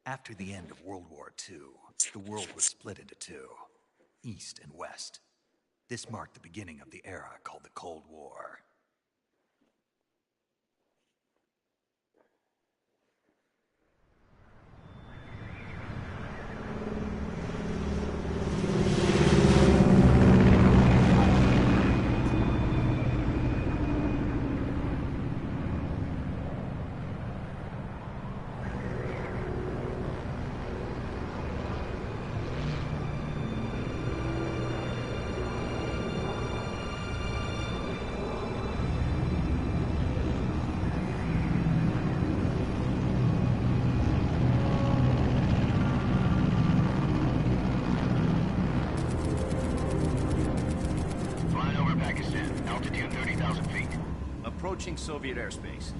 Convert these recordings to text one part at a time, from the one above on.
After the end of World War II, the world was split into two, East and West. This marked the beginning of the era called the Cold War. Approaching Soviet airspace.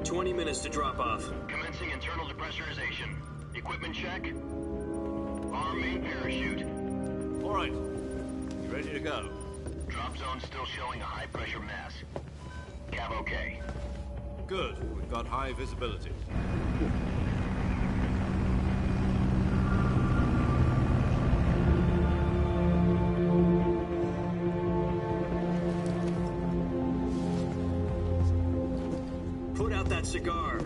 20 minutes to drop off. Commencing internal depressurization. Equipment check. Arm main parachute. All right. You ready to go? Drop zone still showing a high pressure mass. Cav okay. Good. We've got high visibility. Cigar.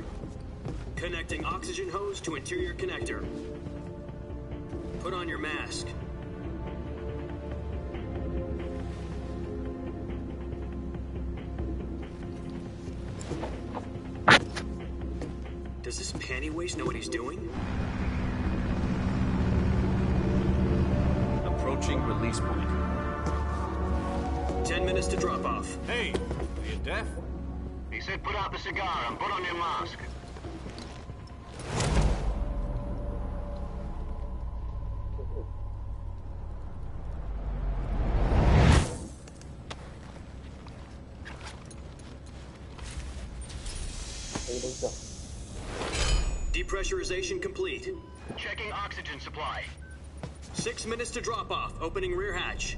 Connecting oxygen hose to interior connector. Put on your mask. Does this panty waste know what he's doing? Approaching release point. 10 minutes to drop off. Hey, are you deaf? He said put out the cigar and put on your mask. Depressurization complete. Checking oxygen supply. 6 minutes to drop off. Opening rear hatch.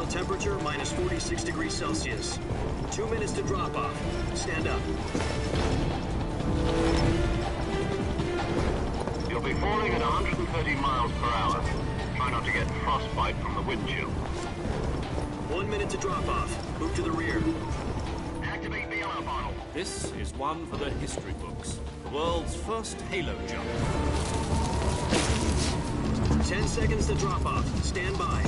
Temperature minus 46 degrees Celsius. 2 minutes to drop off. Stand up. You'll be falling at 130 miles per hour. Try not to get frostbite from the wind chill. 1 minute to drop off. Move to the rear. Activate the alarm bottle. This is one for the history books. The world's first halo jump. 10 seconds to drop off. Stand by.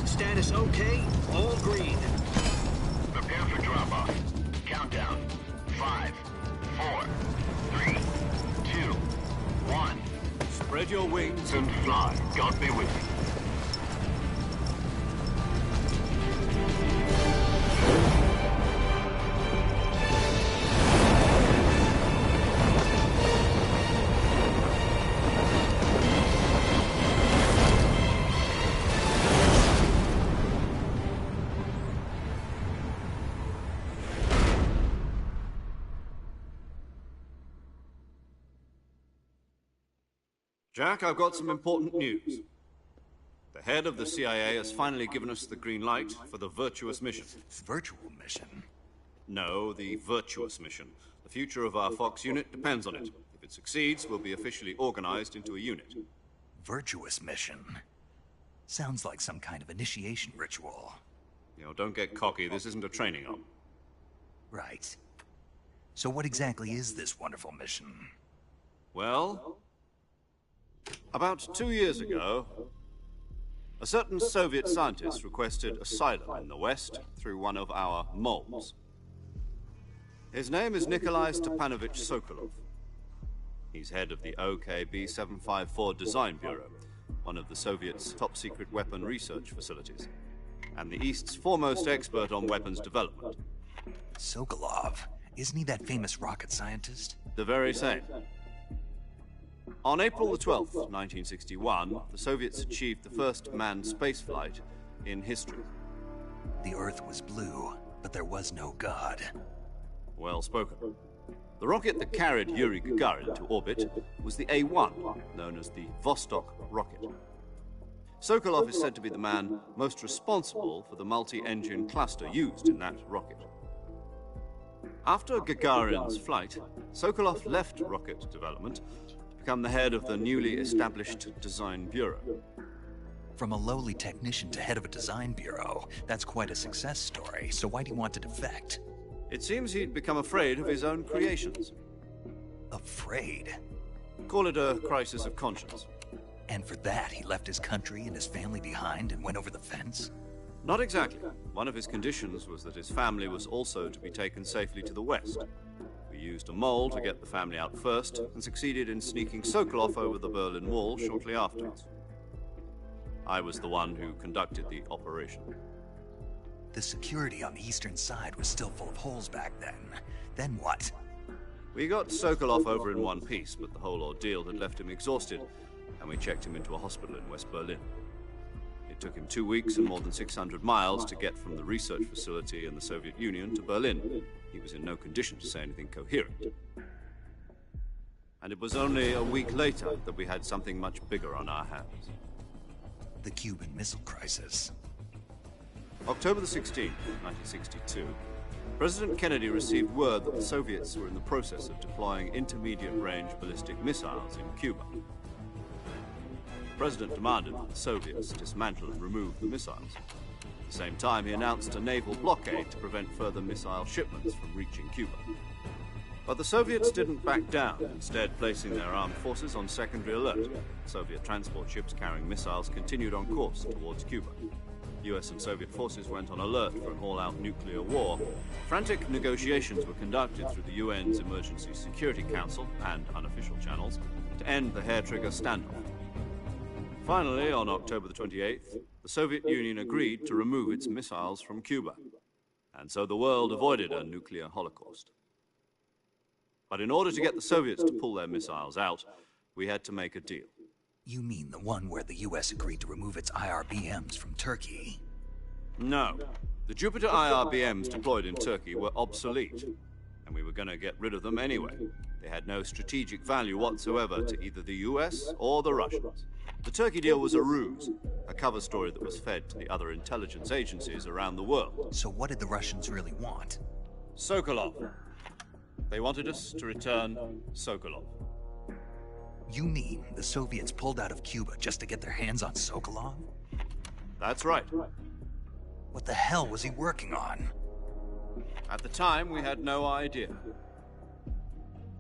Status okay, all green. Prepare for drop-off. Countdown. 5, 4, 3, 2, 1. Spread your wings and fly. God be with you. Jack, I've got some important news. The head of the CIA has finally given us the green light for the virtuous mission. Virtual mission? No, the virtuous mission. The future of our Fox unit depends on it. If it succeeds, we'll be officially organized into a unit. Virtuous mission? Sounds like some kind of initiation ritual. You know, don't get cocky. This isn't a training op. Right. So what exactly is this wonderful mission? Well, about 2 years ago, a certain Soviet scientist requested asylum in the West through one of our moles. His name is Nikolai Stepanovich Sokolov. He's head of the OKB-754 Design Bureau, one of the Soviets' top-secret weapon research facilities, and the East's foremost expert on weapons development. Sokolov, isn't he that famous rocket scientist? The very same. On April the 12th, 1961, the Soviets achieved the first manned spaceflight in history. The Earth was blue, but there was no God. Well spoken. The rocket that carried Yuri Gagarin to orbit was the A-1, known as the Vostok rocket. Sokolov is said to be the man most responsible for the multi-engine cluster used in that rocket. After Gagarin's flight, Sokolov left rocket development to become the head of the newly established Design Bureau. From a lowly technician to head of a design bureau, that's quite a success story, so why'd he want to defect? It seems he'd become afraid of his own creations. Afraid? Call it a crisis of conscience. And for that, he left his country and his family behind and went over the fence? Not exactly. One of his conditions was that his family was also to be taken safely to the west. We used a mole to get the family out first and succeeded in sneaking Sokolov over the Berlin Wall shortly afterwards. I was the one who conducted the operation. The security on the eastern side was still full of holes back then. Then what? We got Sokolov over in one piece, but the whole ordeal had left him exhausted, and we checked him into a hospital in West Berlin. It took him 2 weeks and more than 600 miles to get from the research facility in the Soviet Union to Berlin. He was in no condition to say anything coherent. And it was only a week later that we had something much bigger on our hands. The Cuban Missile Crisis. October the 16th, 1962, President Kennedy received word that the Soviets were in the process of deploying intermediate-range ballistic missiles in Cuba. The President demanded that the Soviets dismantle and remove the missiles. At the same time, he announced a naval blockade to prevent further missile shipments from reaching Cuba. But the Soviets didn't back down, instead placing their armed forces on secondary alert. Soviet transport ships carrying missiles continued on course towards Cuba. US and Soviet forces went on alert for an all-out nuclear war. Frantic negotiations were conducted through the UN's Emergency Security Council and unofficial channels to end the hair-trigger standoff. Finally, on October the 28th, the Soviet Union agreed to remove its missiles from Cuba, and so the world avoided a nuclear holocaust. But in order to get the Soviets to pull their missiles out, we had to make a deal. You mean the one where the US agreed to remove its IRBMs from Turkey? No. The Jupiter IRBMs deployed in Turkey were obsolete, and we were going to get rid of them anyway. They had no strategic value whatsoever to either the US or the Russians. The Turkey deal was a ruse, a cover story that was fed to the other intelligence agencies around the world. So what did the Russians really want? Sokolov. They wanted us to return Sokolov. You mean the Soviets pulled out of Cuba just to get their hands on Sokolov? That's right. What the hell was he working on? At the time, we had no idea.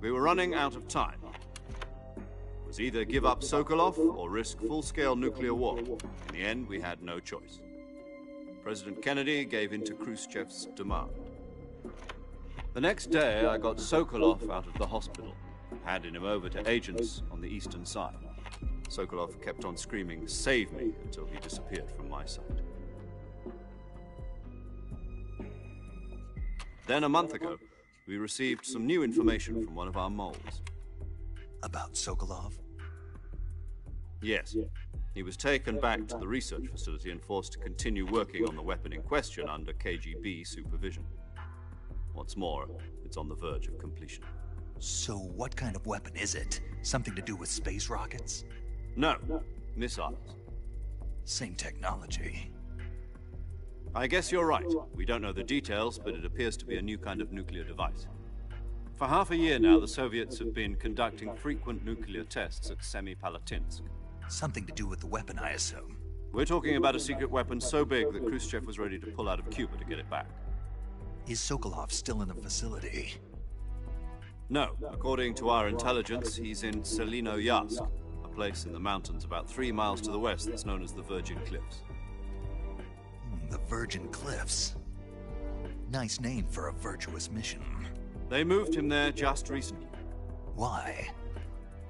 We were running out of time. It was either give up Sokolov or risk full-scale nuclear war. In the end, we had no choice. President Kennedy gave in to Khrushchev's demand. The next day, I got Sokolov out of the hospital, handing him over to agents on the eastern side. Sokolov kept on screaming, "Save me," until he disappeared from my sight. Then a month ago, we received some new information from one of our moles. About Sokolov? Yes. He was taken back to the research facility and forced to continue working on the weapon in question under KGB supervision. What's more, it's on the verge of completion. So what kind of weapon is it? Something to do with space rockets? No, missiles. Same technology. I guess you're right. We don't know the details, but it appears to be a new kind of nuclear device. For half a year now, the Soviets have been conducting frequent nuclear tests at Semipalatinsk. Something to do with the weapon, I assume. We're talking about a secret weapon so big that Khrushchev was ready to pull out of Cuba to get it back. Is Sokolov still in the facility? No. According to our intelligence, he's in Selinoyarsk, a place in the mountains about 3 miles to the west that's known as the Virgin Cliffs. The Virgin Cliffs. Nice name for a virtuous mission. They moved him there just recently. Why?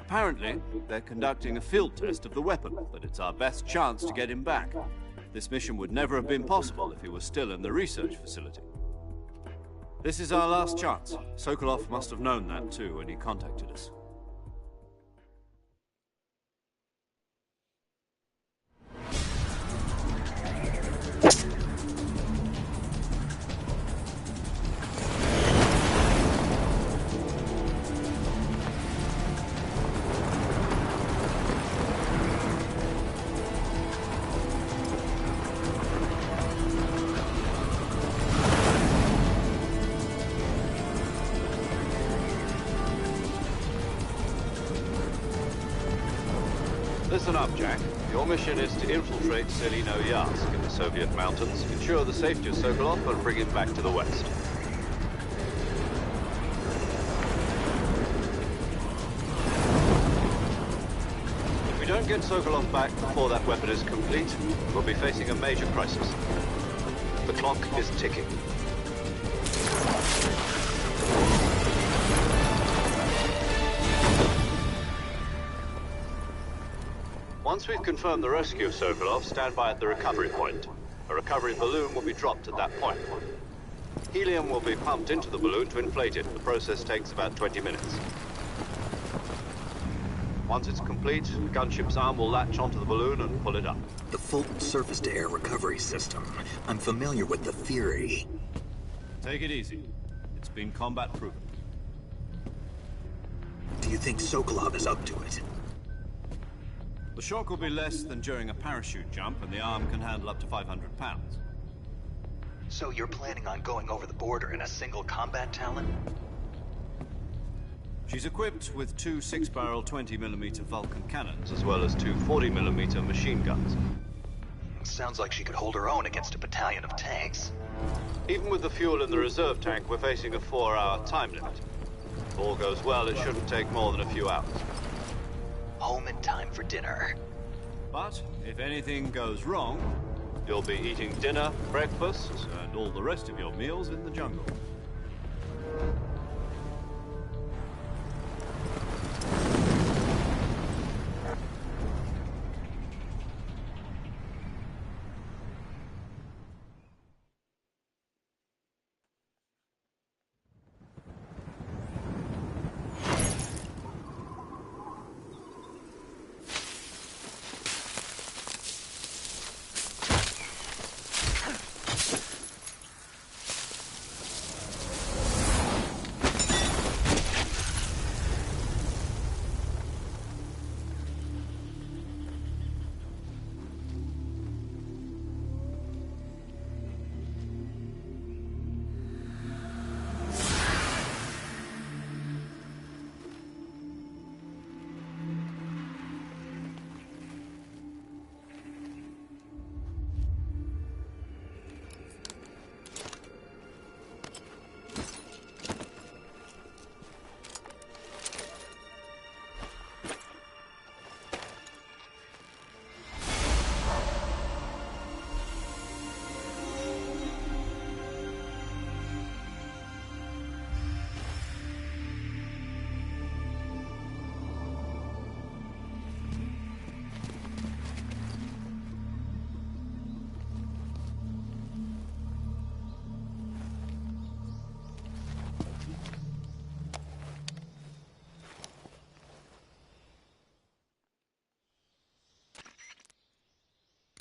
Apparently, they're conducting a field test of the weapon, but it's our best chance to get him back. This mission would never have been possible if he was still in the research facility. This is our last chance. Sokolov must have known that too when he contacted us. Listen up, Jack. Your mission is to infiltrate Selino-Yarsk in the Soviet mountains, ensure the safety of Sokolov, and bring him back to the West. If we don't get Sokolov back before that weapon is complete, we'll be facing a major crisis. The clock is ticking. Once we've confirmed the rescue of Sokolov, stand by at the recovery point. A recovery balloon will be dropped at that point. Helium will be pumped into the balloon to inflate it. The process takes about 20 minutes. Once it's complete, the gunship's arm will latch onto the balloon and pull it up. The Fulton surface-to-air recovery system. I'm familiar with the theory. Take it easy. It's been combat-proven. Do you think Sokolov is up to it? The shock will be less than during a parachute jump, and the arm can handle up to 500 pounds. So you're planning on going over the border in a single combat Talon? She's equipped with two 6-barrel 20mm Vulcan cannons, as well as two 40mm machine guns. Sounds like she could hold her own against a battalion of tanks. Even with the fuel in the reserve tank, we're facing a 4-hour time limit. If all goes well, it shouldn't take more than a few hours. Home in time for dinner. But if anything goes wrong, you'll be eating dinner, breakfast, and all the rest of your meals in the jungle.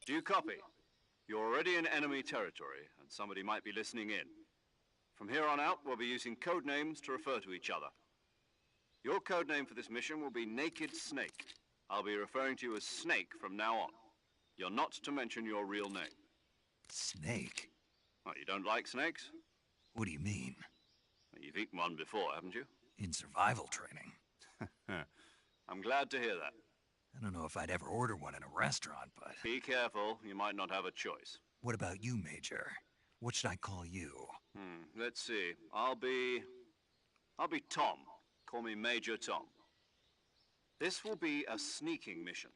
Do you copy? You're already in enemy territory, and somebody might be listening in. From here on out, we'll be using code names to refer to each other. Your code name for this mission will be Naked Snake. I'll be referring to you as Snake from now on. You're not to mention your real name. Snake? Oh, you don't like snakes? What do you mean? Well, you've eaten one before, haven't you? In survival training. I'm glad to hear that. I don't know if I'd ever order one in a restaurant, but... Be careful, you might not have a choice. What about you, Major? What should I call you? Let's see. I'll be Tom. Call me Major Tom. This will be a sneaking mission.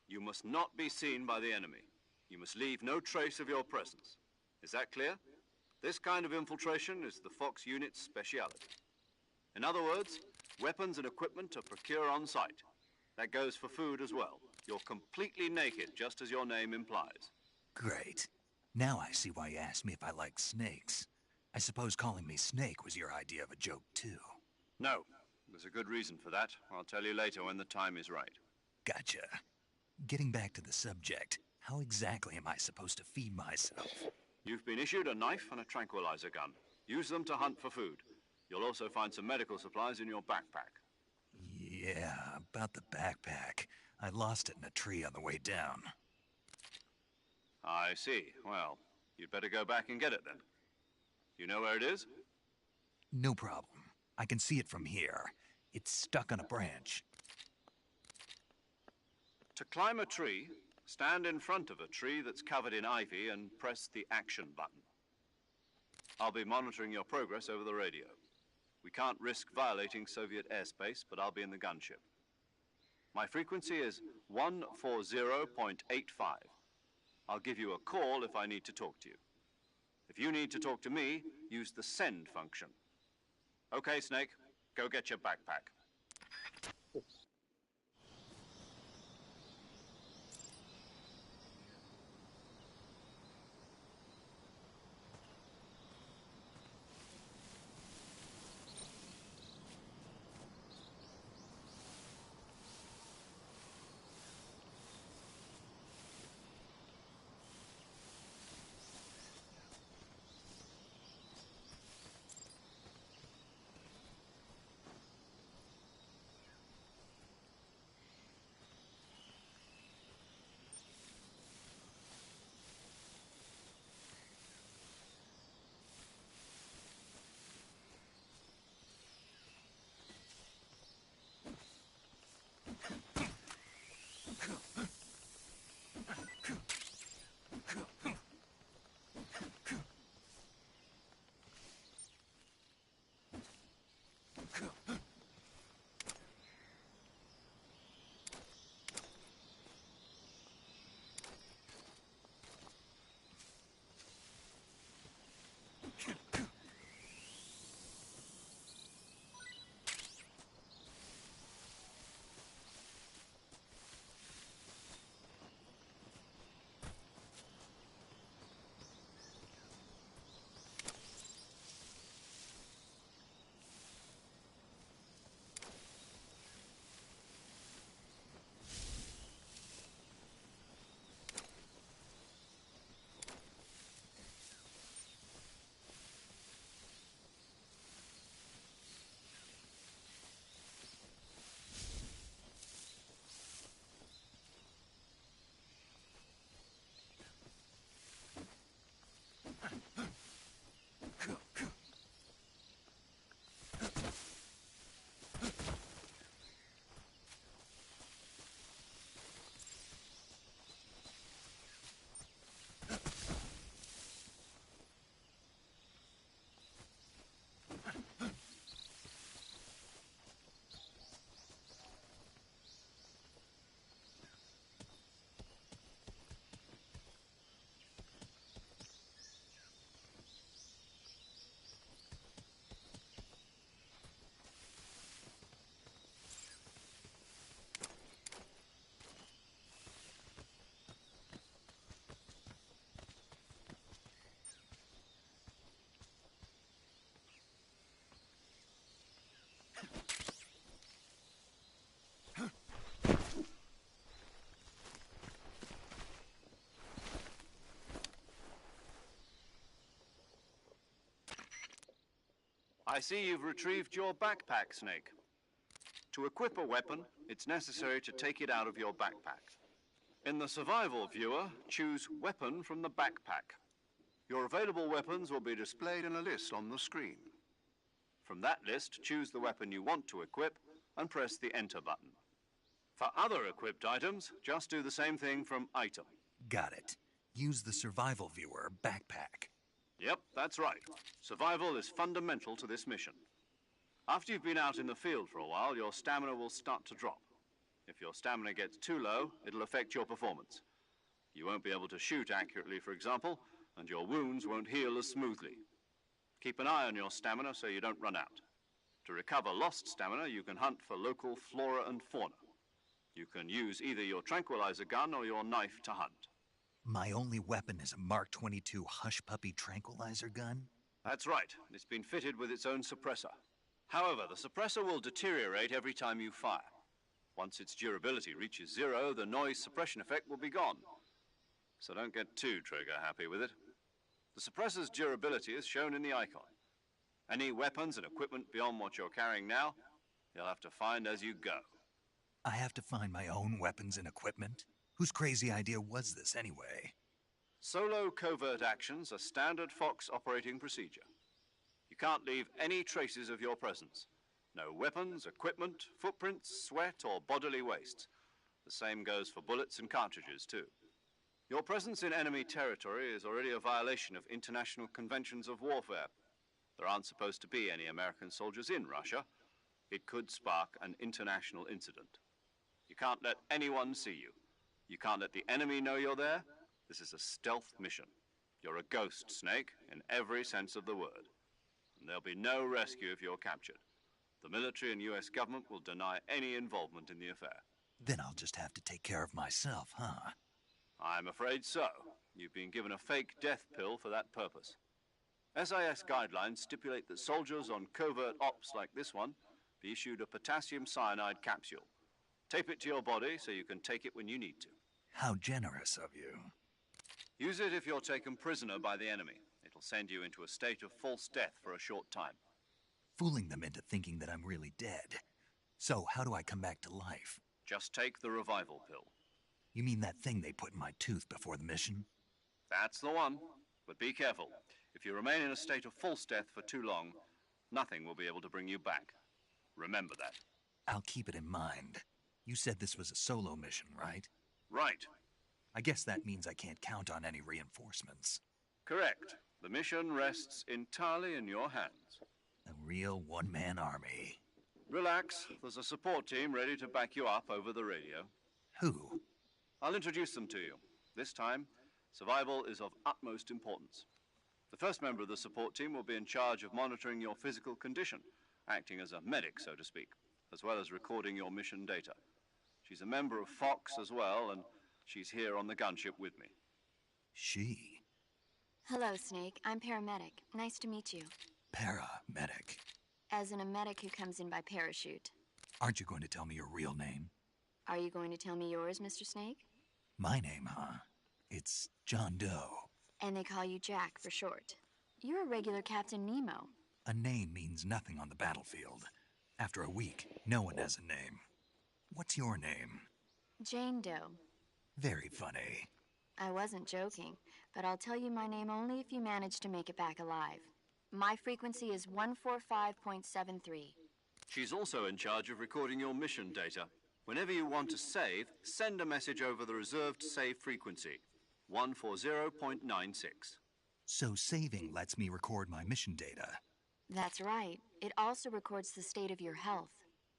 You must not be seen by the enemy. You must leave no trace of your presence. Is that clear? This kind of infiltration is the Fox unit's speciality. In other words, Weapons and equipment to procure on site. That goes for food as well. You're completely naked, just as your name implies. Great. Now I see why you asked me if I like snakes. I suppose calling me Snake was your idea of a joke, too. No, there's a good reason for that. I'll tell you later when the time is right. Gotcha. Getting back to the subject, how exactly am I supposed to feed myself? You've been issued a knife and a tranquilizer gun. Use them to hunt for food. You'll also find some medical supplies in your backpack. Yeah, about the backpack. I lost it in a tree on the way down. I see. Well, you'd better go back and get it then. You know where it is? No problem. I can see it from here. It's stuck on a branch. To climb a tree, stand in front of a tree that's covered in ivy and press the action button. I'll be monitoring your progress over the radio. We can't risk violating Soviet airspace, but I'll be in the gunship. My frequency is 140.85. I'll give you a call if I need to talk to you. If you need to talk to me, use the send function. Okay, Snake, go get your backpack. I see you've retrieved your backpack, Snake. To equip a weapon, it's necessary to take it out of your backpack. In the survival viewer, choose Weapon from the backpack. Your available weapons will be displayed in a list on the screen. From that list, choose the weapon you want to equip and press the Enter button. For other equipped items, just do the same thing from Item. Got it. Use the survival viewer backpack. Yep, that's right. Survival is fundamental to this mission. After you've been out in the field for a while, your stamina will start to drop. If your stamina gets too low, it'll affect your performance. You won't be able to shoot accurately, for example, and your wounds won't heal as smoothly. Keep an eye on your stamina so you don't run out. To recover lost stamina, you can hunt for local flora and fauna. You can use either your tranquilizer gun or your knife to hunt. My only weapon is a Mark 22 Hush Puppy tranquilizer gun? That's right. It's been fitted with its own suppressor. However, the suppressor will deteriorate every time you fire. Once its durability reaches 0, the noise suppression effect will be gone. So don't get too trigger happy with it. The suppressor's durability is shown in the icon. Any weapons and equipment beyond what you're carrying now, you'll have to find as you go. I have to find my own weapons and equipment? Whose crazy idea was this anyway? Solo covert actions are standard Fox operating procedure. You can't leave any traces of your presence. No weapons, equipment, footprints, sweat, or bodily waste. The same goes for bullets and cartridges, too. Your presence in enemy territory is already a violation of international conventions of warfare. There aren't supposed to be any American soldiers in Russia. It could spark an international incident. You can't let anyone see you. You can't let the enemy know you're there. This is a stealth mission. You're a ghost, Snake, in every sense of the word. And there'll be no rescue if you're captured. The military and US government will deny any involvement in the affair. Then I'll just have to take care of myself, huh? I'm afraid so. You've been given a fake death pill for that purpose. SIS guidelines stipulate that soldiers on covert ops like this one be issued a potassium cyanide capsule. Tape it to your body so you can take it when you need to. How generous of you. Use it if you're taken prisoner by the enemy. It'll send you into a state of false death for a short time. Fooling them into thinking that I'm really dead. So, how do I come back to life? Just take the revival pill. You mean that thing they put in my tooth before the mission? That's the one. But be careful. If you remain in a state of false death for too long, nothing will be able to bring you back. Remember that. I'll keep it in mind. You said this was a solo mission, right? Right. I guess that means I can't count on any reinforcements. Correct. The mission rests entirely in your hands. A real one-man army. Relax. There's a support team ready to back you up over the radio. Who? I'll introduce them to you. This time, survival is of utmost importance. The first member of the support team will be in charge of monitoring your physical condition, acting as a medic, so to speak, as well as recording your mission data. She's a member of Fox as well, and she's here on the gunship with me. She? Hello, Snake. I'm paramedic. Nice to meet you. Paramedic. As in a medic who comes in by parachute. Aren't you going to tell me your real name? Are you going to tell me yours, Mr. Snake? My name, huh? It's John Doe. And they call you Jack for short. You're a regular Captain Nemo. A name means nothing on the battlefield. After a week, no one has a name. What's your name? Jane Doe. Very funny. I wasn't joking, but I'll tell you my name only if you manage to make it back alive. My frequency is 145.73. She's also in charge of recording your mission data. Whenever you want to save, send a message over the reserved save frequency, 140.96. So saving lets me record my mission data. That's right. It also records the state of your health.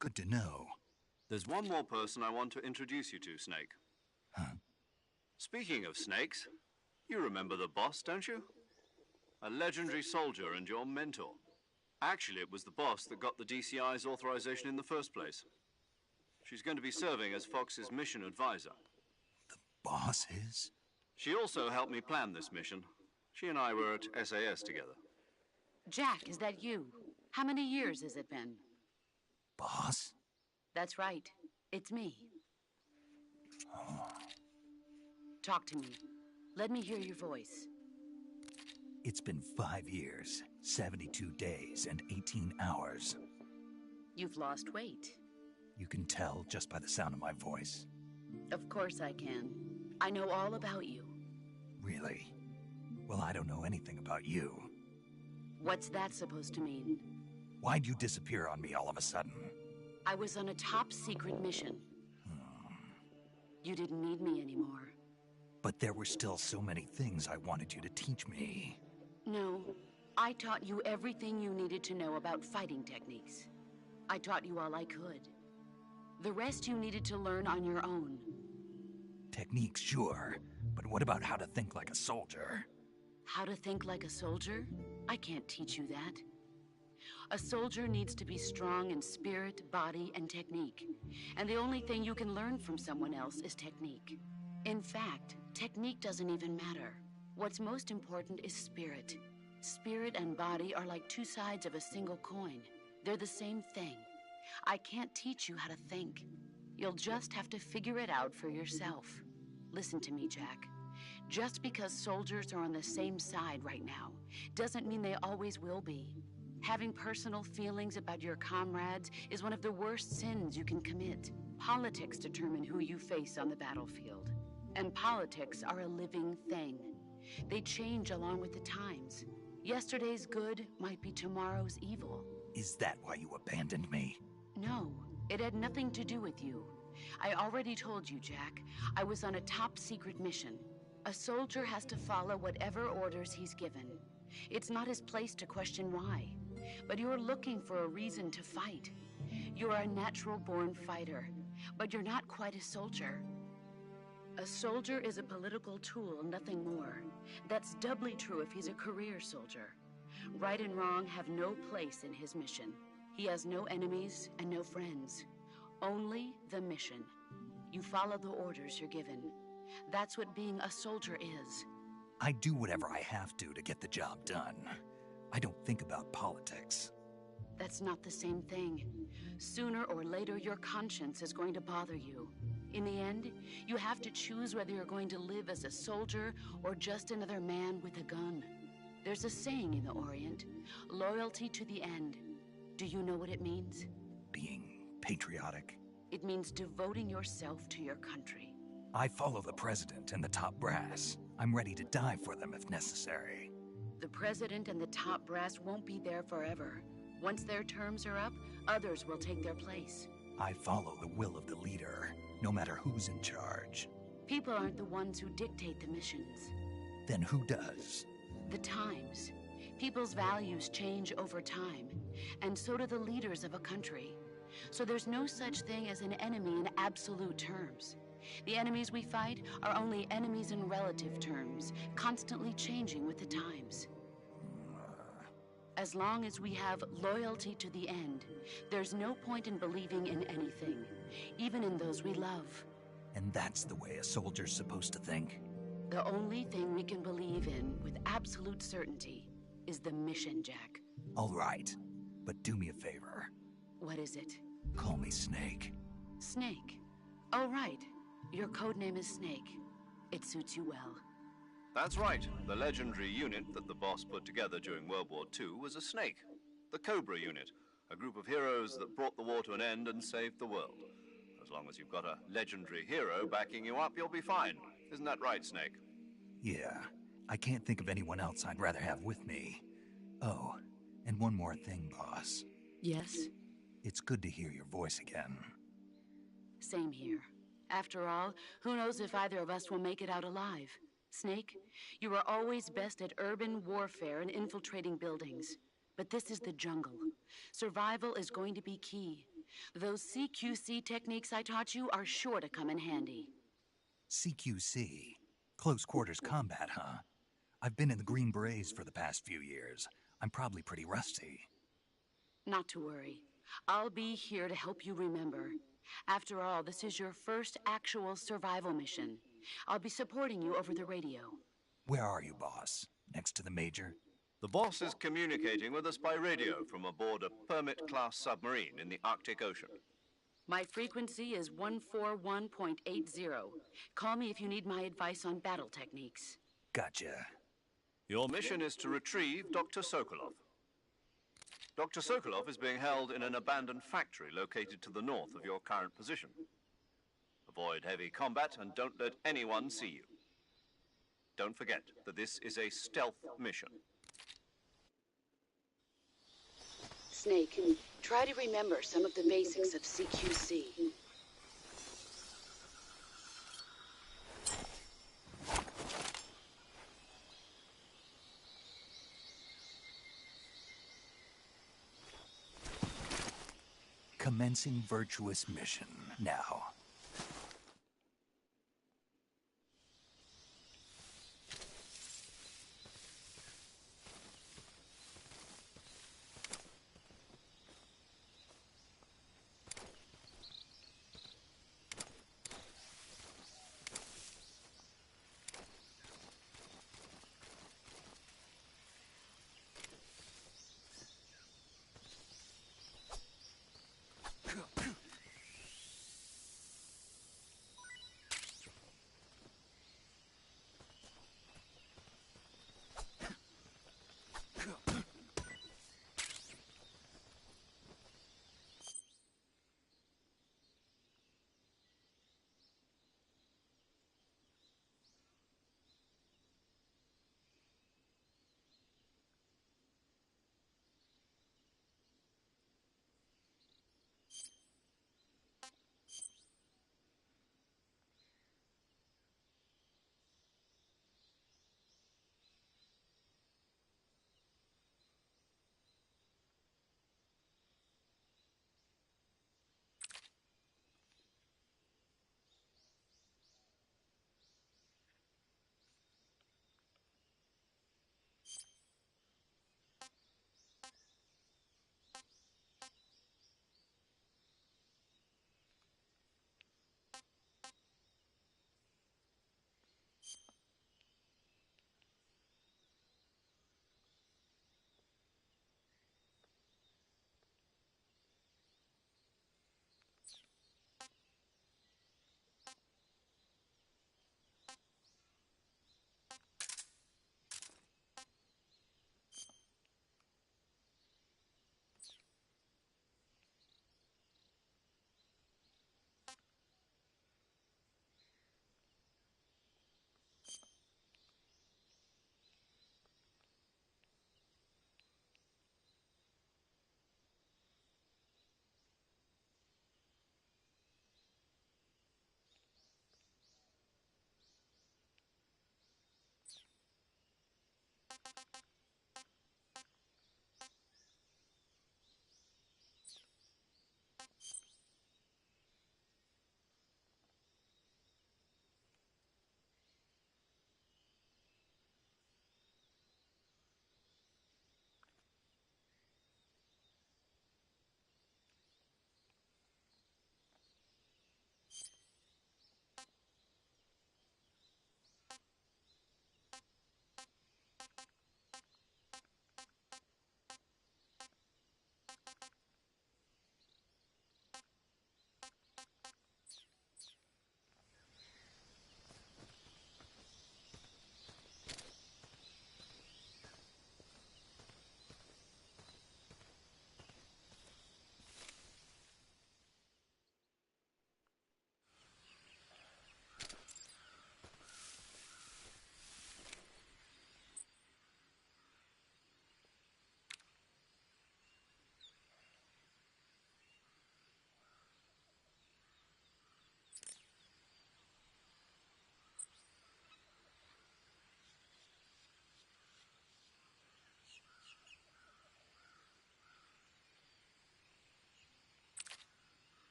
Good to know. There's one more person I want to introduce you to, Snake. Huh? Speaking of snakes, you remember the boss, don't you? A legendary soldier and your mentor. Actually, it was the boss that got the DCI's authorization in the first place. She's going to be serving as Fox's mission advisor. The boss is? She also helped me plan this mission. She and I were at SAS together. Jack, is that you? How many years has it been? Boss? That's right. It's me. Talk to me. Let me hear your voice. It's been 5 years, 72 days, and 18 hours. You've lost weight. You can tell just by the sound of my voice. Of course I can. I know all about you. Really? Well, I don't know anything about you. What's that supposed to mean? Why'd you disappear on me all of a sudden? I was on a top-secret mission. You didn't need me anymore. But there were still so many things I wanted you to teach me. No, I taught you everything you needed to know about fighting techniques. I taught you all I could. The rest you needed to learn on your own. Techniques, sure. But what about how to think like a soldier? How to think like a soldier? I can't teach you that. A soldier needs to be strong in spirit, body, and technique. And the only thing you can learn from someone else is technique. In fact, technique doesn't even matter. What's most important is spirit. Spirit and body are like two sides of a single coin. They're the same thing. I can't teach you how to think. You'll just have to figure it out for yourself. Listen to me, Jack. Just because soldiers are on the same side right now doesn't mean they always will be. Having personal feelings about your comrades is one of the worst sins you can commit. Politics determine who you face on the battlefield. And politics are a living thing. They change along with the times. Yesterday's good might be tomorrow's evil. Is that why you abandoned me? No, it had nothing to do with you. I already told you, Jack. I was on a top-secret mission. A soldier has to follow whatever orders he's given. It's not his place to question why. But you're looking for a reason to fight. You're a natural-born fighter, but you're not quite a soldier. A soldier is a political tool, nothing more. That's doubly true if he's a career soldier. Right and wrong have no place in his mission. He has no enemies and no friends. Only the mission. You follow the orders you're given. That's what being a soldier is. I do whatever I have to get the job done. I don't think about politics. That's not the same thing. Sooner or later, your conscience is going to bother you. In the end, you have to choose whether you're going to live as a soldier or just another man with a gun. There's a saying in the Orient, loyalty to the end. Do you know what it means? Being patriotic. It means devoting yourself to your country. I follow the president and the top brass. I'm ready to die for them if necessary. The president and the top brass won't be there forever. Once their terms are up, others will take their place. I follow the will of the leader, no matter who's in charge. People aren't the ones who dictate the missions. Then who does? The times. People's values change over time, and so do the leaders of a country. So there's no such thing as an enemy in absolute terms. The enemies we fight are only enemies in relative terms, constantly changing with the times. As long as we have loyalty to the end, there's no point in believing in anything, even in those we love. And that's the way a soldier's supposed to think? The only thing we can believe in with absolute certainty is the mission, Jack. All right, but do me a favor. What is it? Call me Snake. Snake? Oh, right. Your codename is Snake. It suits you well. That's right. The legendary unit that the boss put together during World War II was a snake. The Cobra unit, a group of heroes that brought the war to an end and saved the world. As long as you've got a legendary hero backing you up, you'll be fine. Isn't that right, Snake? Yeah, I can't think of anyone else I'd rather have with me. Oh, and one more thing, boss. Yes? It's good to hear your voice again. Same here. After all, who knows if either of us will make it out alive? Snake, you are always best at urban warfare and infiltrating buildings. But this is the jungle. Survival is going to be key. Those CQC techniques I taught you are sure to come in handy. CQC? Close quarters combat, huh? I've been in the Green Berets for the past few years. I'm probably pretty rusty. Not to worry. I'll be here to help you remember. After all, this is your first actual survival mission. I'll be supporting you over the radio. Where are you, boss? Next to the Major? The boss is communicating with us by radio from aboard a Permit-class submarine in the Arctic Ocean. My frequency is 141.80. Call me if you need my advice on battle techniques. Gotcha. Your mission is to retrieve Dr. Sokolov. Dr. Sokolov is being held in an abandoned factory located to the north of your current position. Avoid heavy combat and don't let anyone see you. Don't forget that this is a stealth mission. Snake, try to remember some of the basics of CQC. Commencing virtuous mission now.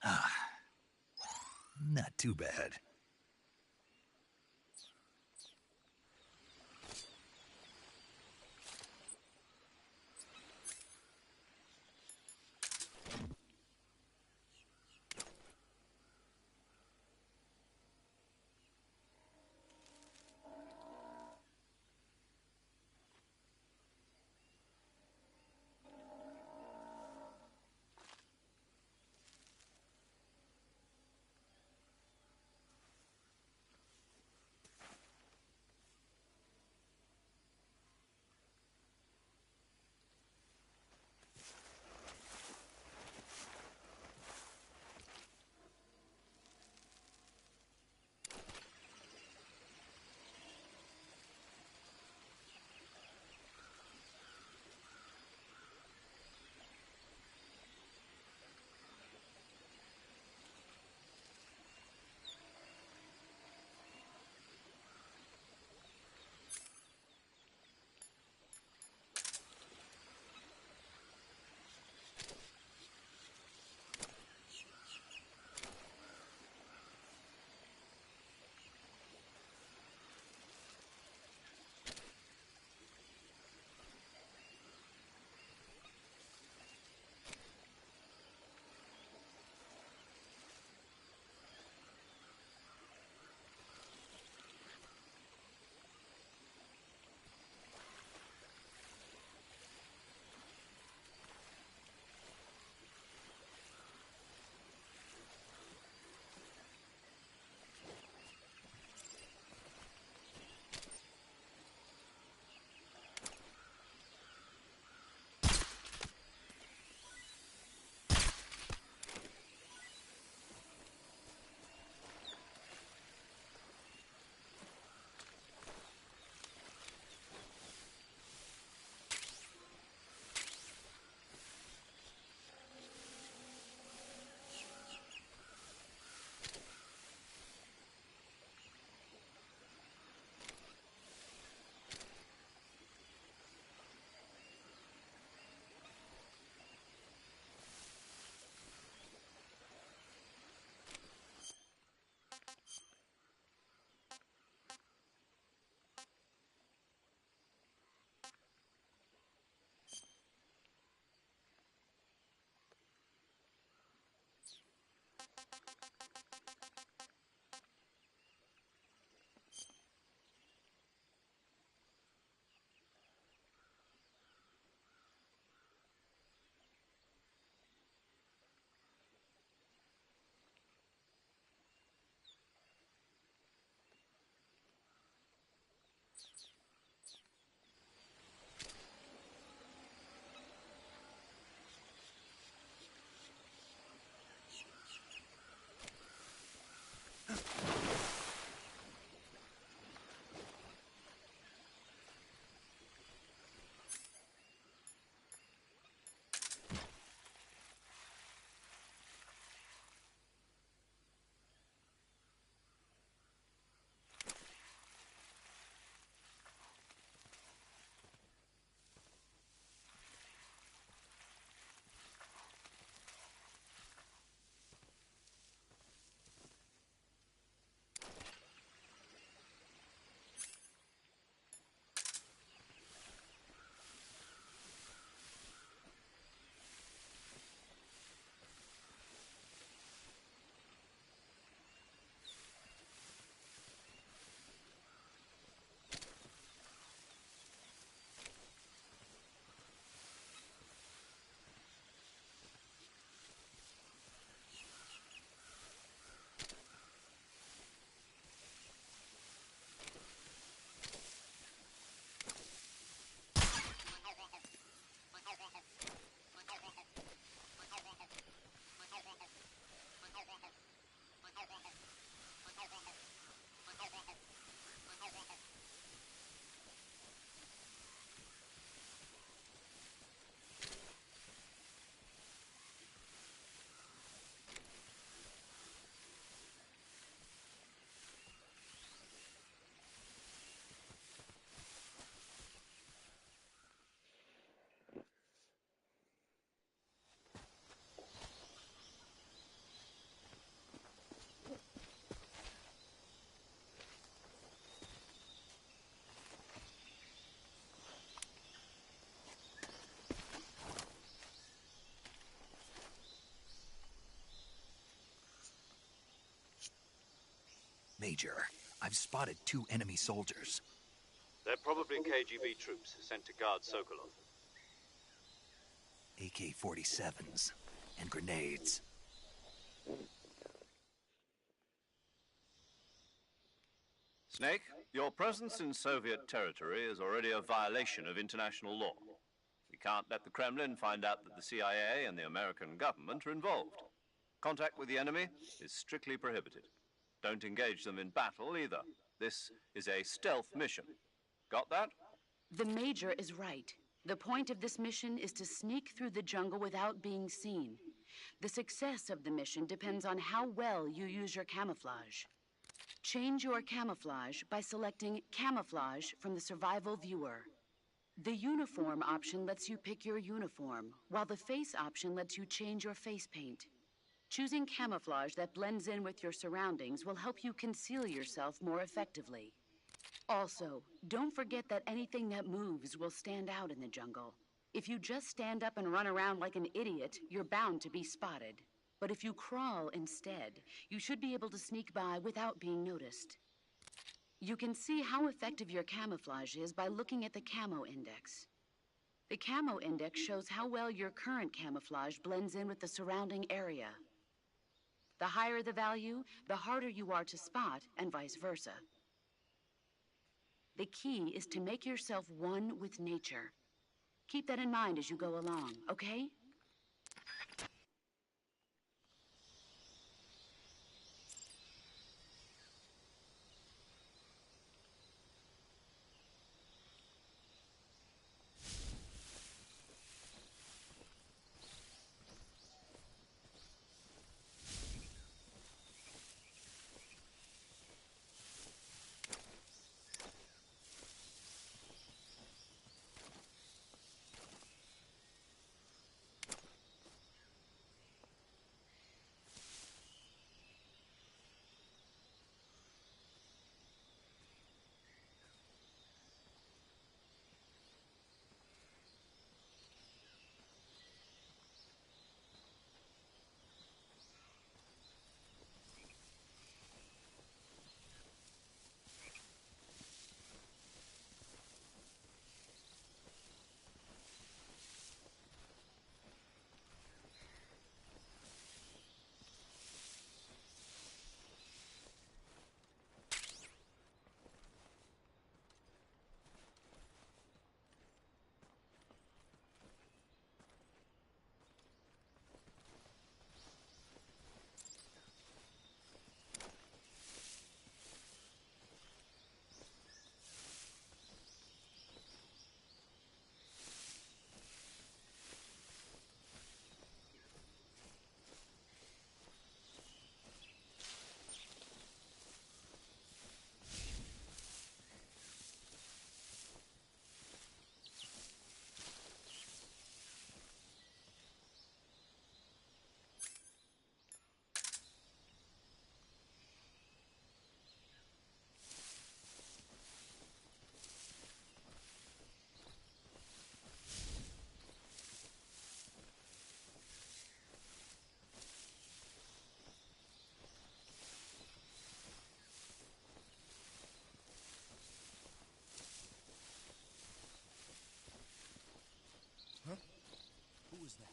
Not too bad. Major, I've spotted 2 enemy soldiers. They're probably KGB troops sent to guard Sokolov. AK-47s and grenades. Snake, your presence in Soviet territory is already a violation of international law. We can't let the Kremlin find out that the CIA and the American government are involved. Contact with the enemy is strictly prohibited. Don't engage them in battle either. This is a stealth mission. Got that? The Major is right. The point of this mission is to sneak through the jungle without being seen. The success of the mission depends on how well you use your camouflage. Change your camouflage by selecting Camouflage from the Survival Viewer. The Uniform option lets you pick your uniform, while the Face option lets you change your face paint. Choosing camouflage that blends in with your surroundings will help you conceal yourself more effectively. Also, don't forget that anything that moves will stand out in the jungle. If you just stand up and run around like an idiot, you're bound to be spotted. But if you crawl instead, you should be able to sneak by without being noticed. You can see how effective your camouflage is by looking at the Camo Index. The Camo Index shows how well your current camouflage blends in with the surrounding area. The higher the value, the harder you are to spot, and vice versa. The key is to make yourself one with nature. Keep that in mind as you go along, okay? Who was that?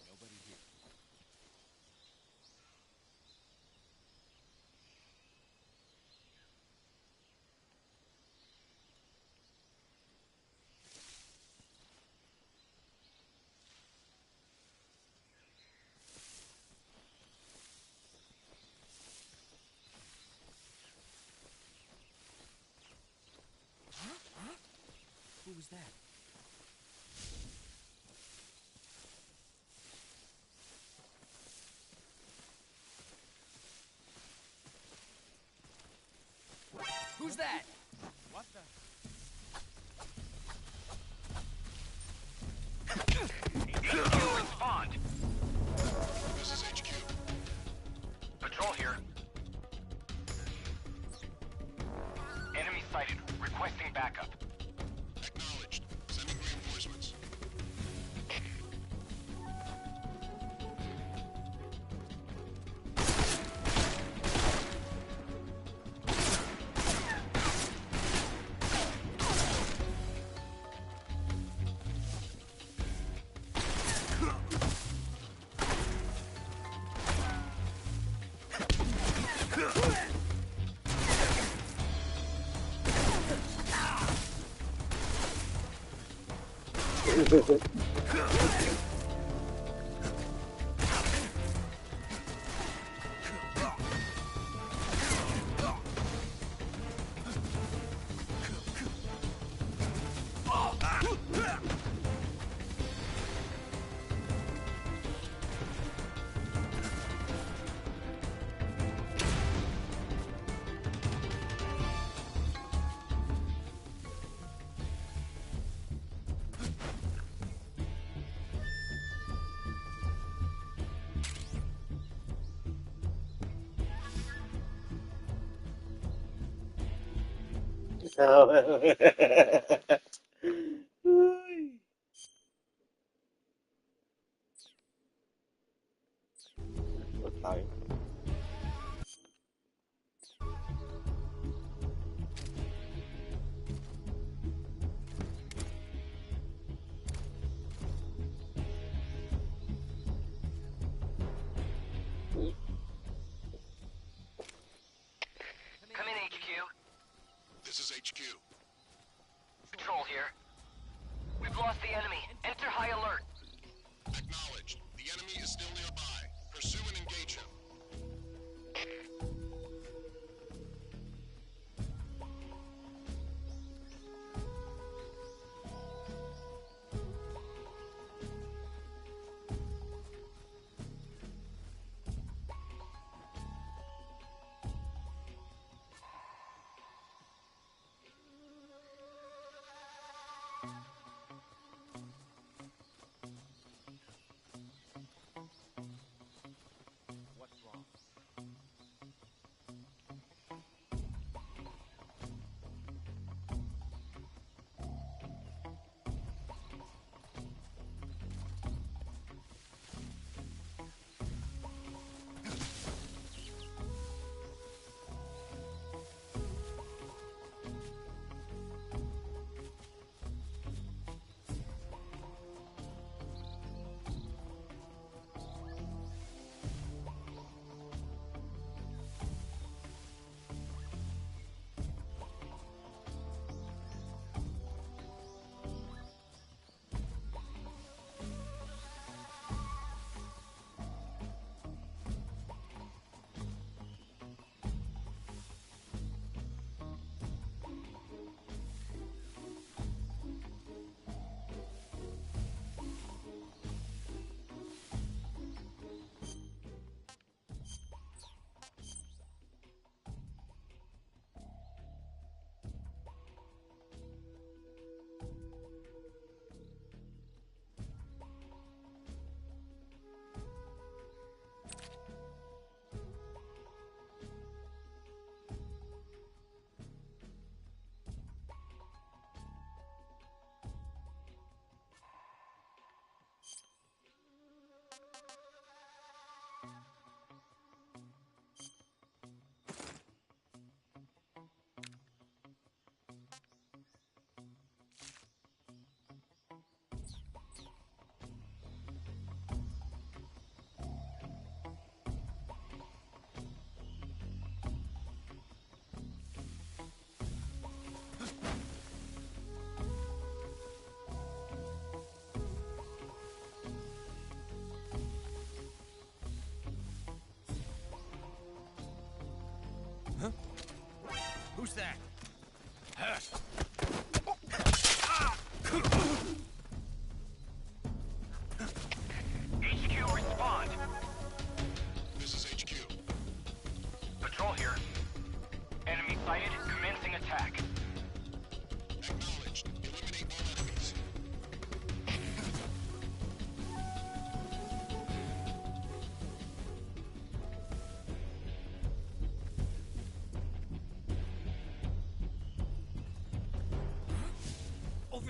Nobody here. Who was that? was that? What the? HQ respond. This is HQ. Patrol here. Enemy sighted. Requesting backup. Acknowledged. Sending reinforcements. Sorry. Come in, HQ. This is HQ. Patrol here. We've lost the enemy. Enter high alert. Acknowledged. The enemy is still nearby. Pursue and engage him.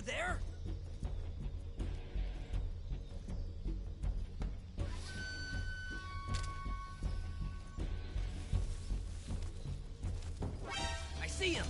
there? I see him!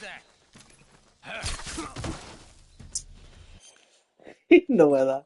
that? No me da.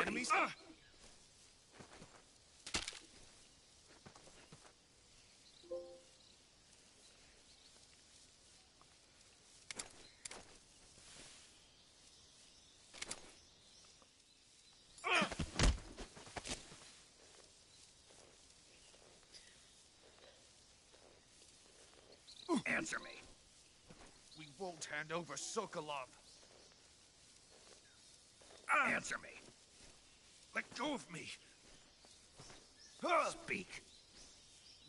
enemies? Answer me. We won't hand over Sokolov. Answer me. Let go of me. Speak.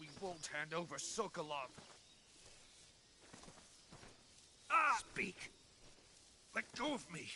We won't hand over Sokolov. Speak. Let go of me.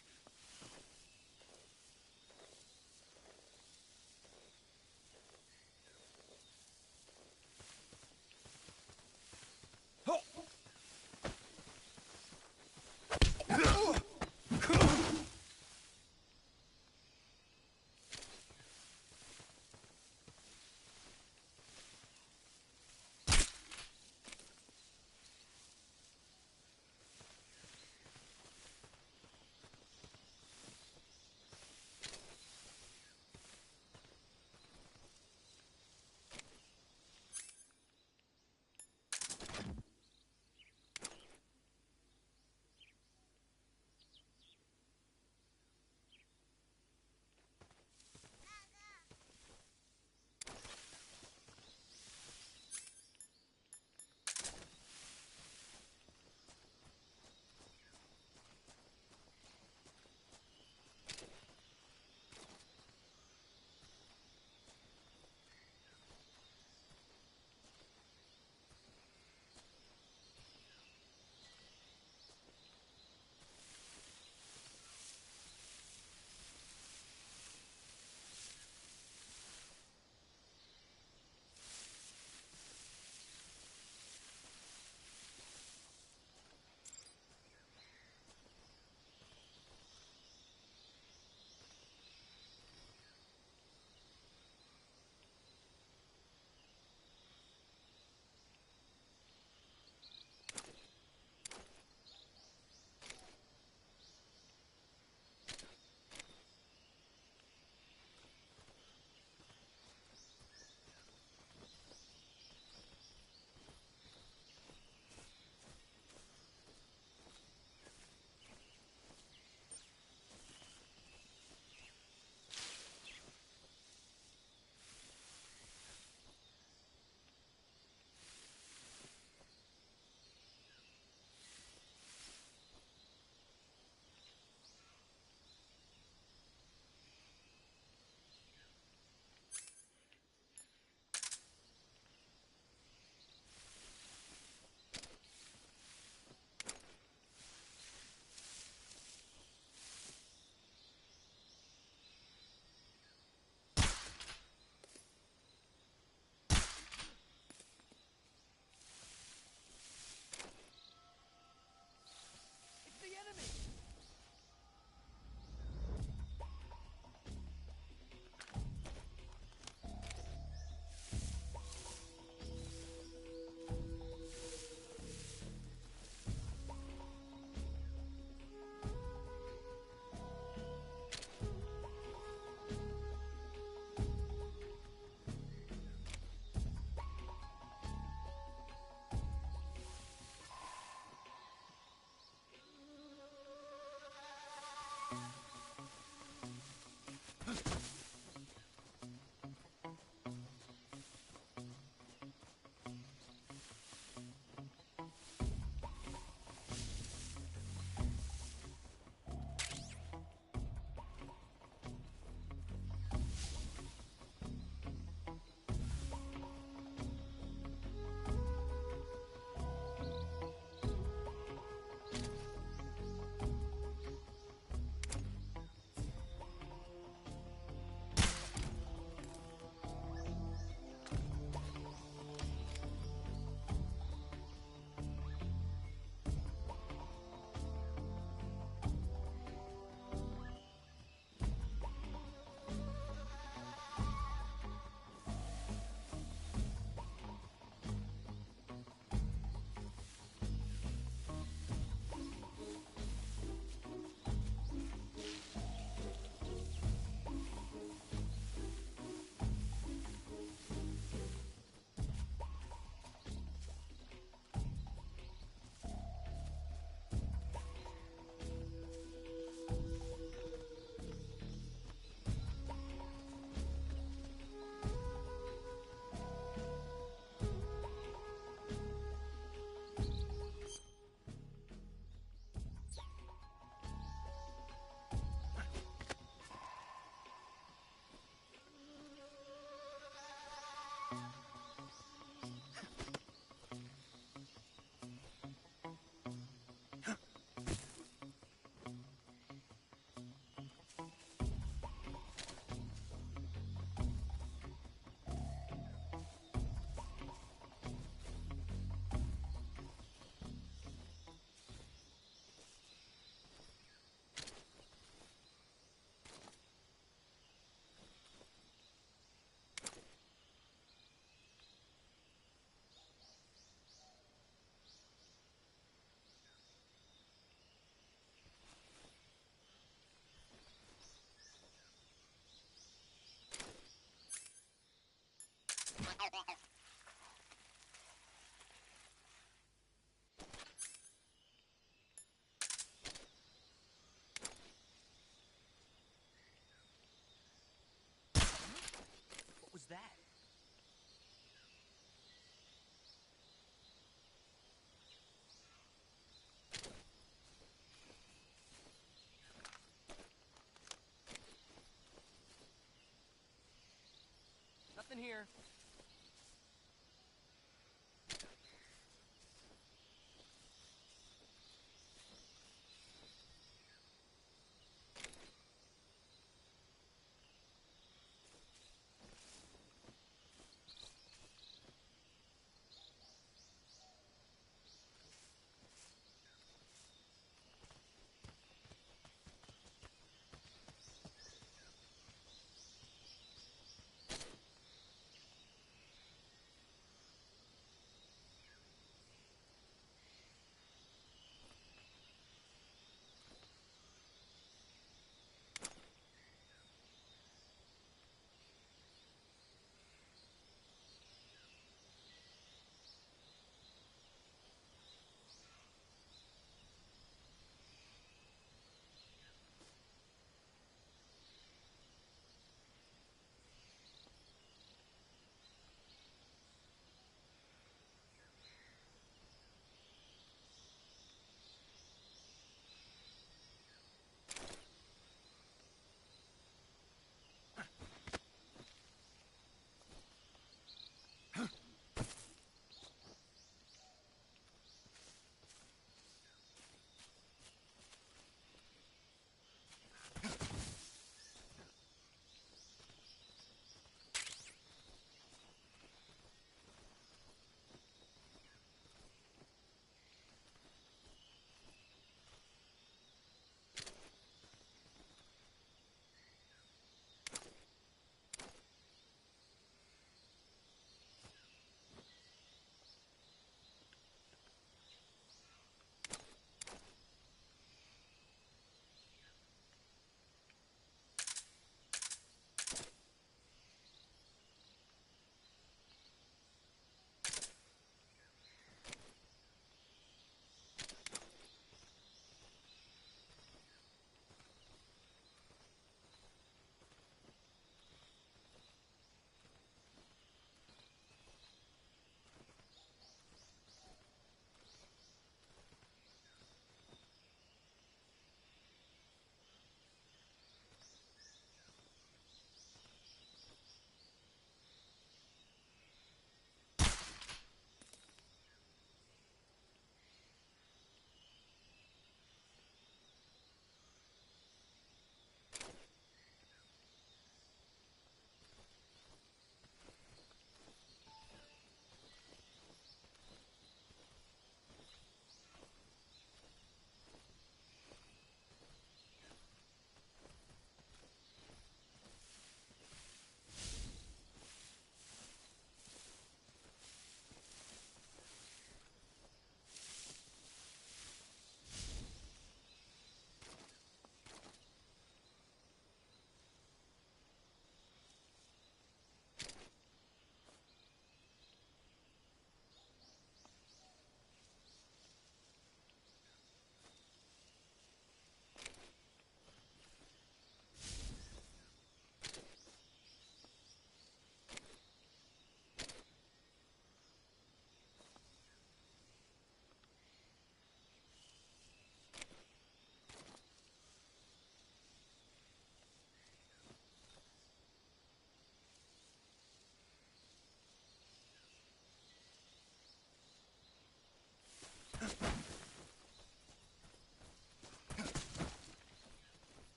Nothing here.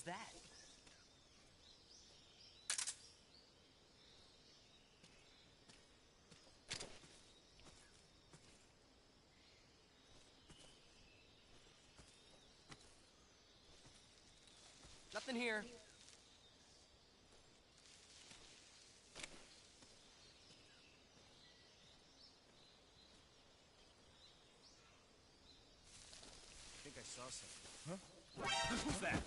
that? Nothing here. I think I saw something. Huh? Who's that?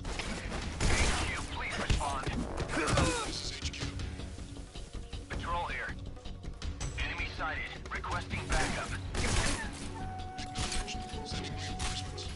HQ, please respond. This is HQ. Patrol here. Enemy sighted. Requesting backup. Acknowledged. Sending reinforcements.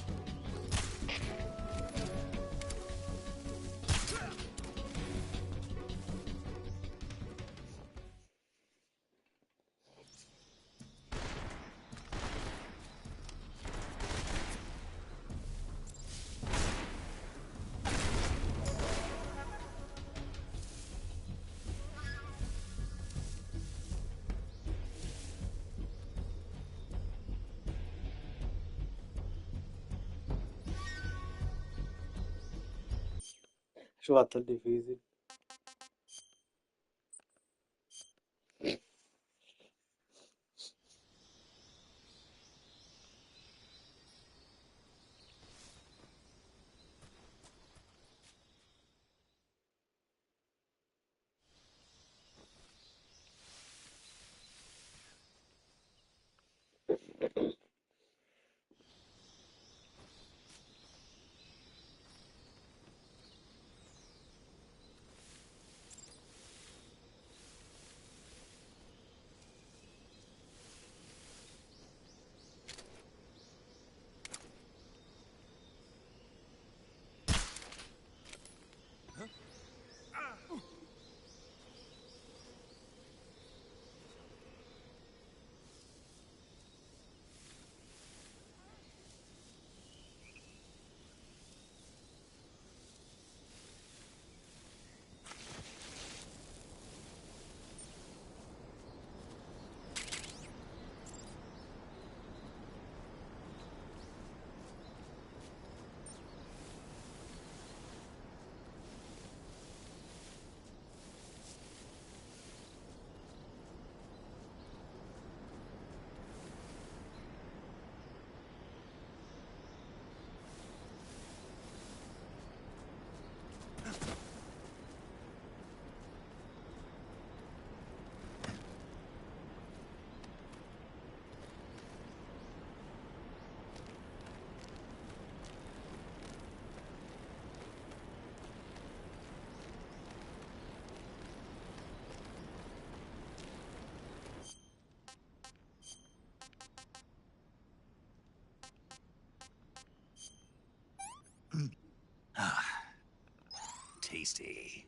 شو قتل ديفيزي Tasty.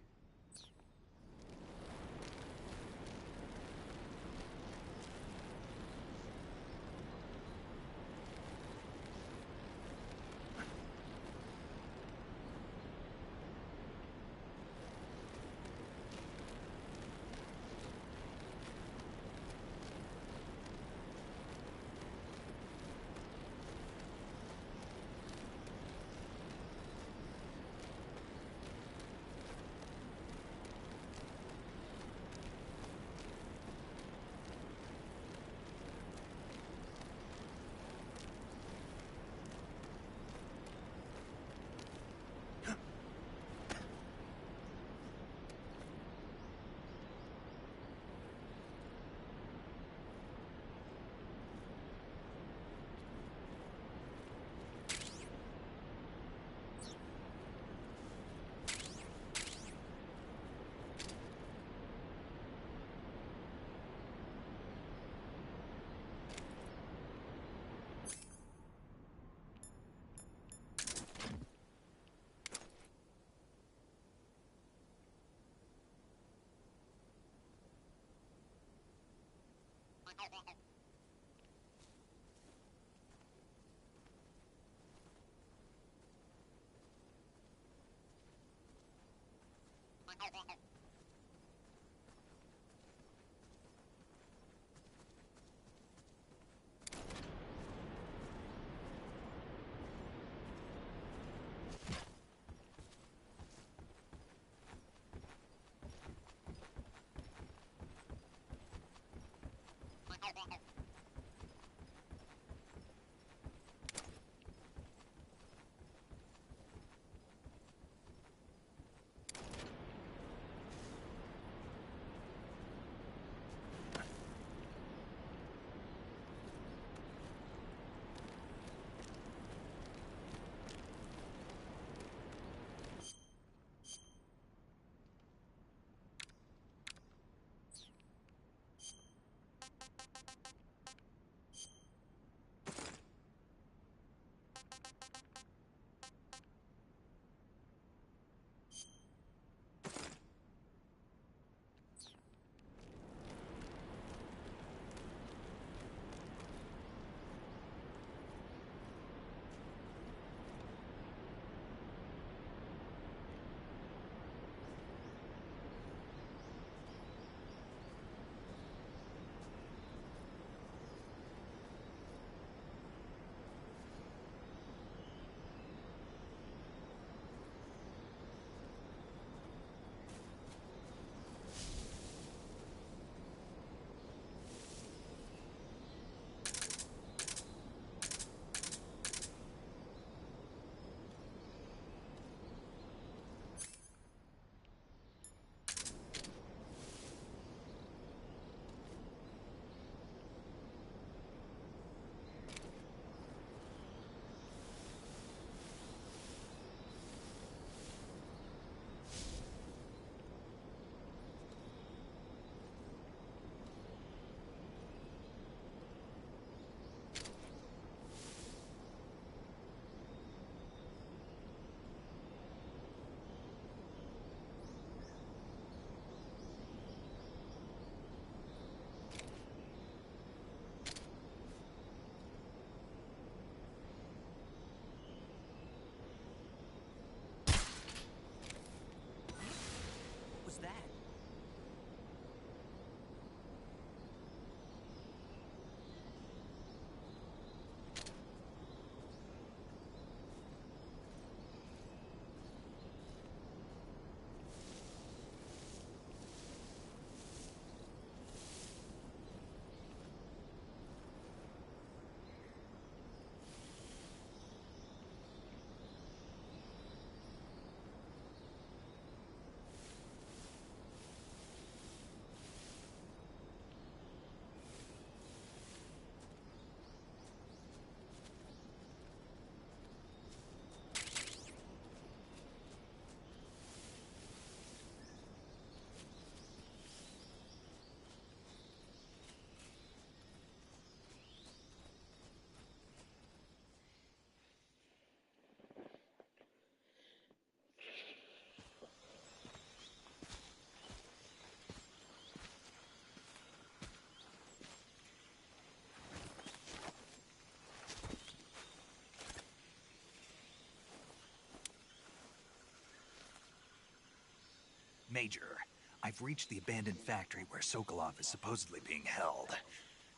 Major, I've reached the abandoned factory where Sokolov is supposedly being held.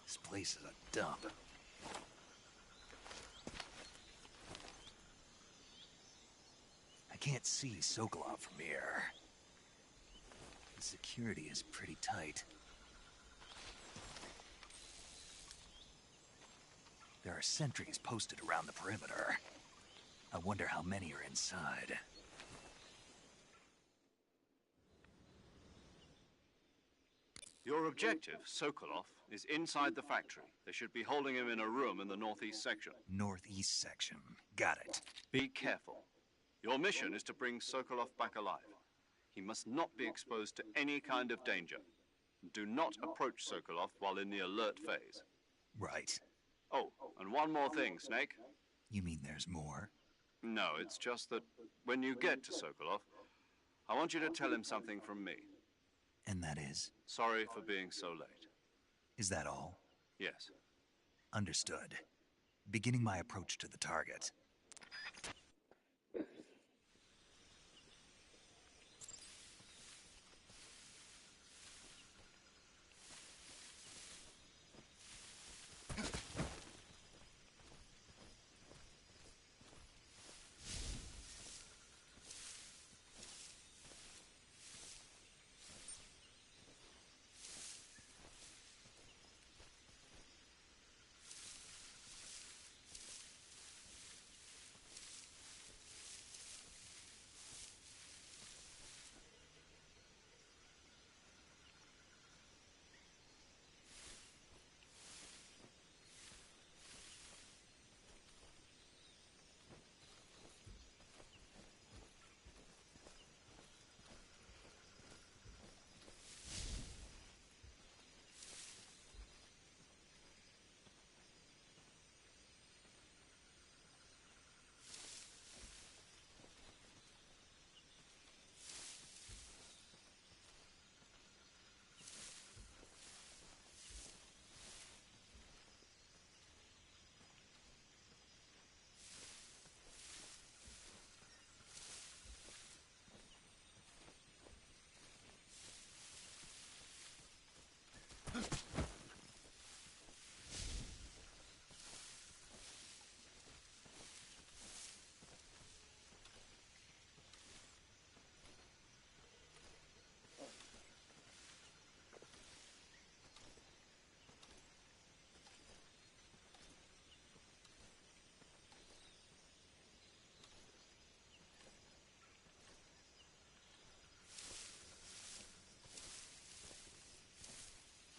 This place is a dump. I can't see Sokolov from here. The security is pretty tight. There are sentries posted around the perimeter. I wonder how many are inside. Your objective, Sokolov, is inside the factory. They should be holding him in a room in the northeast section. Northeast section. Got it. Be careful. Your mission is to bring Sokolov back alive. He must not be exposed to any kind of danger. Do not approach Sokolov while in the alert phase. Right. Oh, and one more thing, Snake. You mean there's more? No, it's just that when you get to Sokolov, I want you to tell him something from me. And that is? Sorry for being so late. Is that all? Yes. Understood. Beginning my approach to the target.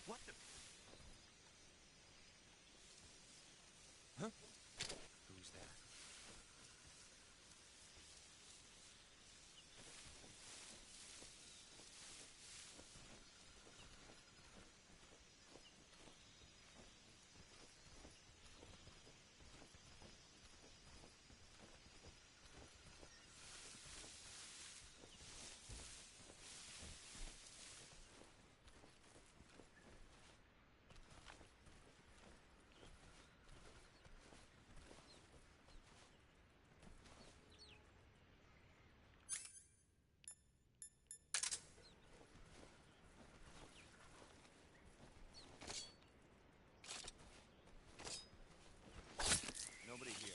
What the? Huh? Who's that? Nobody here.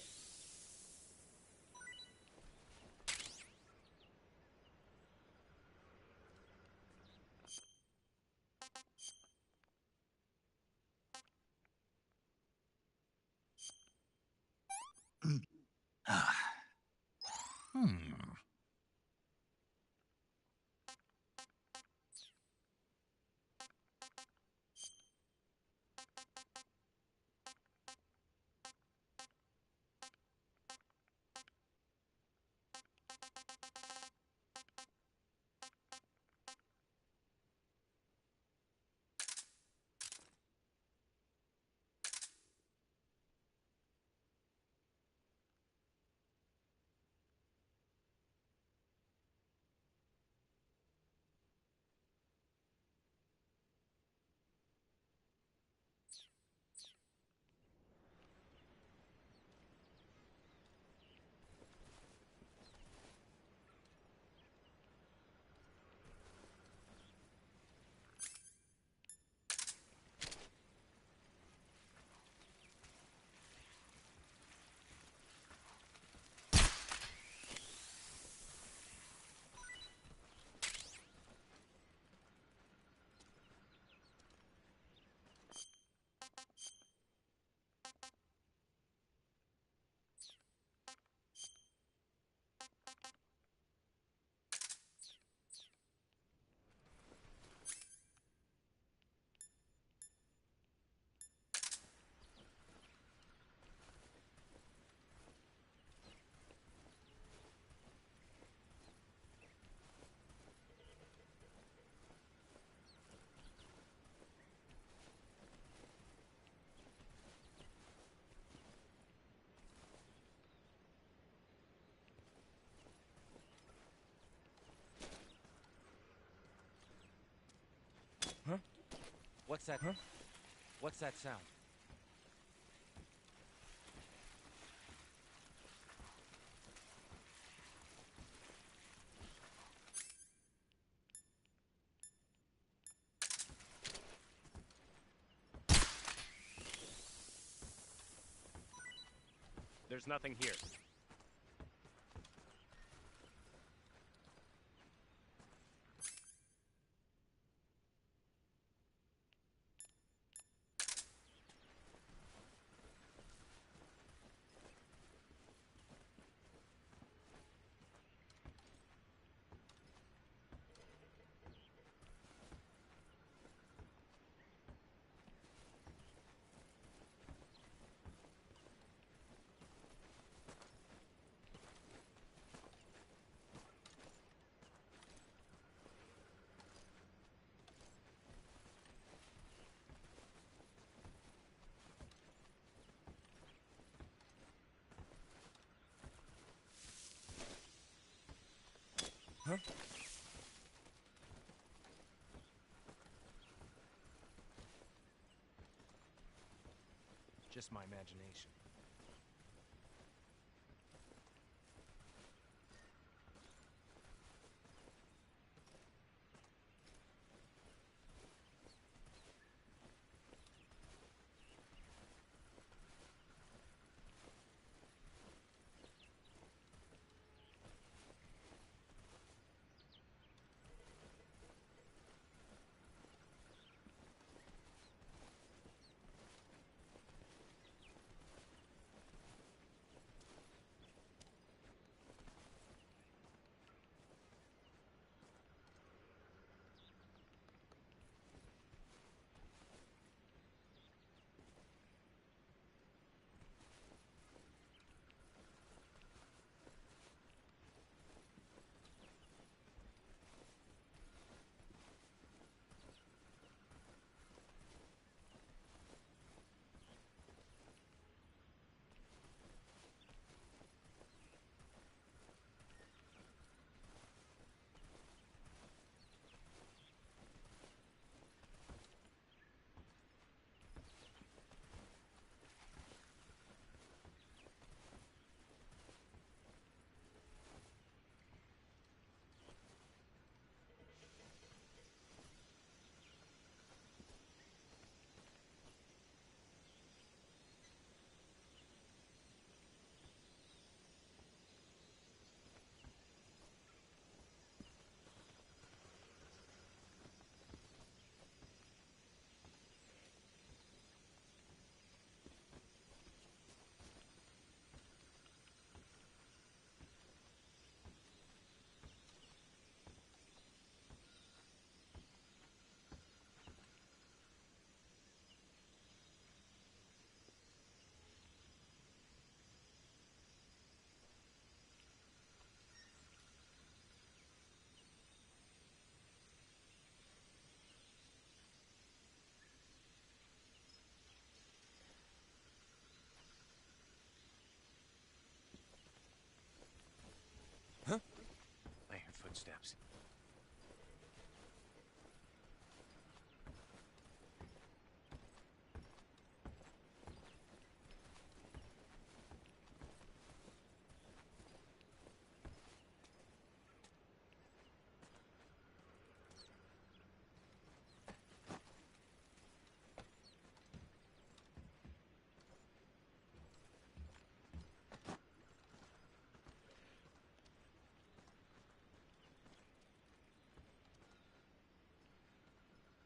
Hmm. What's that? Huh? What's that sound? There's nothing here. Huh? Just my imagination. Huh? I hear footsteps.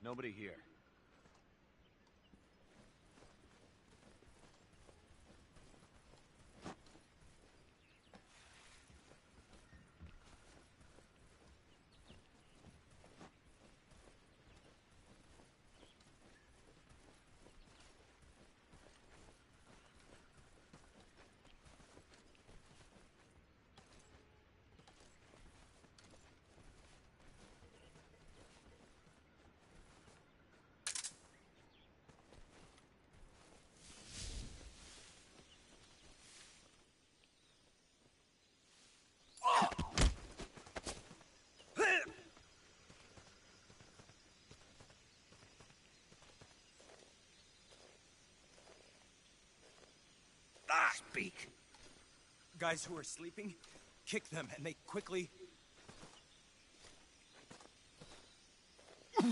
Nobody here. Speak. Guys who are sleeping, kick them and they quickly...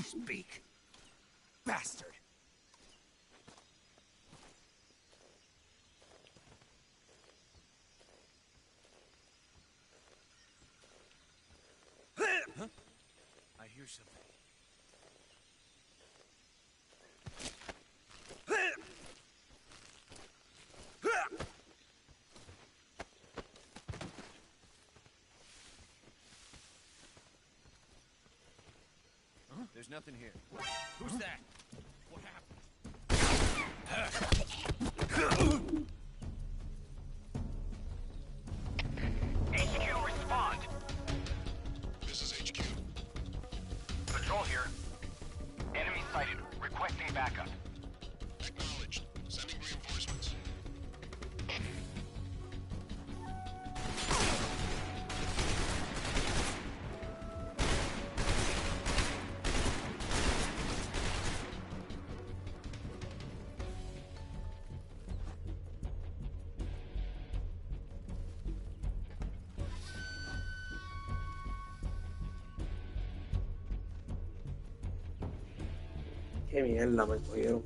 Speak. Bastard! Huh? I hear something. Huh? There's nothing here. Who's that? What happened? HQ, respond. This is HQ. Patrol here. Enemy sighted. Requesting backup. Acknowledged. Sending reinforcements. Qué mierda me cogieron.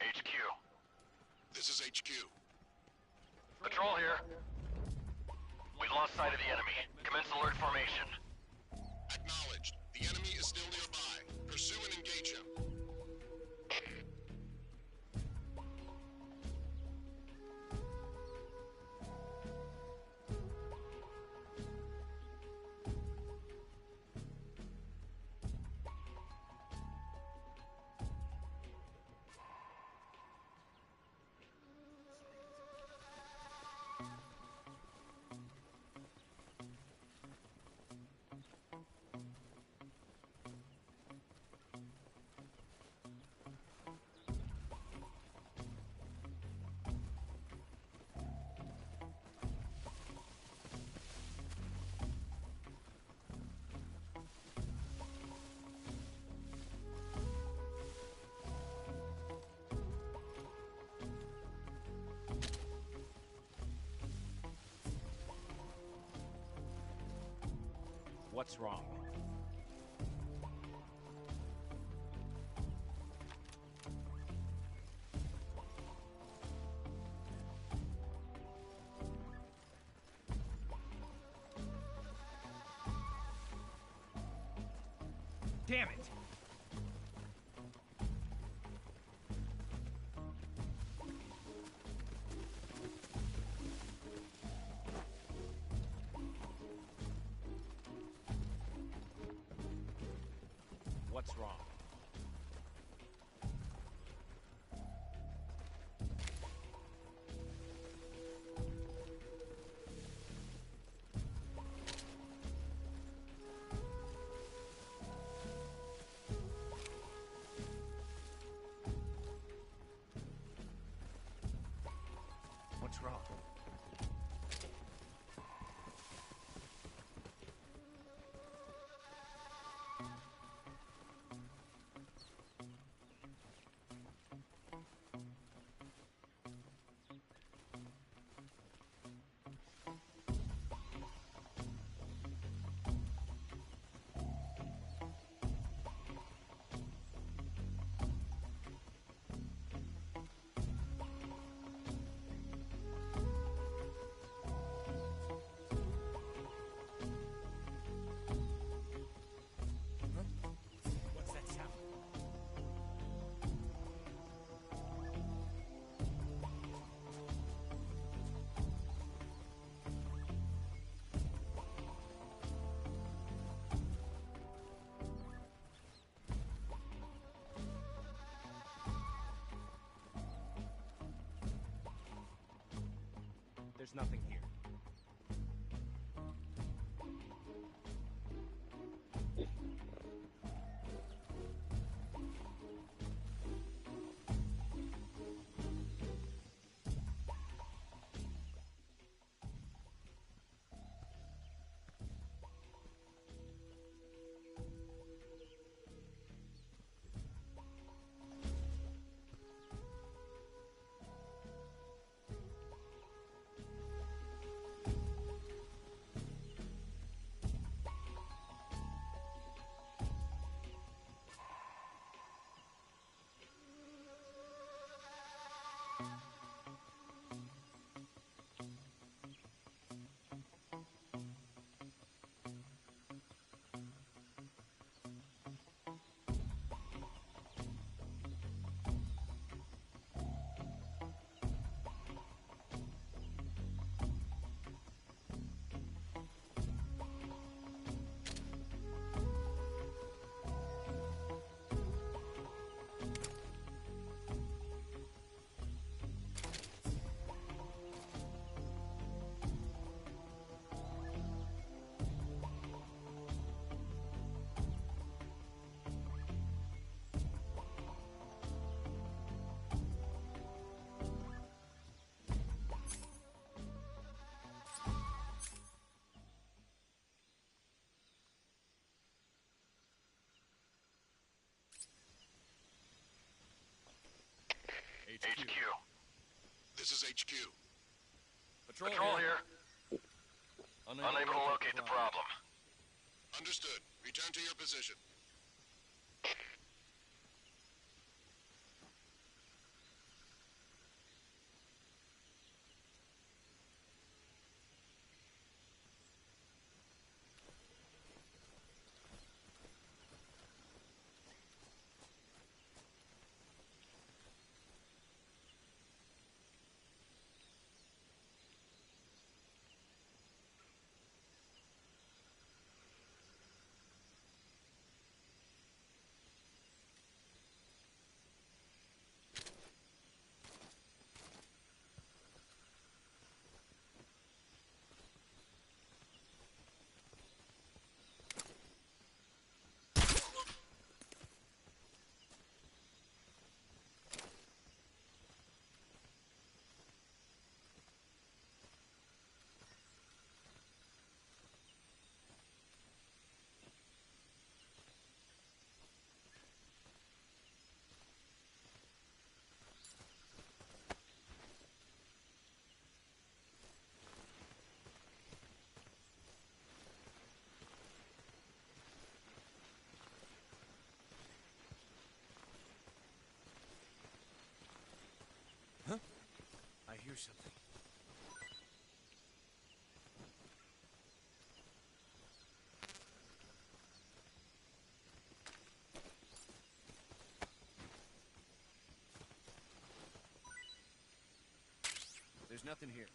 HQ. This is HQ. Patrol here. We've lost sight of the enemy. Commence alert formation. Acknowledged. The enemy is still nearby. Pursue and engage him. What's wrong? Damn it! What's wrong? What's wrong? What's that sound? There's nothing here. HQ. This is HQ. Patrol here. Unable to locate the problem. Understood. Return to your position. I hear something. There's nothing here.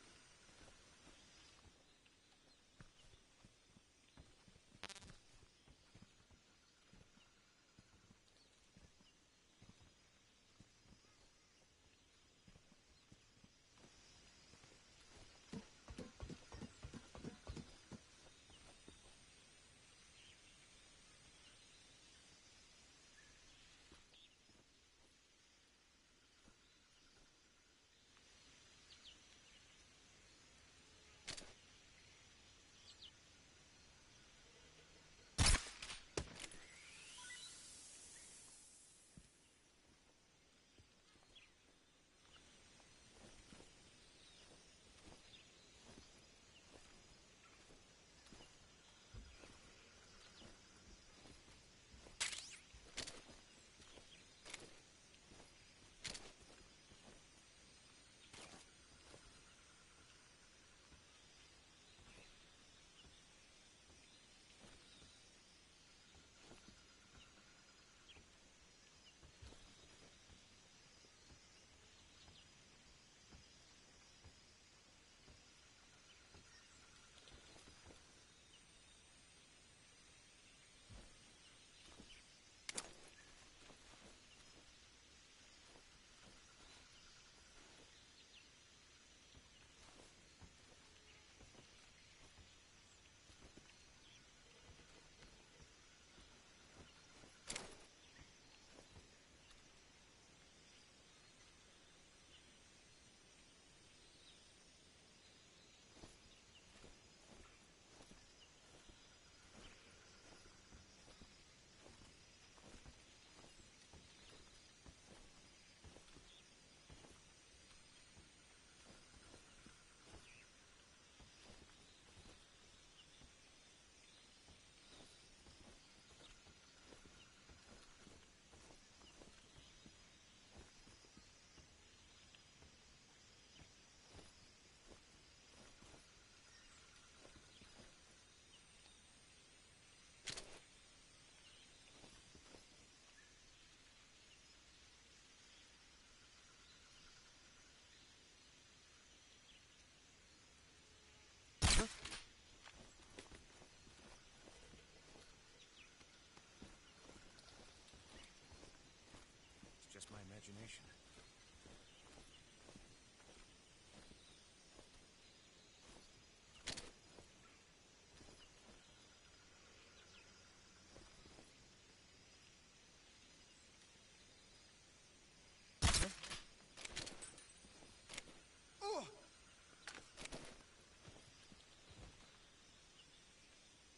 It's just my imagination.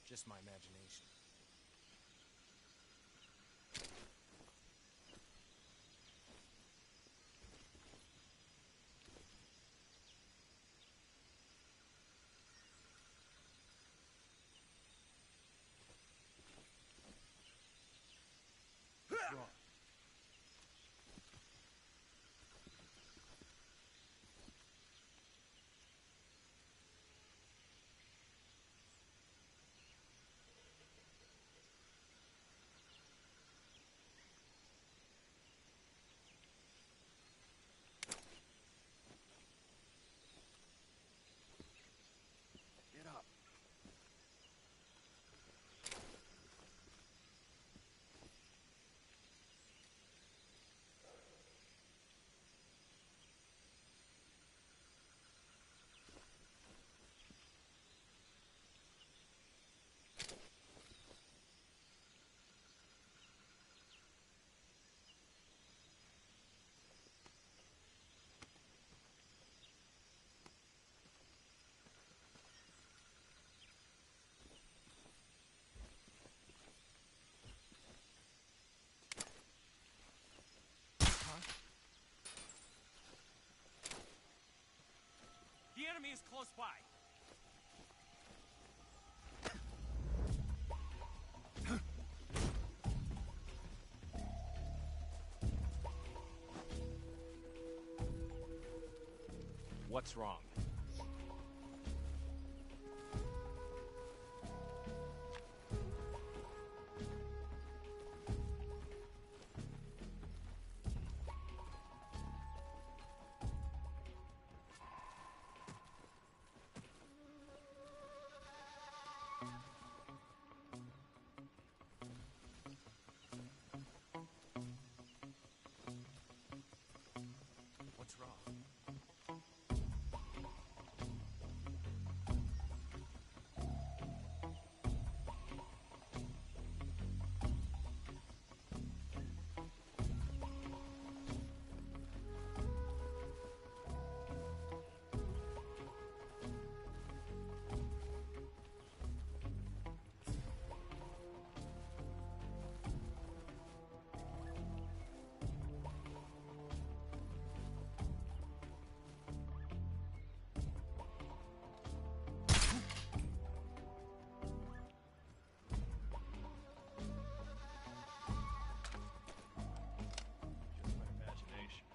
Just my imagination. enemy is close by. What's wrong? What's wrong? Just my imagination.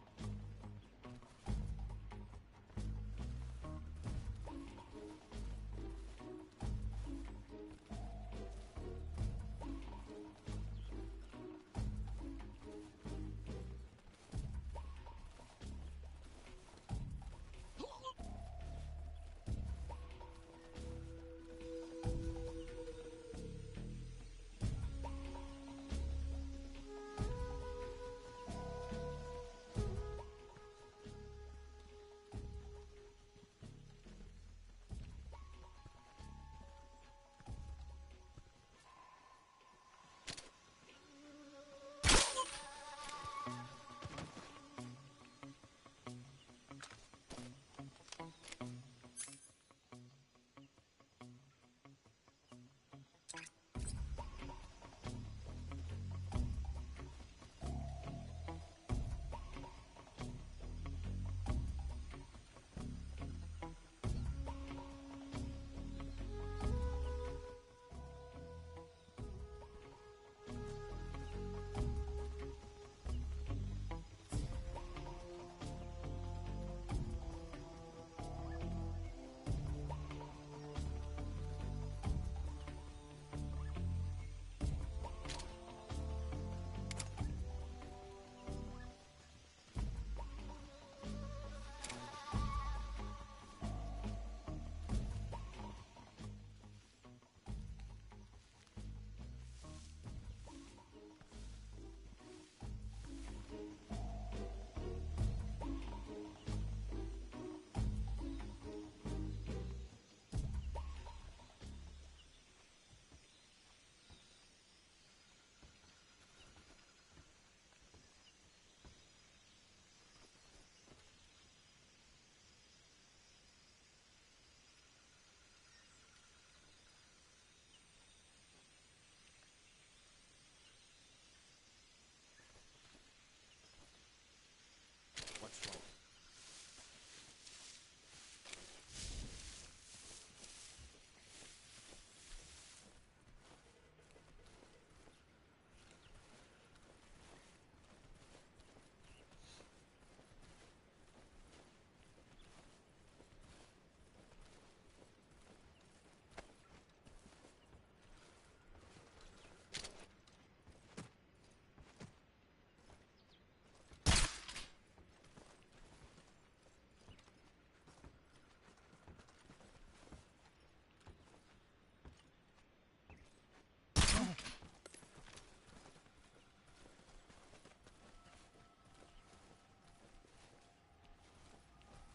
What's wrong?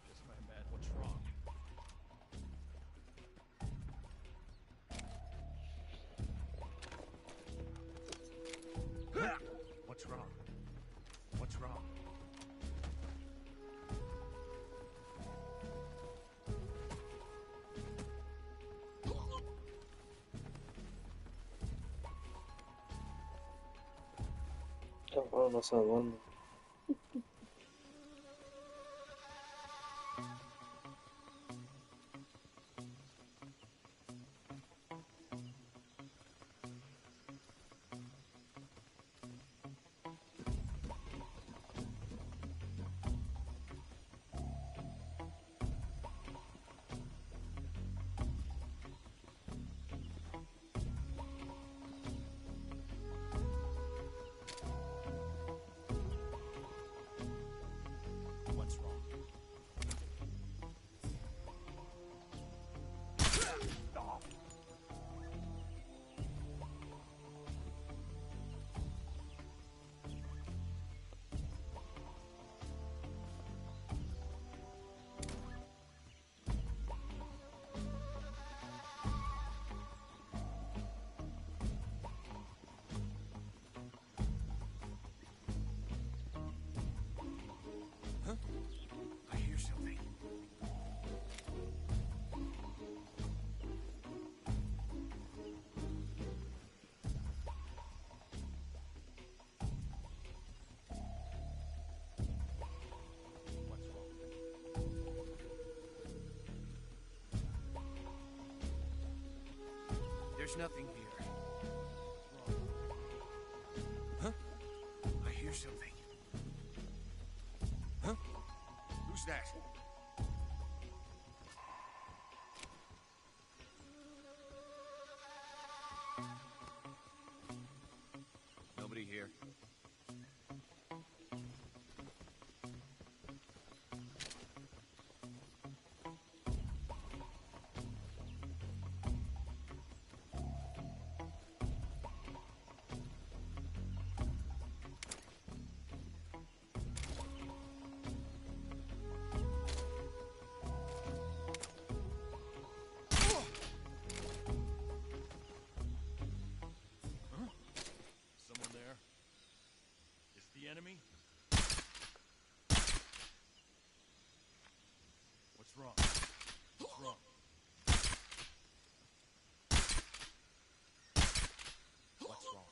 Just my bad. What's wrong? What's wrong? What's wrong? Cabrón, no se duerme. There's nothing here. Huh? I hear something. Huh? Who's that? Nobody here. Someone there? Is the enemy? What's wrong? What's wrong? What's wrong?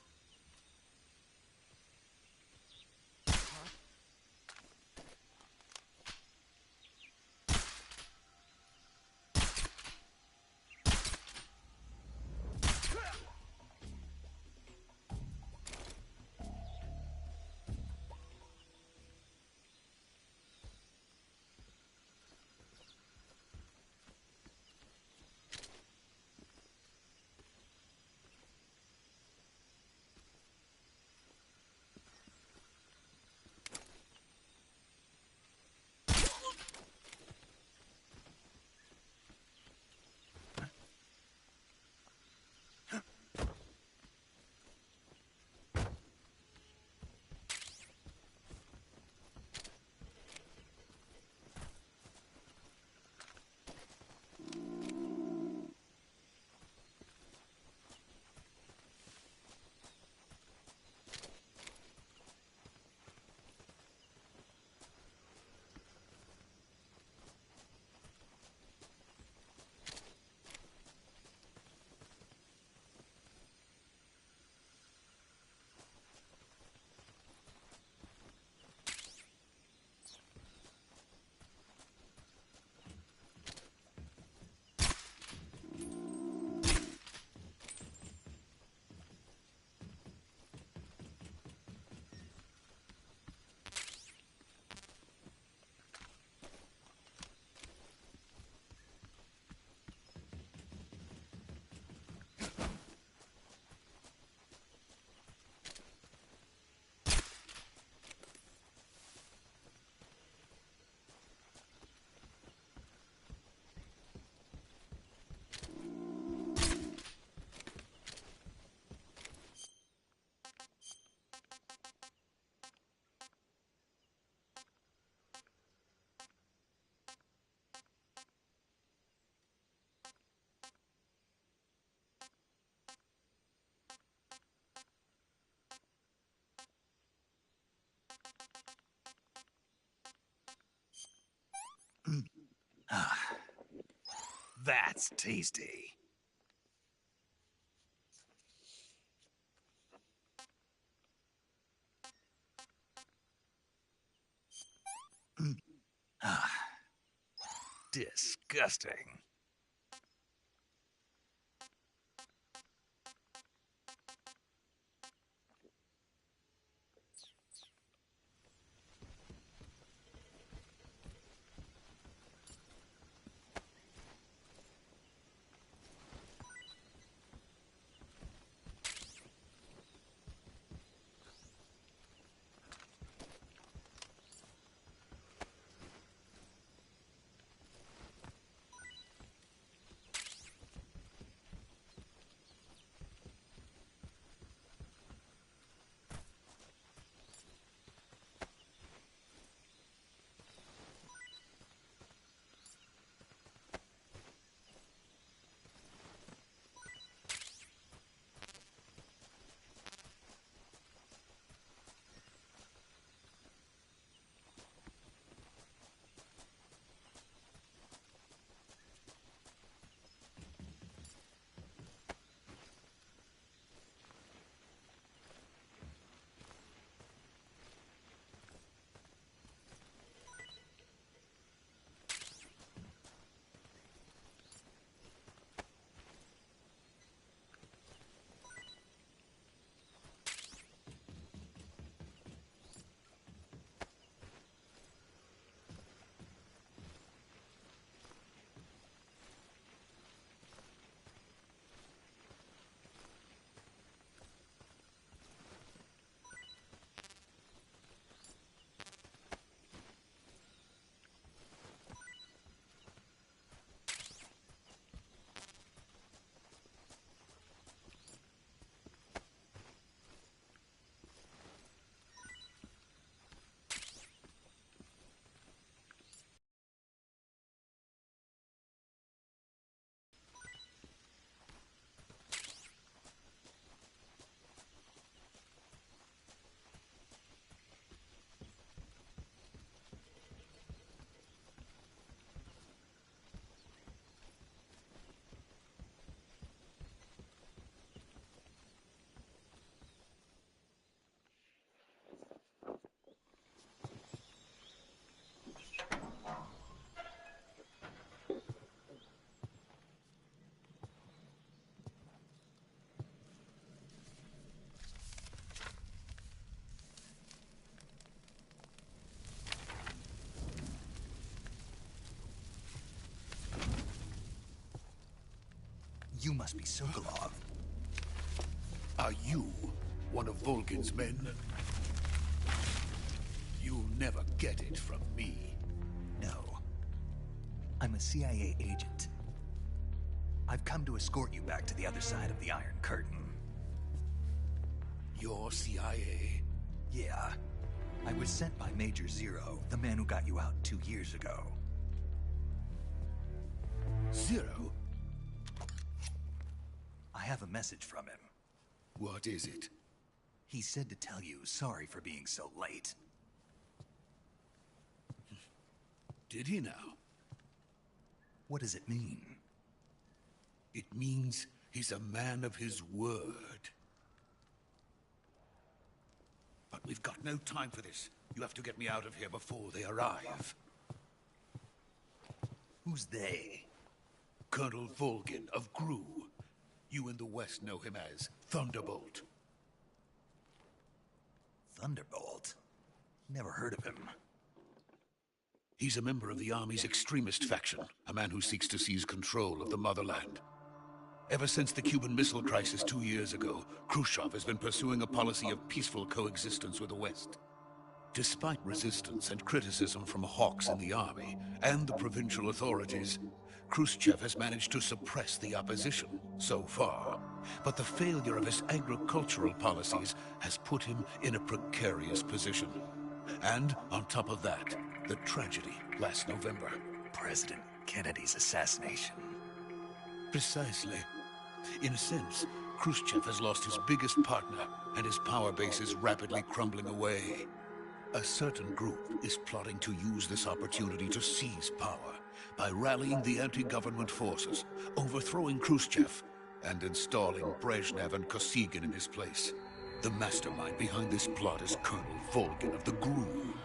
That's tasty. Disgusting. You must be Sokolov. Are you one of Volgin's men? You'll never get it from me. No. I'm a CIA agent. I've come to escort you back to the other side of the Iron Curtain. You're CIA? Yeah. I was sent by Major Zero, the man who got you out 2 years ago. Zero? I have a message from him. What is it? He said to tell you sorry for being so late. Did he now? What does it mean? It means he's a man of his word. But we've got no time for this. You have to get me out of here before they arrive. Who's they? Colonel Volgin of GRU. You in the West know him as Thunderbolt. Thunderbolt? Never heard of him. He's a member of the Army's extremist faction, a man who seeks to seize control of the motherland. Ever since the Cuban Missile Crisis 2 years ago, Khrushchev has been pursuing a policy of peaceful coexistence with the West. Despite resistance and criticism from hawks in the army and the provincial authorities, Khrushchev has managed to suppress the opposition so far. But the failure of his agricultural policies has put him in a precarious position. And on top of that, the tragedy last November. President Kennedy's assassination. Precisely. In a sense, Khrushchev has lost his biggest partner, and his power base is rapidly crumbling away. A certain group is plotting to use this opportunity to seize power by rallying the anti-government forces, overthrowing Khrushchev, and installing Brezhnev and Kosygin in his place. The mastermind behind this plot is Colonel Volgin of the GRU.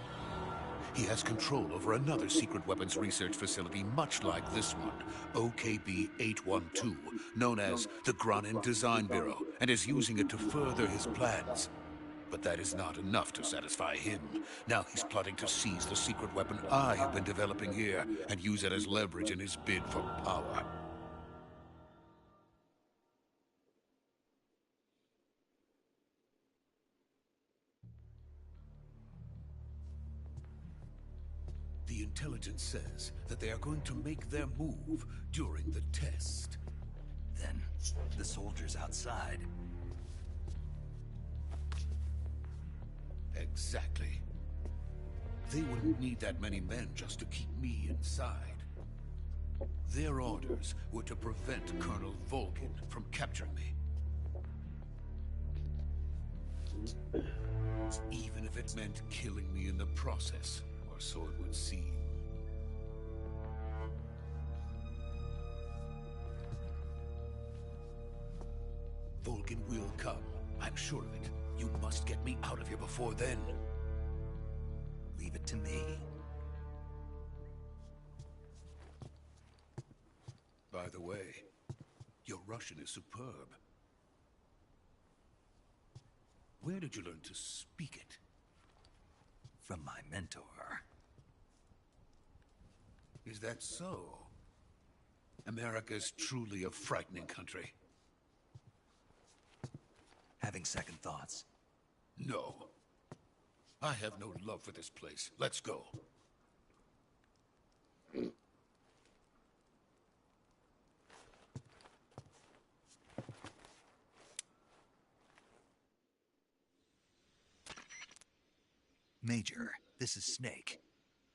He has control over another secret weapons research facility much like this one, OKB-812, known as the Granin Design Bureau, and is using it to further his plans. But that is not enough to satisfy him. Now he's plotting to seize the secret weapon I have been developing here and use it as leverage in his bid for power. The intelligence says that they are going to make their move during the test. Then, the soldiers outside. Exactly. They wouldn't need that many men just to keep me inside. Their orders were to prevent Colonel Volgin from capturing me. Even if it meant killing me in the process, or so it would seem. Volgin will come. I'm sure of it. You must get me out of here before then. Leave it to me. By the way, your Russian is superb. Where did you learn to speak it? From my mentor. Is that so? America's truly a frightening country. Having second thoughts? No. I have no love for this place. Let's go. Major, this is Snake.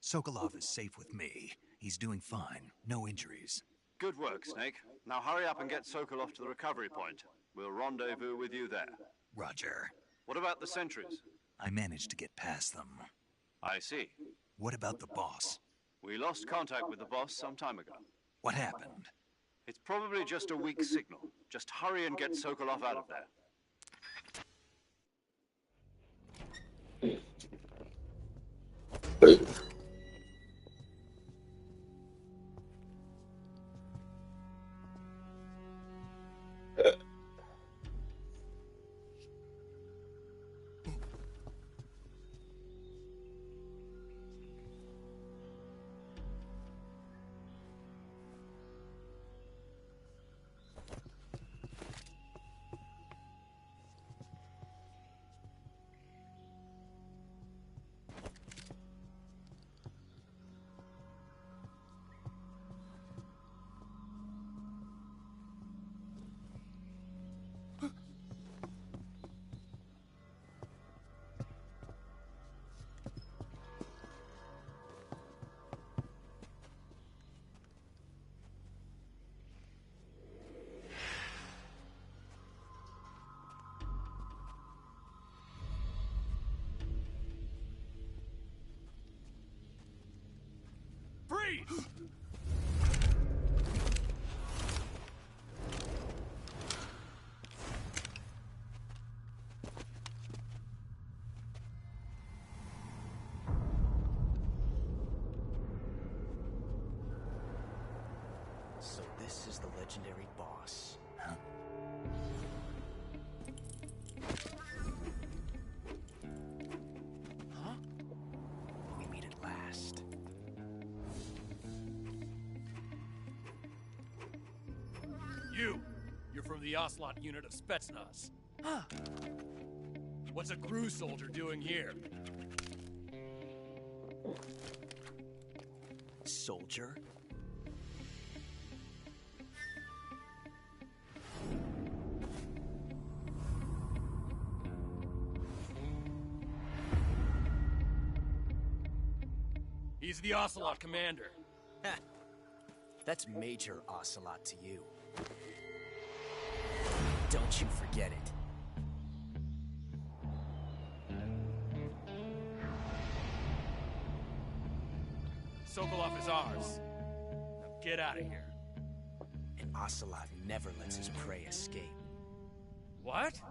Sokolov is safe with me. He's doing fine. No injuries. Good work, Snake. Now hurry up and get Sokolov to the recovery point. We'll rendezvous with you there. Roger. What about the sentries? I managed to get past them. I see. What about the boss? We lost contact with the boss some time ago. What happened? It's probably just a weak signal. Just hurry and get Sokolov out of there. this is the legendary boss. Huh? Huh? We meet at last. You're from the Ocelot unit of Spetsnaz. Huh. What's a crew soldier doing here? Soldier? He's the Ocelot commander. Ha! That's Major Ocelot to you. Don't you forget it. Sokolov is ours. Now get out of here. And Ocelot never lets his prey escape. What?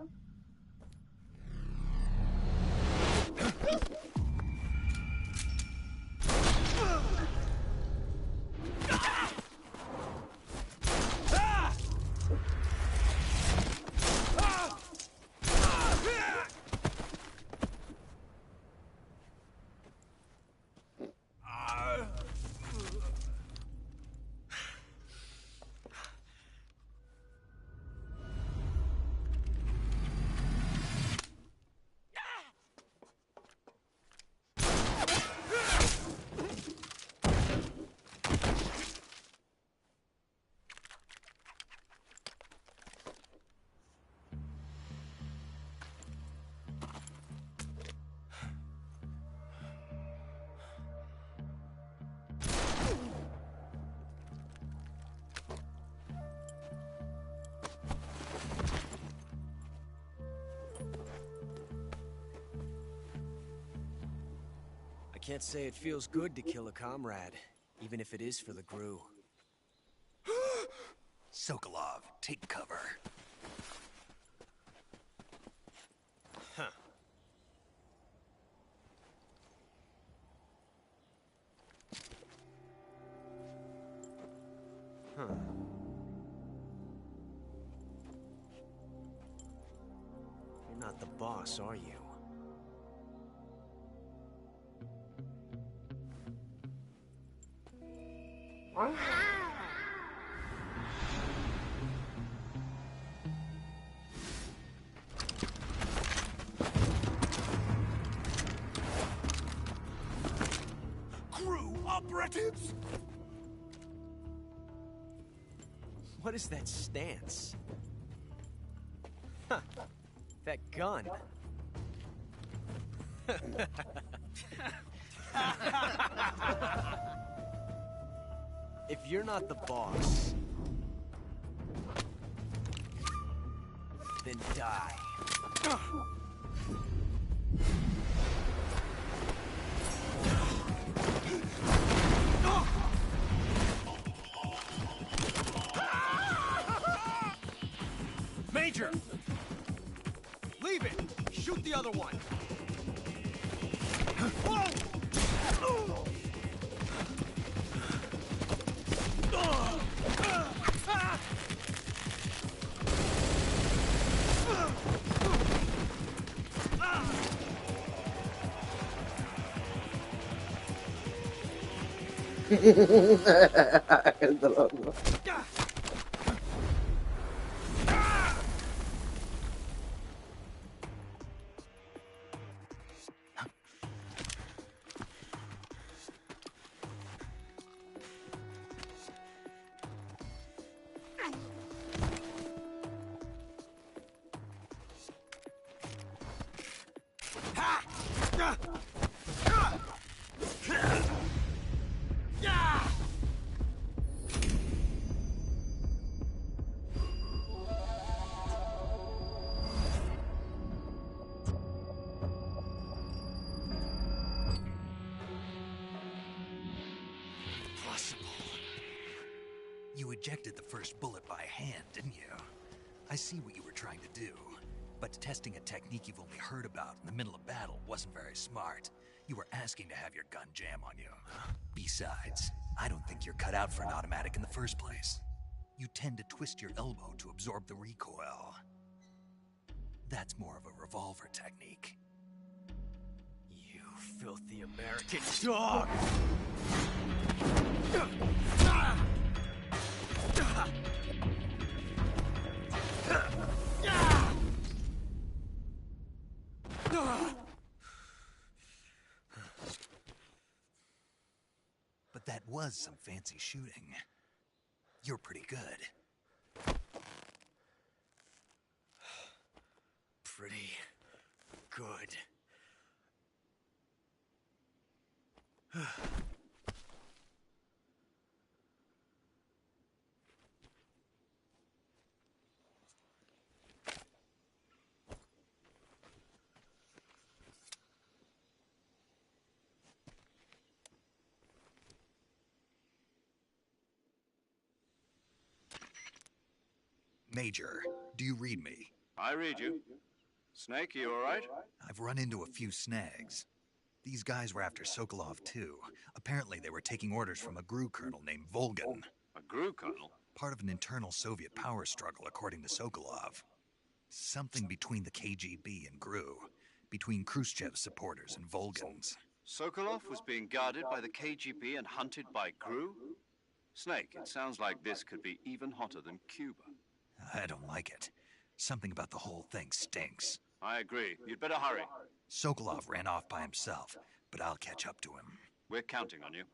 I can't say it feels good to kill a comrade, even if it is for the GRU. Sokolov, take cover. Huh. Huh. You're not the boss, are you? GRU operatives! What is that stance? Huh. That gun. If you're not the boss, then die. Major! Leave it! Shoot the other one! El dolor, ¿no? You ejected the first bullet by hand, didn't you? I see what you were trying to do. But testing a technique you've only heard about in the middle of battle wasn't very smart. You were asking to have your gun jam on you. Besides, I don't think you're cut out for an automatic in the first place. you tend to twist your elbow to absorb the recoil. That's more of a revolver technique. You filthy American dog! But that was some fancy shooting. You're pretty good. Pretty good. Major, do you read me? I read you. Snake, you all right? I've run into a few snags. These guys were after Sokolov, too. Apparently, they were taking orders from a GRU colonel named Volgan. A GRU colonel? Part of an internal Soviet power struggle, according to Sokolov. Something between the KGB and GRU. Between Khrushchev's supporters and Volgan's. Sokolov was being guarded by the KGB and hunted by GRU? Snake, it sounds like this could be even hotter than Cuba. I don't like it. Something about the whole thing stinks. I agree. You'd better hurry. Sokolov ran off by himself, but I'll catch up to him. We're counting on you.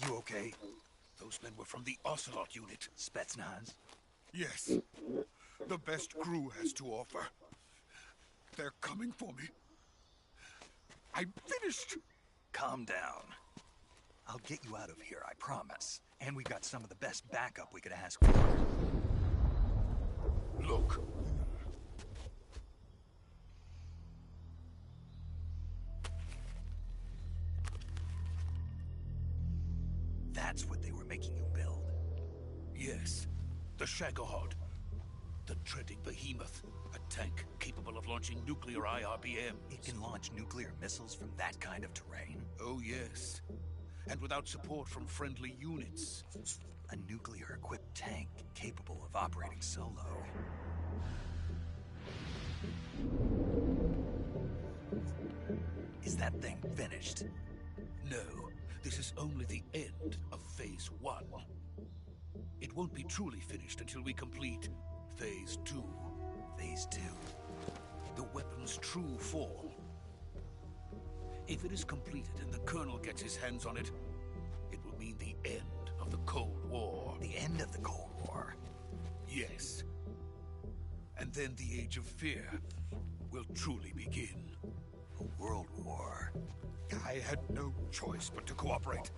You okay? Those men were from the Ocelot unit. Spetsnaz? Yes. The best crew has to offer. They're coming for me. I'm finished. Calm down. I'll get you out of here, I promise. And we've got some of the best backup we could ask for. Look. That's what they were making you build? Yes. The Shagohod. The treading behemoth. A tank capable of launching nuclear IRBM. It can launch nuclear missiles from that kind of terrain? Oh, yes. And without support from friendly units. A nuclear-equipped tank capable of operating solo. Is that thing finished? No. This is only the end of Phase 1. It won't be truly finished until we complete Phase 2. Phase 2? The weapon's true form. If it is completed and the Colonel gets his hands on it, it will mean the end of the Cold War. The end of the Cold War? Yes. And then the Age of Fear will truly begin. A world war? I had no choice but to cooperate.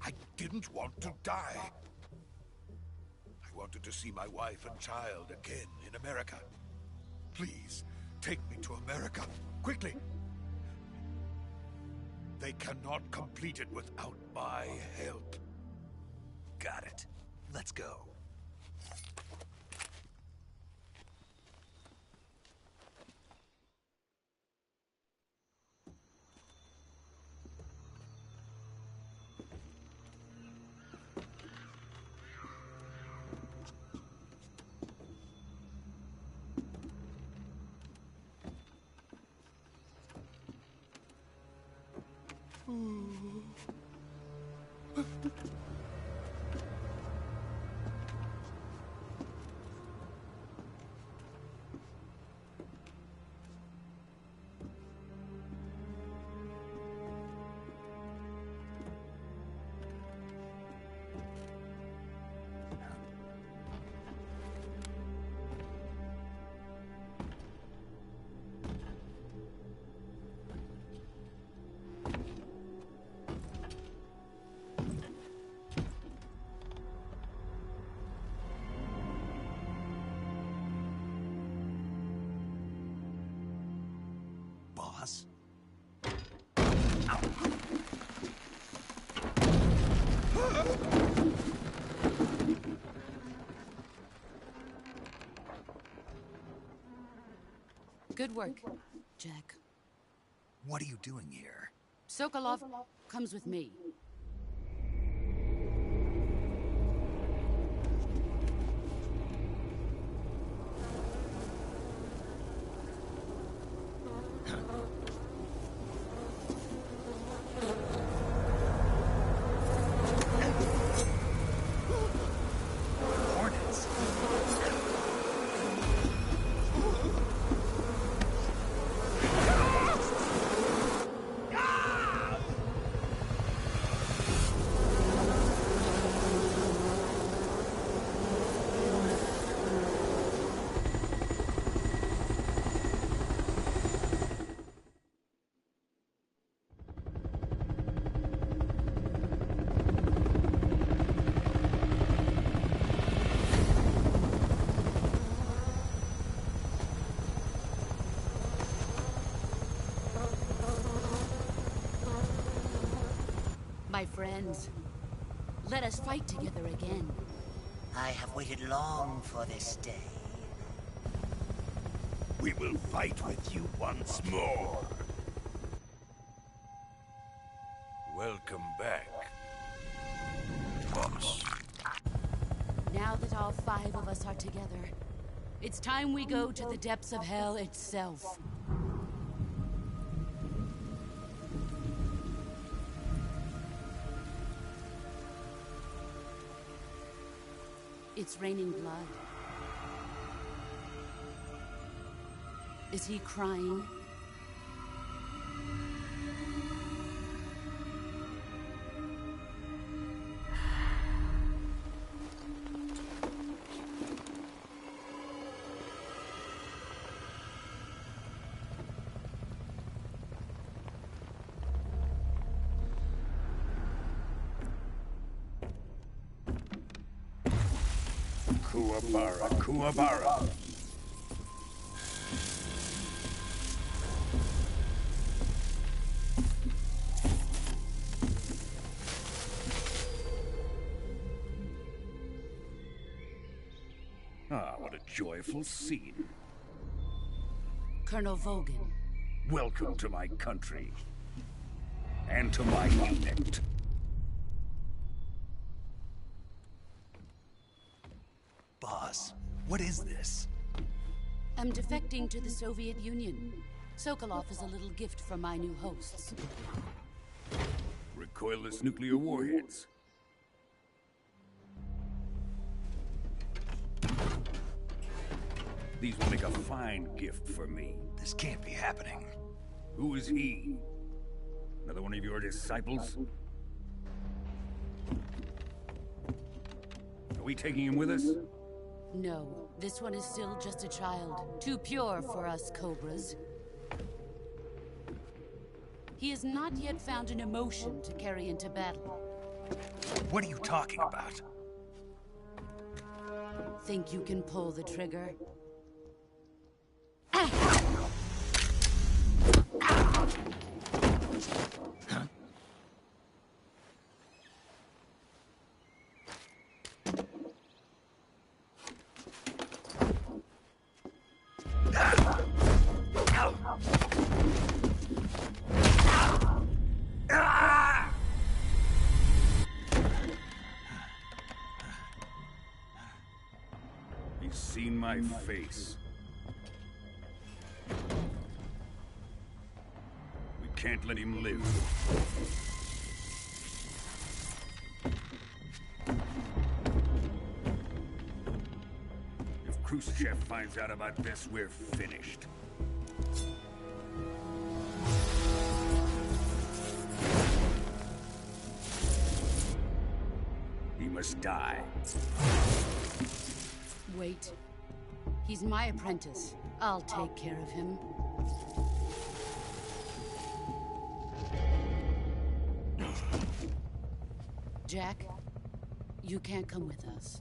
I didn't want to die. I wanted to see my wife and child again in America. Please, take me to America, quickly. They cannot complete it without my help. Got it. Let's go. Boss? Good work, Jack. What are you doing here? Sokolov comes with me. My friends, let us fight together again. I have waited long for this day. We will fight with you once more. Welcome back, boss. Now that all 5 of us are together, it's time we go to the depths of hell itself. It's raining blood. Is he crying? Kuwabara, Kuwabara. Ah, what a joyful scene. Colonel Vogan. Welcome to my country. And to my unit. Boss, what is this? I'm defecting to the Soviet Union. Sokolov is a little gift from my new hosts. Recoilless nuclear warheads. These will make a fine gift for me. This can't be happening. Who is he? Another one of your disciples? Are we taking him with us? No, this one is still just a child. Too pure for us Cobras. He has not yet found an emotion to carry into battle. What are you talking about? Think you can pull the trigger? He's seen my face. We can't let him live. If Khrushchev finds out about this, we're finished. He must die. Wait. He's my apprentice. I'll take care of him. Jack, you can't come with us.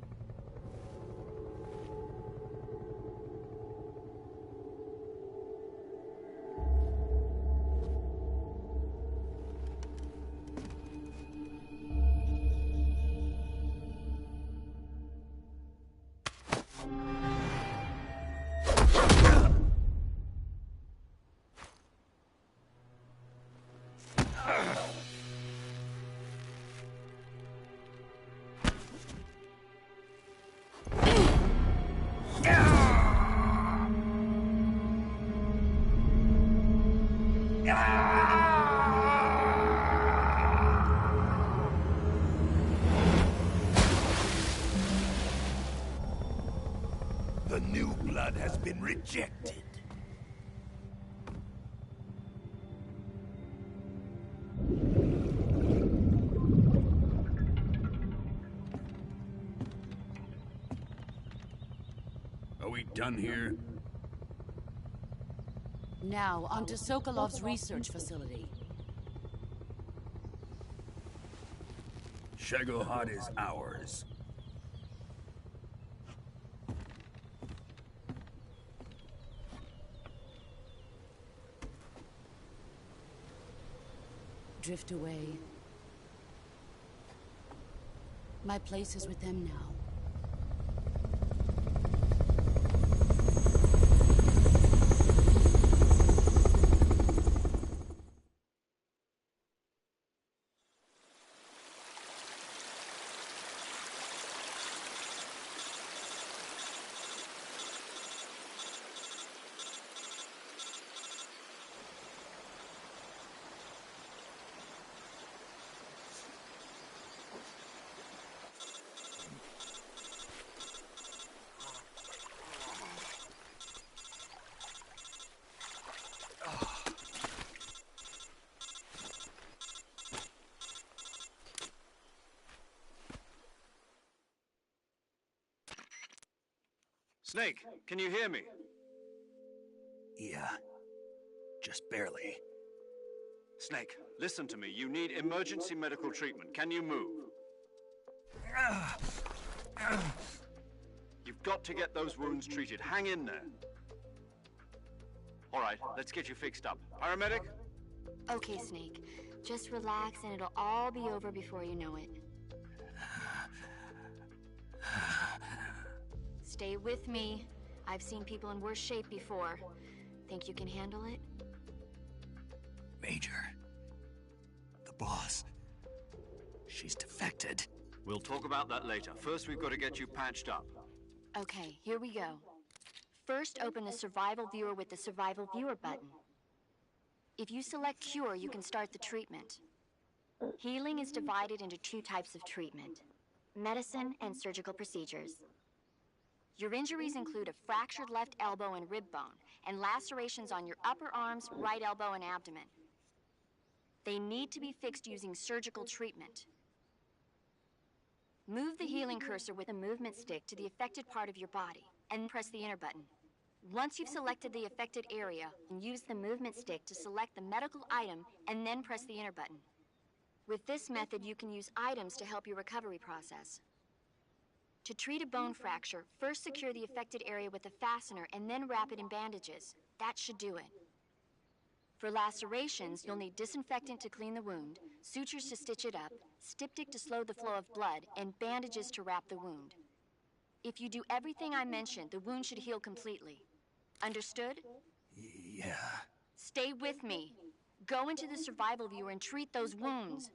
The new blood has been rejected. Are we done here? Now, onto Sokolov's research facility. Shagohod is ours. Drift away. My place is with them now. Snake, can you hear me? Yeah. Just barely. Snake, listen to me. You need emergency medical treatment. Can you move? got to get those wounds treated. Hang in there. All right, let's get you fixed up. Paramedic? Okay, Snake. Just relax and it'll all be over before you know it. Stay with me. I've seen people in worse shape before. Think you can handle it? Major. The boss. She's defected. We'll talk about that later. First, we've got to get you patched up. Okay, here we go. First, open the Survival Viewer with the Survival Viewer button. If you select Cure, you can start the treatment. Healing is divided into 2 types of treatment: medicine and surgical procedures. Your injuries include a fractured left elbow and rib bone, and lacerations on your upper arms, right elbow, and abdomen. They need to be fixed using surgical treatment. Move the healing cursor with a movement stick to the affected part of your body, and press the enter button. Once you've selected the affected area, use the movement stick to select the medical item, and then press the enter button. With this method, you can use items to help your recovery process. To treat a bone fracture, first secure the affected area with a fastener and then wrap it in bandages. That should do it. For lacerations, you'll need disinfectant to clean the wound, sutures to stitch it up, styptic to slow the flow of blood, and bandages to wrap the wound. If you do everything I mentioned, the wound should heal completely. Understood? Yeah. Stay with me. Go into the Survival Viewer and treat those wounds.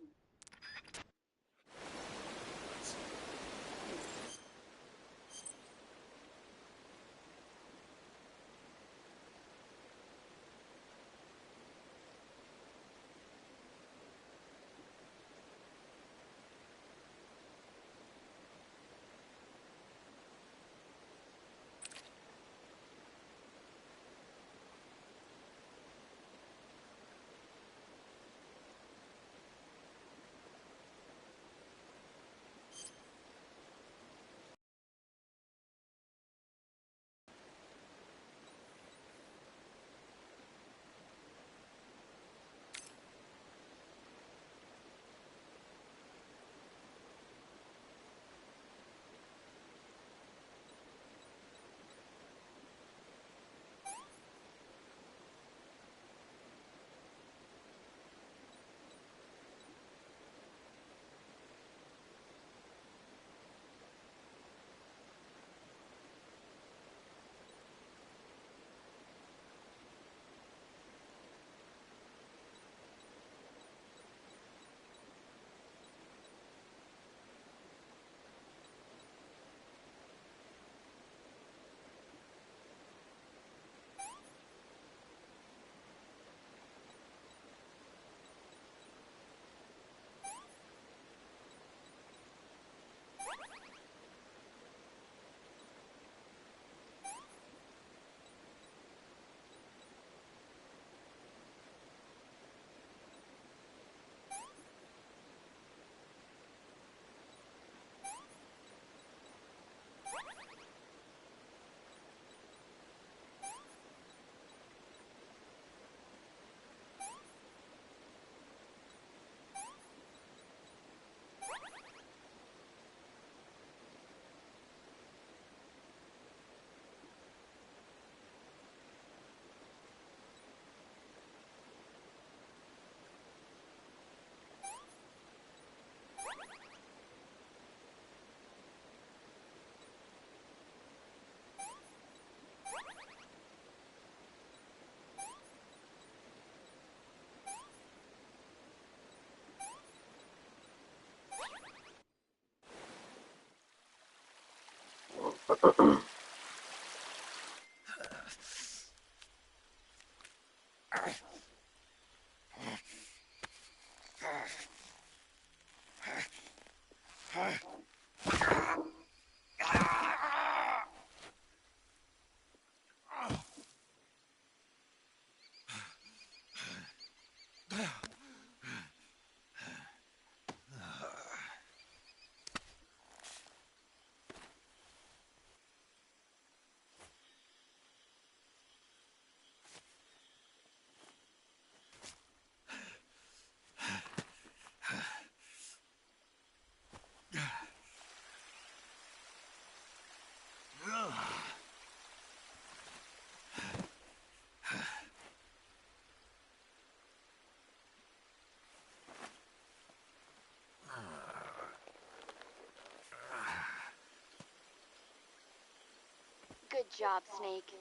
job, Snake.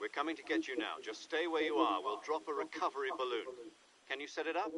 We're coming to get you now. Just stay where you are. We'll drop a recovery balloon. Can you set it up?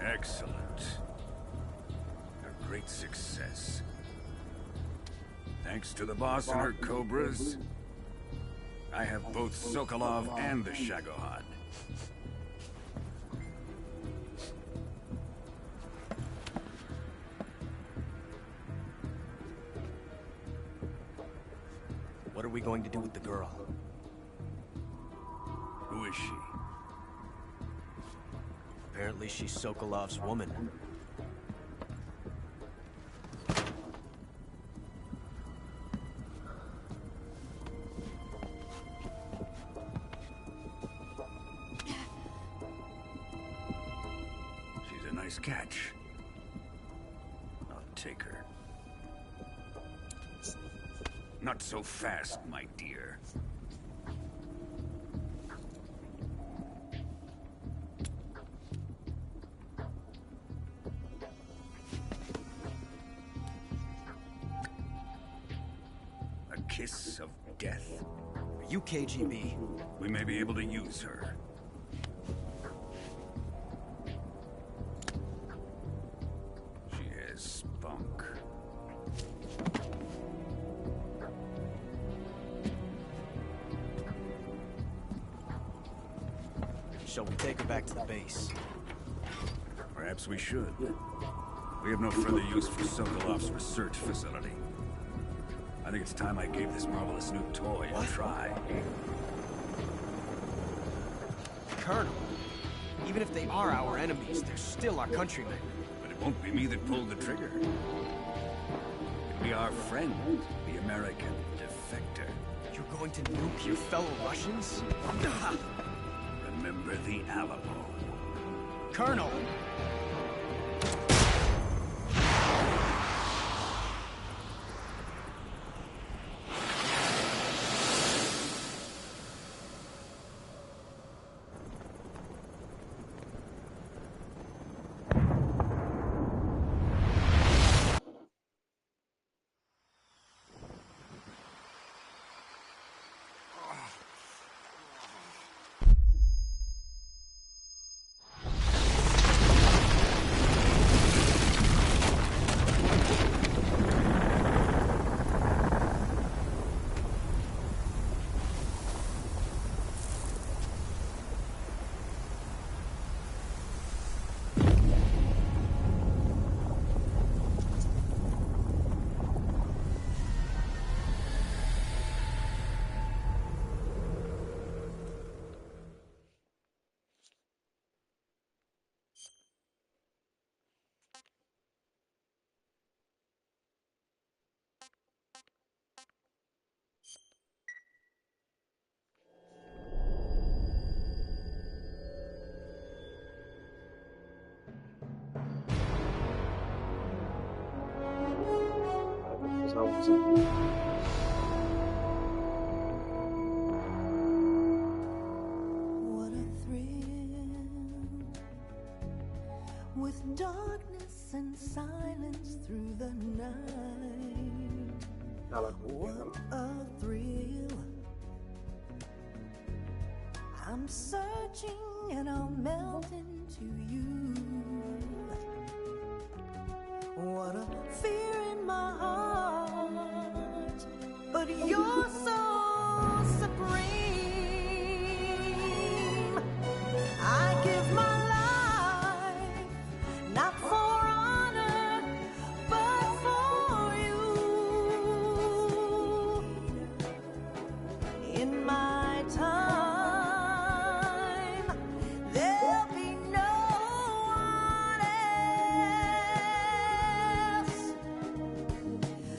Excellent. A great success. Thanks to the boss and her cobras, I have both Sokolov and the Shagohod. What are we going to do with the girl? Who is she? Apparently she's Sokolov's woman. She's a nice catch. I'll take her. Not so fast, my dear. A kiss of death. Are you KGB? We may be able to use her. She has spunk. Shall we take her back to the base? Perhaps we should. We have no further use for Sokolov's research facility. I think it's time I gave this marvelous new toy a try. Colonel, even if they are our enemies, they're still our countrymen. But it won't be me that pulled the trigger. It'll be our friend, the American defector. You're going to nuke your fellow Russians? Remember the Alamo. Colonel! darkness and silence through the night. What a thrill. I'm searching and I'll melt into you. What a fear in my heart, but you're so supreme. I give my life, not for honor, but for you. In my time, there'll be no one else.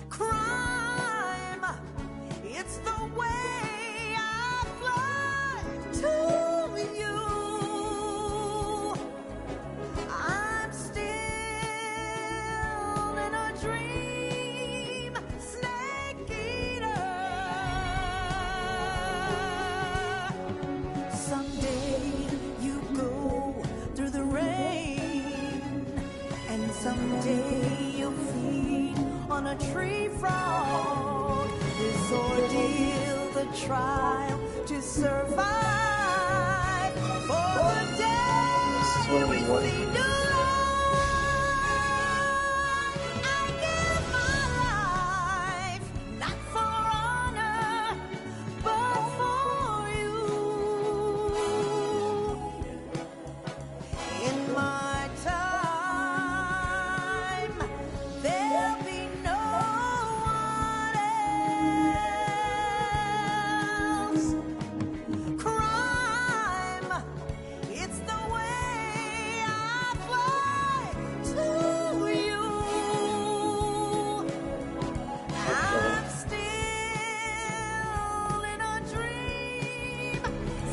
Crime, it's the way I fly to you. I'm still in a dream, snake eater. Someday you go through the rain, and someday you'll feed on a tree frog. This ordeal, the trial to survive for the day we see new life. I give my life, not for honor, but for you. In my time, there'll be no one else. Crime, it's the way I fly to you. I'm still in a dream,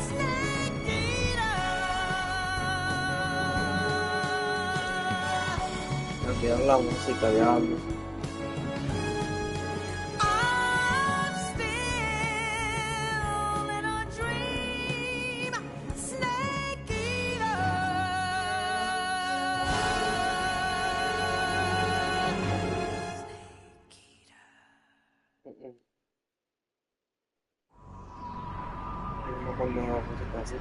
snake eater. Biar lang musik kaya I'm still in a dream, snake eater. Makan mga musik klasik.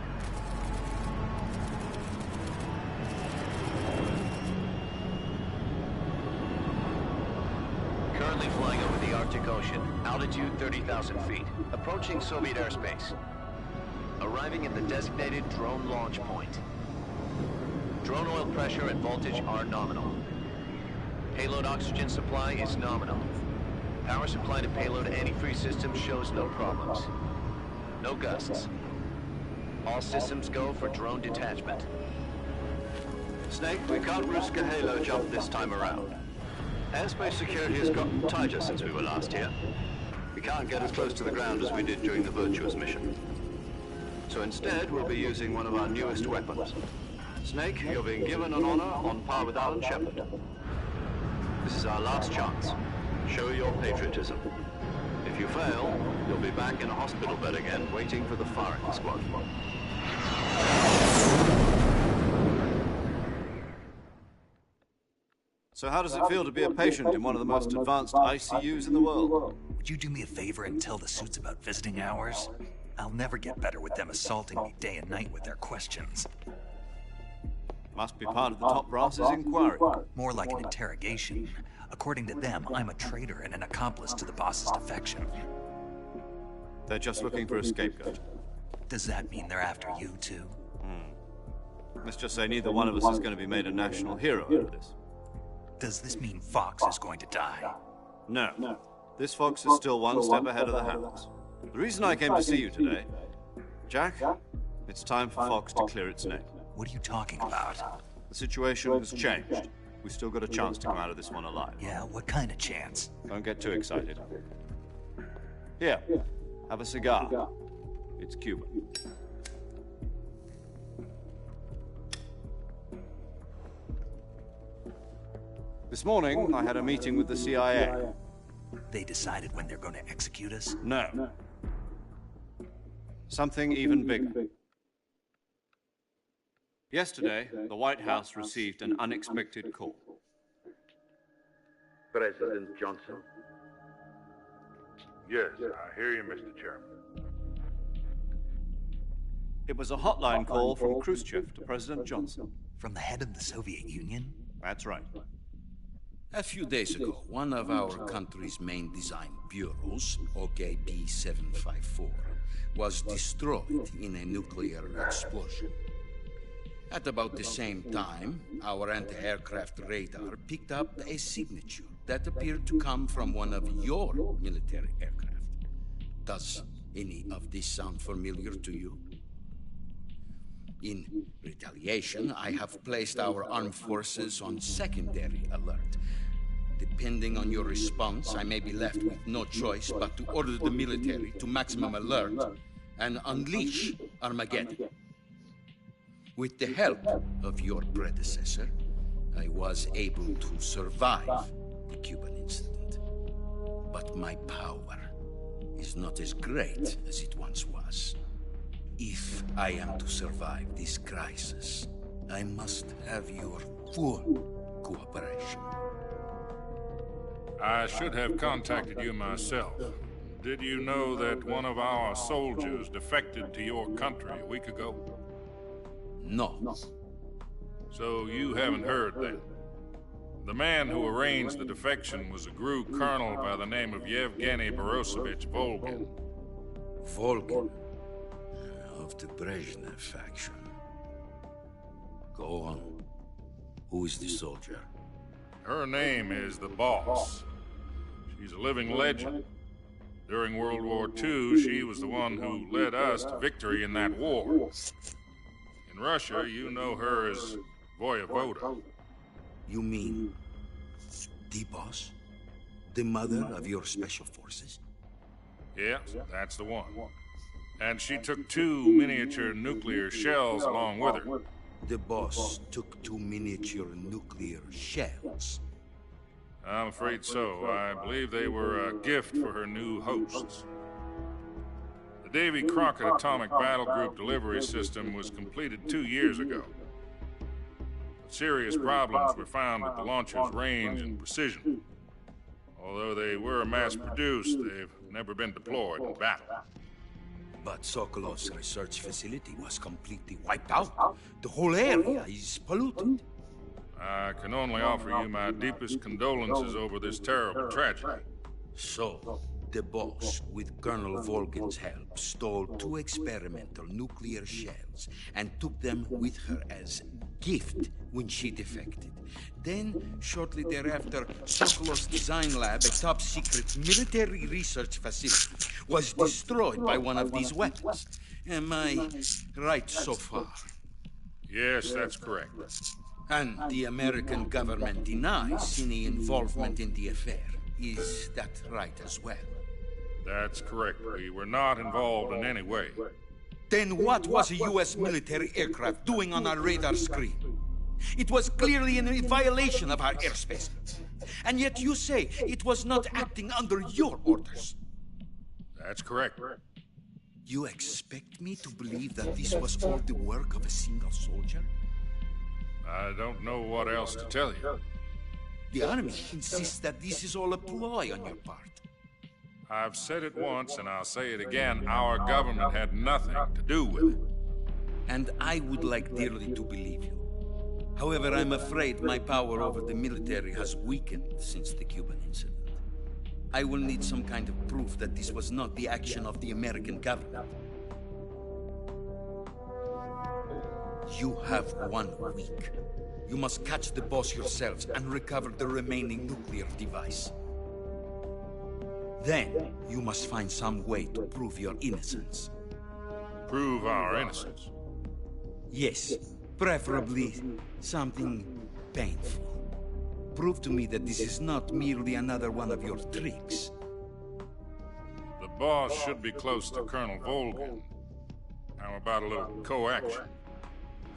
Currently flying over the Arctic Ocean, altitude 30,000 feet, approaching Soviet airspace. Arriving at the designated drone launch point. Drone oil pressure and voltage are nominal. Payload oxygen supply is nominal. Power supply to payload antifreeze system shows no problems. No gusts. All systems go for drone detachment. Snake, we can't risk a halo jump this time around. Airspace security has gotten tighter since we were last here. We can't get as close to the ground as we did during the Virtuous mission. So instead, we'll be using one of our newest weapons. Snake, you're being given an honor on par with Alan Shepard. This is our last chance. Show your patriotism. If you fail, you'll be back in a hospital bed again, waiting for the firing squad. So how does it feel to be a patient in one of the most advanced ICUs in the world? Would you do me a favor and tell the suits about visiting hours? I'll never get better with them assaulting me day and night with their questions. Must be part of the top brass's inquiry. More like an interrogation. According to them, I'm a traitor and an accomplice to the boss's defection. They're just looking for a scapegoat. Does that mean they're after you, too? Let's just say neither one of us is going to be made a national hero out of this. Does this mean Fox is going to die? No. This Fox is still one step ahead of the Hounds. The reason I came to see you today, Jack, it's time for Fox to clear its name. What are you talking about? The situation has changed. We've still got a chance to come out of this one alive. Yeah, what kind of chance? Don't get too excited. Here, have a cigar. It's Cuba. This morning, I had a meeting with the CIA. They decided when they're going to execute us? No. Something even bigger. Yesterday, the White House received an unexpected call. President Johnson? Yes, I hear you, Mr. Chairman. It was a hotline call from Khrushchev to President Johnson. From the head of the Soviet Union? That's right. A few days ago, one of our country's main design bureaus, OKB 754, was destroyed in a nuclear explosion. At about the same time, our anti-aircraft radar picked up a signature that appeared to come from one of your military aircraft. Does any of this sound familiar to you? In retaliation, I have placed our armed forces on secondary alert. Depending on your response, I may be left with no choice but to order the military to maximum alert and unleash Armageddon. With the help of your predecessor, I was able to survive the Cuban incident. But my power is not as great as it once was. If I am to survive this crisis, I must have your full cooperation. I should have contacted you myself. Did you know that one of our soldiers defected to your country a week ago? No. So you haven't heard then? The man who arranged the defection was a GRU colonel by the name of Yevgeny Borosovich Volgin. Volgin? Of the Brezhnev faction. Go on. Who is the soldier? Her name is the Boss. She's a living legend. During World War II, she was the one who led us to victory in that war. In Russia, you know her as Voyevoda. You mean the Boss? The mother of your special forces? Yes, that's the one. And she took 2 miniature nuclear shells along with her. The Boss took 2 miniature nuclear shells? I'm afraid so. I believe they were a gift for her new hosts. The Davy Crockett Atomic Battle Group delivery system was completed 2 years ago. But serious problems were found with the launcher's range and precision. Although they were mass-produced, they've never been deployed in battle. But Sokolov's research facility was completely wiped out. The whole area is polluted. I can only offer you my deepest condolences over this terrible tragedy. So, the Boss, with Colonel Volgin's help, stole 2 experimental nuclear shells and took them with her as gift when she defected. Then, shortly thereafter, Sokolov's design lab, a top-secret military research facility, was destroyed by one of these weapons. Am I right so far? Yes, that's correct. And the American government denies any involvement in the affair. Is that right as well? That's correct. We were not involved in any way. Then what was a U.S. military aircraft doing on our radar screen? It was clearly in violation of our airspace. And yet you say it was not acting under your orders. That's correct. You expect me to believe that this was all the work of a single soldier? I don't know what else to tell you. The army insists that this is all a ploy on your part. I've said it once and I'll say it again. Our government had nothing to do with it. And I would like dearly to believe you. However, I'm afraid my power over the military has weakened since the Cuban incident. I will need some kind of proof that this was not the action of the American government. You have 1 week. You must catch the Boss yourselves and recover the remaining nuclear device. Then, you must find some way to prove your innocence. Prove our innocence? Yes. Preferably something painful. Prove to me that this is not merely another one of your tricks. The Boss should be close to Colonel Volgin. How about a little co-action?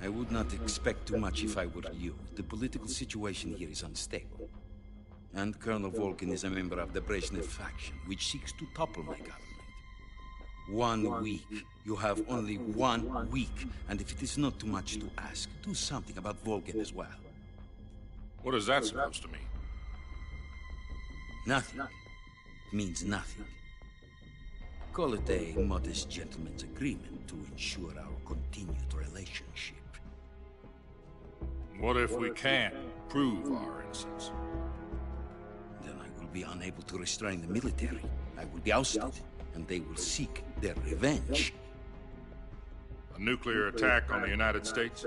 I would not expect too much if I were you. The political situation here is unstable. And Colonel Volgin is a member of the Brezhnev faction, which seeks to topple my government. 1 week. You have only 1 week. And if it is not too much to ask, do something about Volgin as well. What is that supposed to mean? Nothing. It means nothing. Call it a modest gentleman's agreement to ensure our continued relationship. What if we can't prove our innocence? Then I will be unable to restrain the military. I will be ousted, and they will seek their revenge. A nuclear attack on the United States?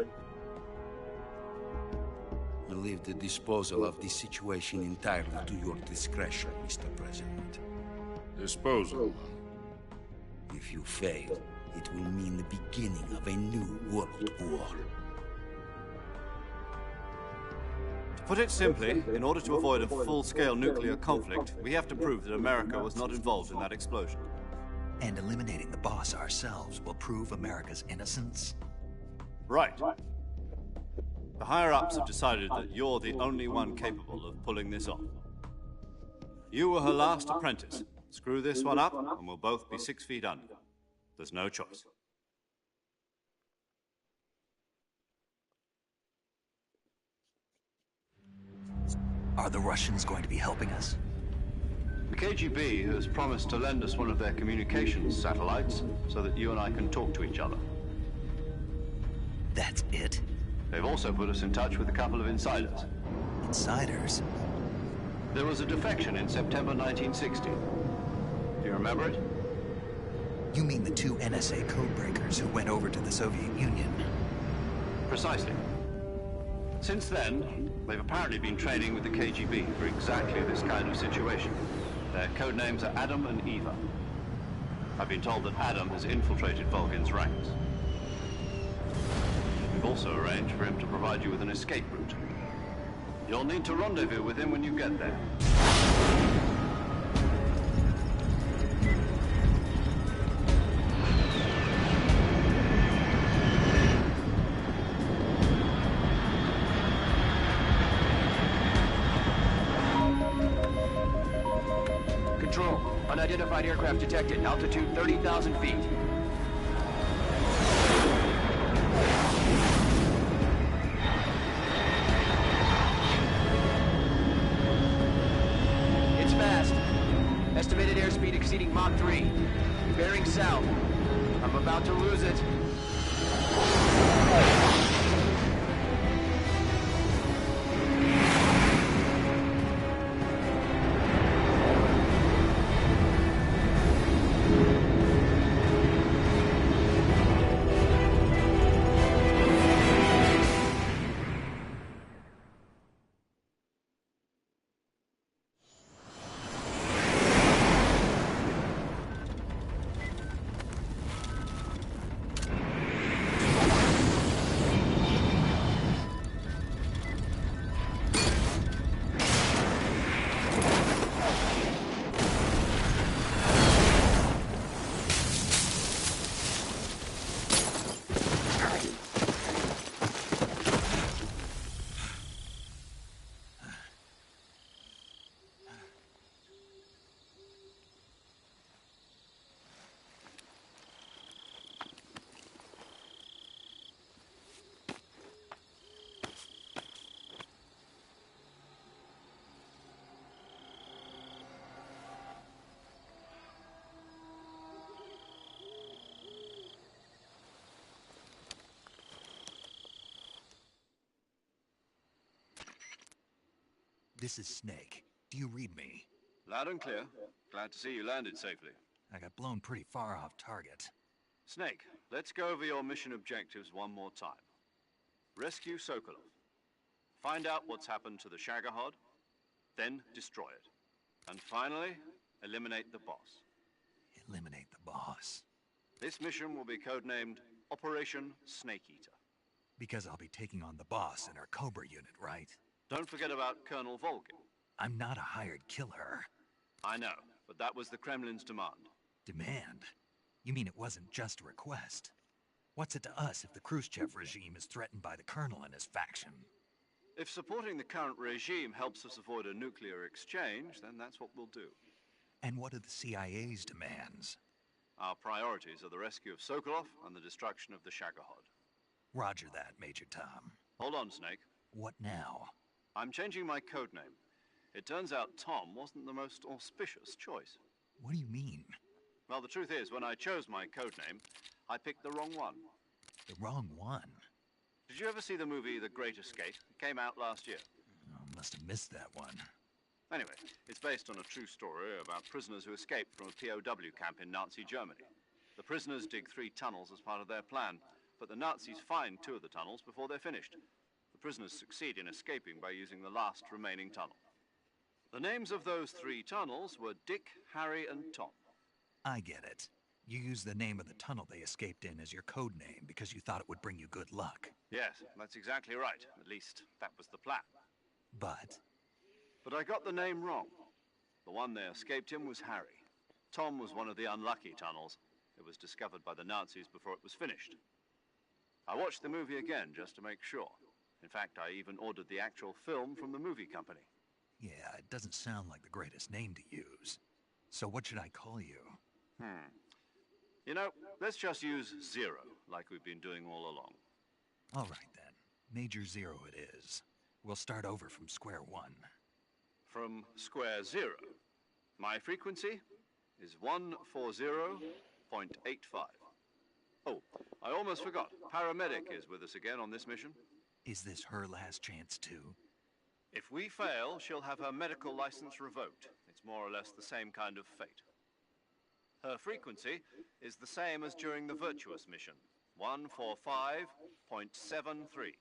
I leave the disposal of this situation entirely to your discretion, Mr. President. Disposal? If you fail, it will mean the beginning of a new world war. To put it simply, in order to avoid a full-scale nuclear conflict, we have to prove that America was not involved in that explosion. And eliminating the boss ourselves will prove America's innocence? Right. The higher-ups have decided that you're the only one capable of pulling this off. You were her last apprentice. Screw this one up, and we'll both be 6 feet under. There's no choice. Are the Russians going to be helping us? The KGB has promised to lend us one of their communications satellites so that you and I can talk to each other. That's it? They've also put us in touch with a couple of insiders. Insiders? There was a defection in September 1960. Do you remember it? You mean the 2 NSA codebreakers who went over to the Soviet Union? Precisely. Since then, they've apparently been training with the KGB for exactly this kind of situation. Their codenames are Adam and Eva. I've been told that Adam has infiltrated Volgin's ranks. We've also arranged for him to provide you with an escape route. You'll need to rendezvous with him when you get there. Control, unidentified aircraft detected, altitude 30,000 feet. It's fast. Estimated airspeed exceeding Mach 3. Bearing south. I'm about to lose it. This is Snake. Do you read me? Loud and clear. Glad to see you landed safely. I got blown pretty far off target. Snake, let's go over your mission objectives one more time. Rescue Sokolov. Find out what's happened to the Shagohod, then destroy it. And finally, eliminate the boss. Eliminate the boss? This mission will be codenamed Operation Snake Eater. Because I'll be taking on the boss in our Cobra unit, right? Don't forget about Colonel Volgin. I'm not a hired killer. I know, but that was the Kremlin's demand. Demand? You mean it wasn't just a request? What's it to us if the Khrushchev regime is threatened by the Colonel and his faction? If supporting the current regime helps us avoid a nuclear exchange, then that's what we'll do. And what are the CIA's demands? Our priorities are the rescue of Sokolov and the destruction of the Shagohod. Roger that, Major Tom. Hold on, Snake. What now? I'm changing my code name. It turns out Tom wasn't the most auspicious choice. What do you mean? Well, the truth is, when I chose my code name, I picked the wrong one. The wrong one? Did you ever see the movie The Great Escape? It came out last year. Oh, must have missed that one. Anyway, it's based on a true story about prisoners who escaped from a POW camp in Nazi Germany. The prisoners dig 3 tunnels as part of their plan, but the Nazis find 2 of the tunnels before they're finished. The prisoners succeed in escaping by using the last remaining tunnel. The names of those 3 tunnels were Dick, Harry, and Tom. I get it. You used the name of the tunnel they escaped in as your code name because you thought it would bring you good luck. Yes, that's exactly right. At least, that was the plan. But I got the name wrong. The one they escaped in was Harry. Tom was one of the unlucky tunnels. It was discovered by the Nazis before it was finished. I watched the movie again just to make sure. In fact, I even ordered the actual film from the movie company. yeah, it doesn't sound like the greatest name to use. So what should I call you? You know, let's just use Zero, like we've been doing all along. All right, then. Major Zero it is. We'll start over from square one. From square 0. My frequency is 140.85. Oh, I almost forgot. Paramedic is with us again on this mission. Is this her last chance, too? If we fail, she'll have her medical license revoked. It's more or less the same kind of fate. Her frequency is the same as during the Virtuous mission, 145.73.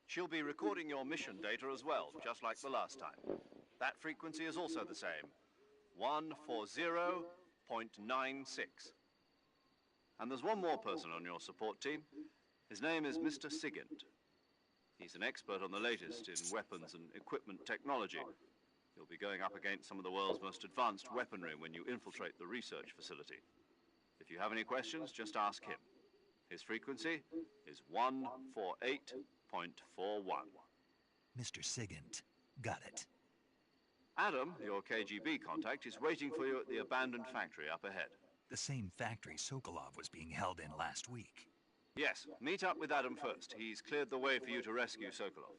She'll be recording your mission data as well, just like the last time. That frequency is also the same, 140.96. And there's one more person on your support team. His name is Mr. Sigint. He's an expert on the latest in weapons and equipment technology. You'll be going up against some of the world's most advanced weaponry when you infiltrate the research facility. If you have any questions, just ask him. His frequency is 148.41. Mr. Sigint. Got it. Adam, your KGB contact, is waiting for you at the abandoned factory up ahead. The same factory Sokolov was being held in last week. Yes, meet up with Adam first. He's cleared the way for you to rescue Sokolov.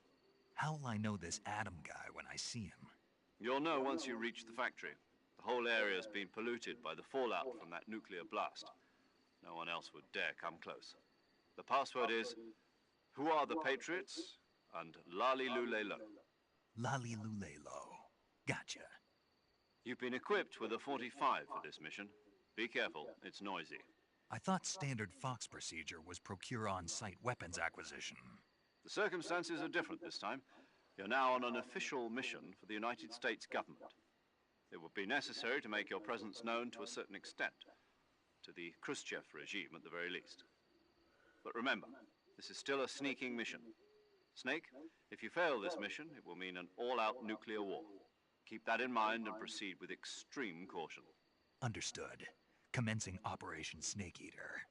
How will I know this Adam guy when I see him? You'll know once you reach the factory. The whole area's been polluted by the fallout from that nuclear blast. No one else would dare come close. The password is, "Who are the Patriots?" and Lali Lulelo. Lali Lulelo. Gotcha. You've been equipped with a 45 for this mission. Be careful, it's noisy. I thought standard Fox procedure was procure on-site weapons acquisition. The circumstances are different this time. You're now on an official mission for the United States government. It would be necessary to make your presence known to a certain extent, to the Khrushchev regime at the very least. But remember, this is still a sneaking mission. Snake, if you fail this mission, it will mean an all-out nuclear war. Keep that in mind and proceed with extreme caution. Understood. Commencing Operation Snake Eater.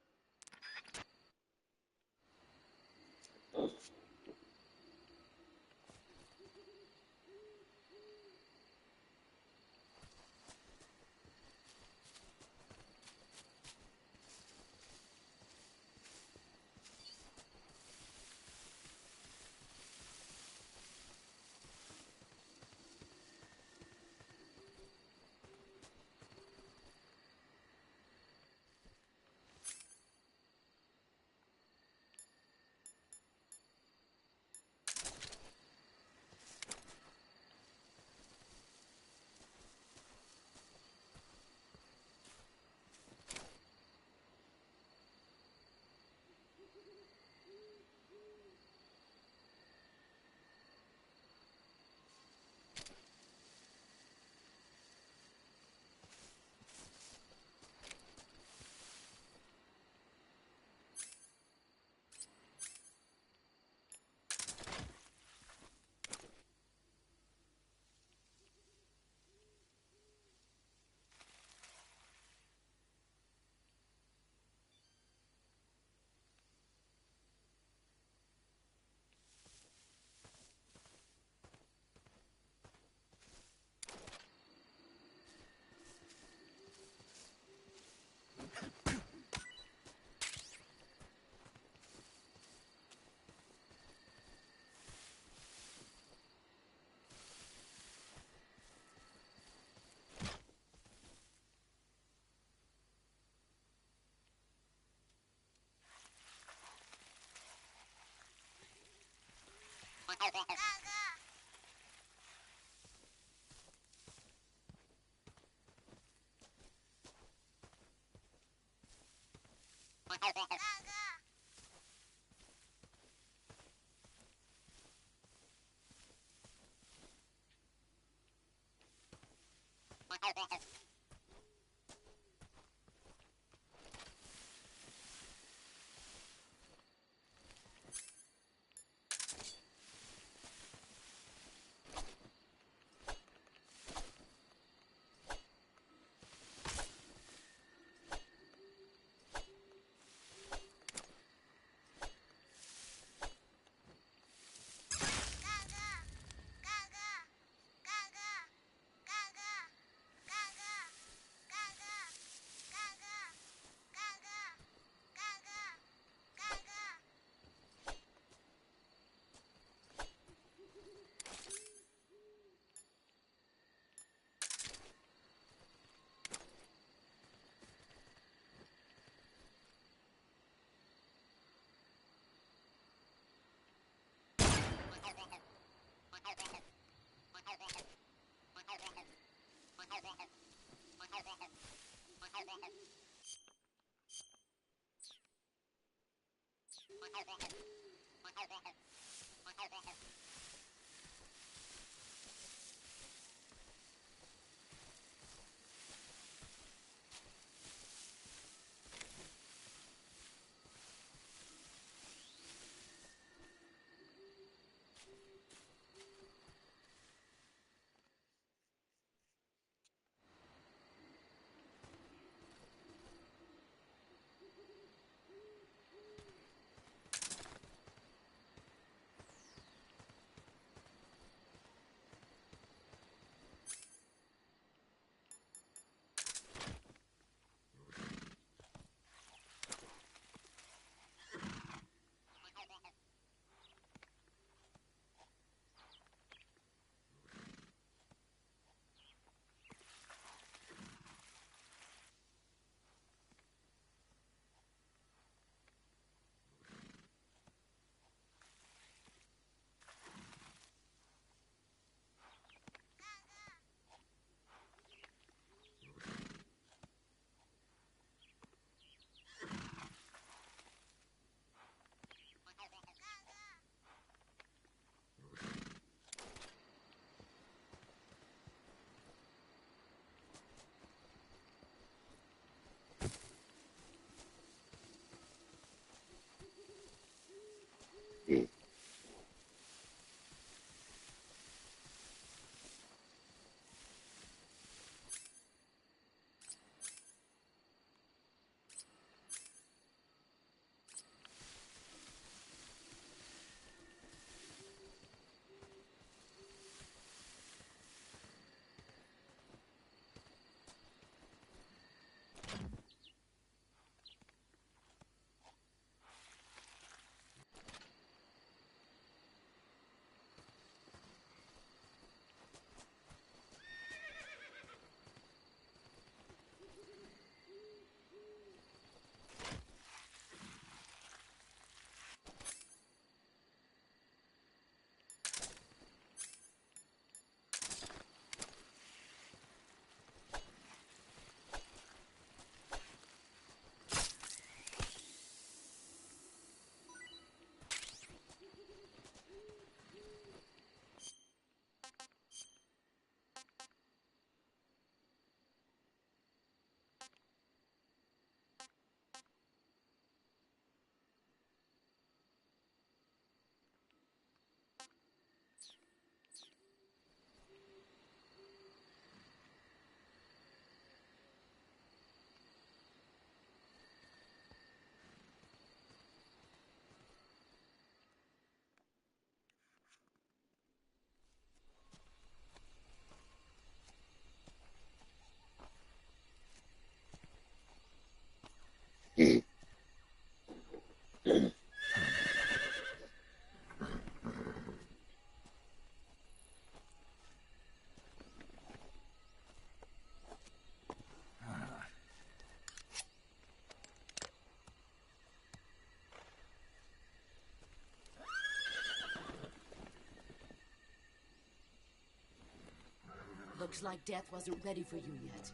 Looks like death wasn't ready for you yet.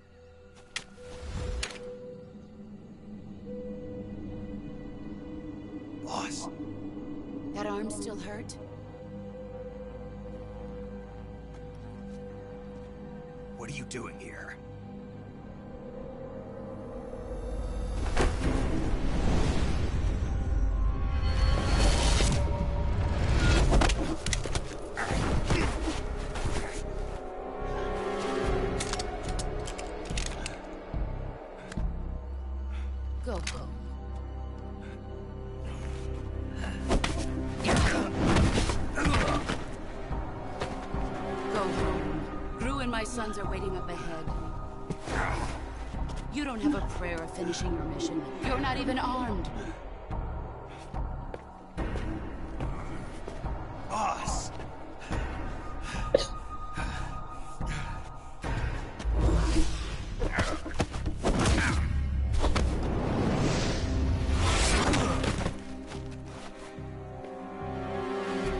Boss. That arm still hurt? What are you doing here? Go home. Go home. Gru and my sons are waiting up ahead. You don't have a prayer of finishing your mission. You're not even armed. Boss!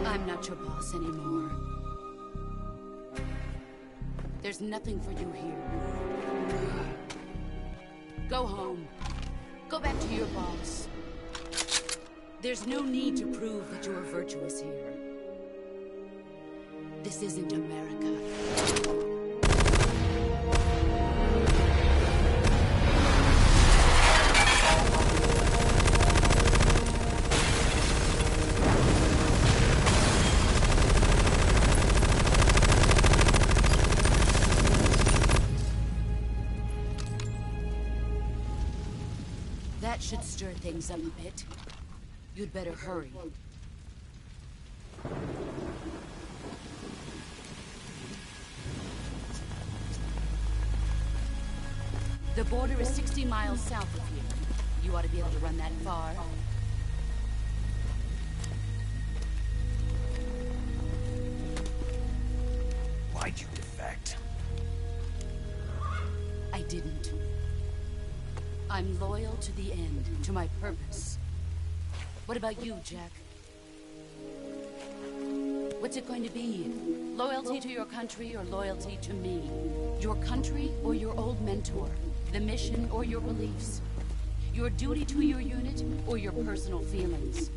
I'm not your boss anymore. There's nothing for you here. Go home. Go back to your boss. There's no need to prove that you are virtuous here. This isn't America. That should stir things up a bit. You'd better hurry. The border is 60 miles south of here. You ought to be able to run that far. Why'd you defect? I didn't. I'm loyal to the end, to my purpose. What about you, Jack? What's it going to be? Loyalty to your country or loyalty to me? Your country or your old mentor? The mission or your beliefs? Your duty to your unit or your personal feelings?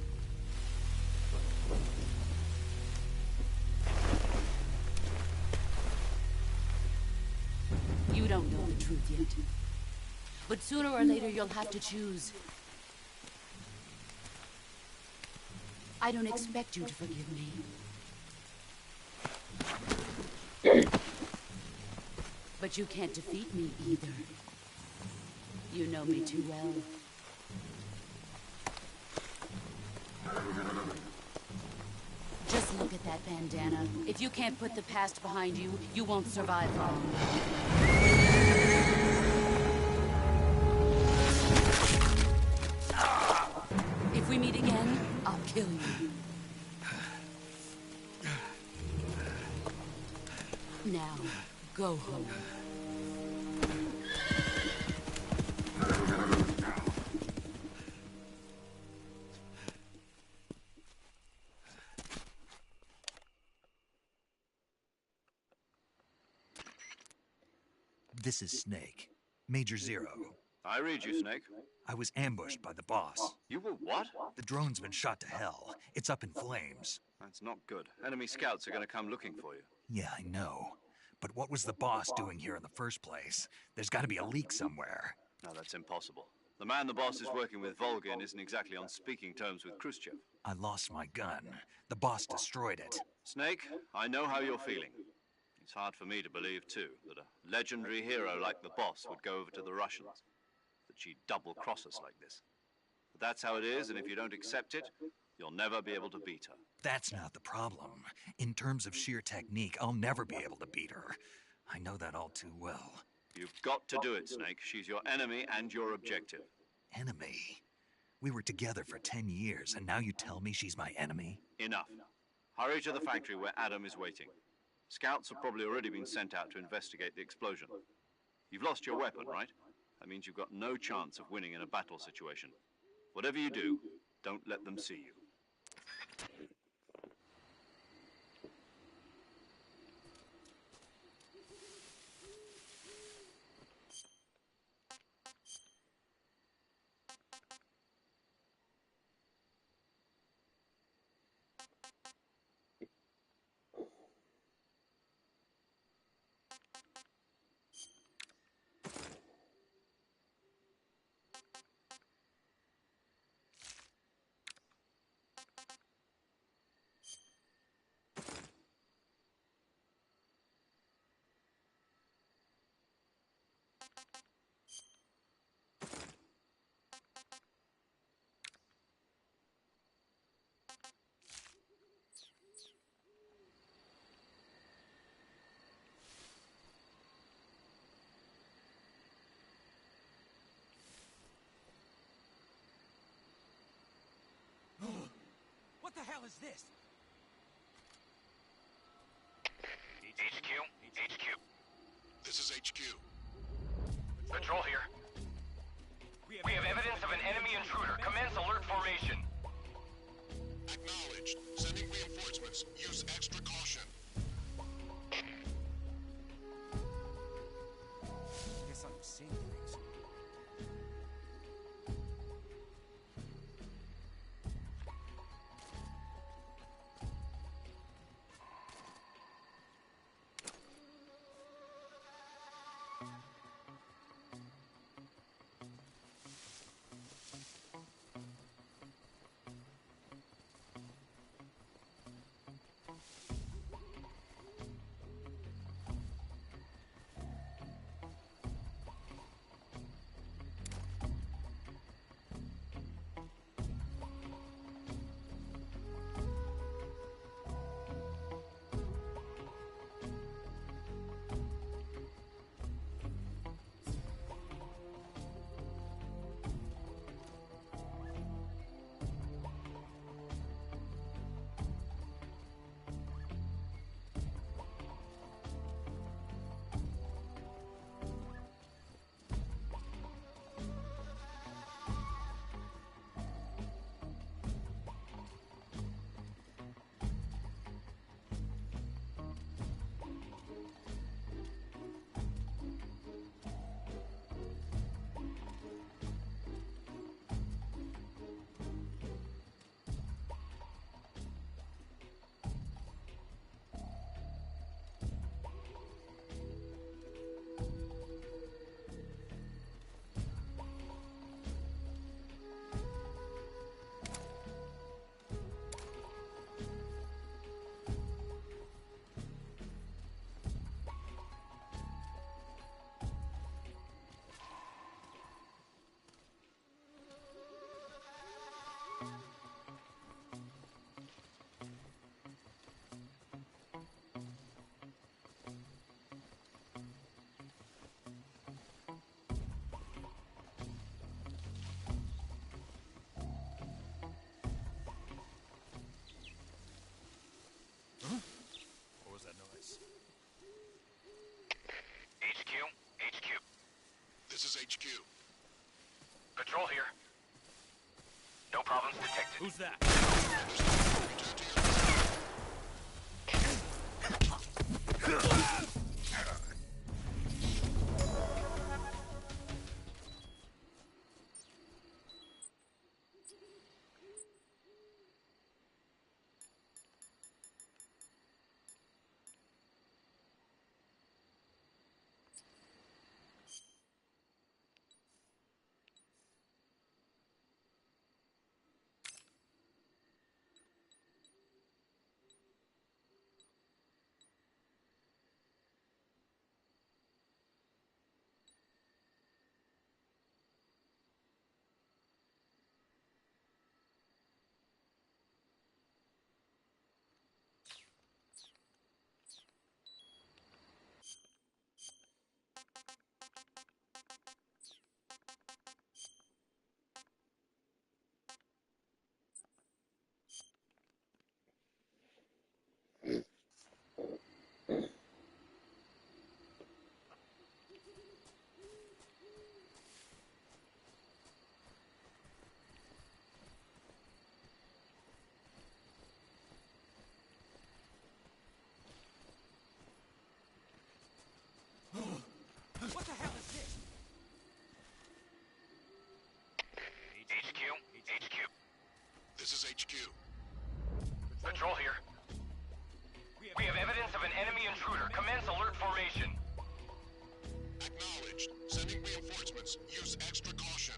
You don't know the truth yet. But sooner or later, you'll have to choose. I don't expect you to forgive me. But you can't defeat me either. You know me too well. Just look at that bandana. If you can't put the past behind you, you won't survive long. If we meet again, I'll kill you. Now, go home. This is Snake. Major Zero. I read you, Snake. I was ambushed by the boss. You were what? The drone's been shot to hell. It's up in flames. That's not good. Enemy scouts are going to come looking for you. Yeah, I know. But what was the boss doing here in the first place? There's got to be a leak somewhere. No, that's impossible. The man the boss is working with, Volgin, isn't exactly on speaking terms with Khrushchev. I lost my gun. The boss destroyed it. Snake, I know how you're feeling. It's hard for me to believe, too, that a legendary hero like the boss would go over to the Russians. That she'd double-cross us like this. But that's how it is, and if you don't accept it, you'll never be able to beat her. That's not the problem. In terms of sheer technique, I'll never be able to beat her. I know that all too well. You've got to do it, Snake. She's your enemy and your objective. Enemy? We were together for 10 years, and now you tell me she's my enemy? Enough. Hurry to the factory where Adam is waiting. Scouts have probably already been sent out to investigate the explosion. You've lost your weapon, right? That means you've got no chance of winning in a battle situation. Whatever you do, don't let them see you. What the hell is this? HQ? HQ. This is HQ. Patrol here. We have evidence of an enemy intruder. Commence alert formation. Acknowledged. Sending reinforcements. Use extra caution. Guess I'm seeing things. What was that noise? HQ? HQ. This is HQ. Patrol here. No problems detected. Who's that? What the hell is this? HQ? HQ. This is HQ. Patrol here. We have evidence of an enemy intruder. Commence alert formation. Acknowledged. Sending reinforcements. Use extra caution.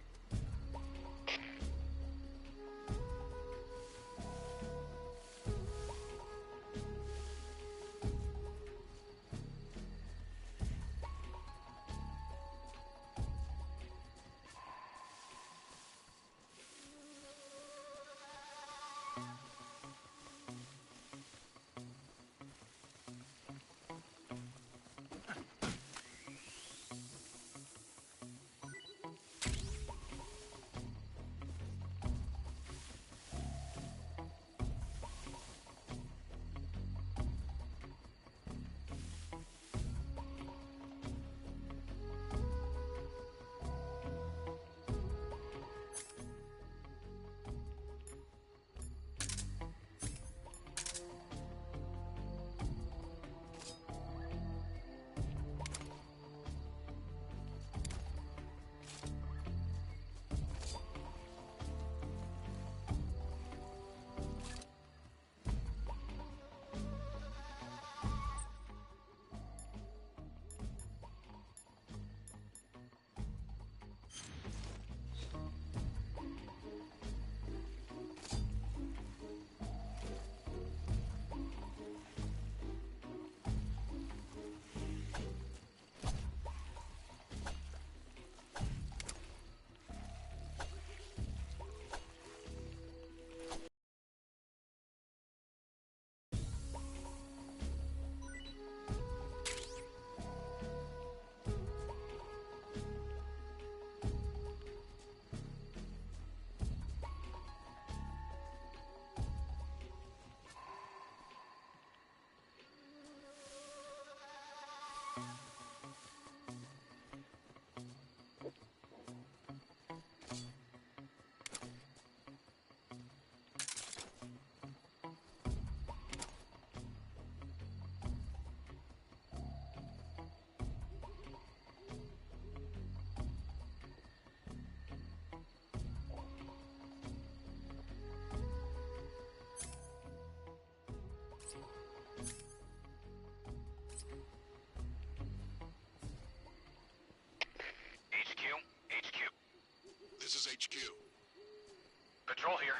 Patrol here.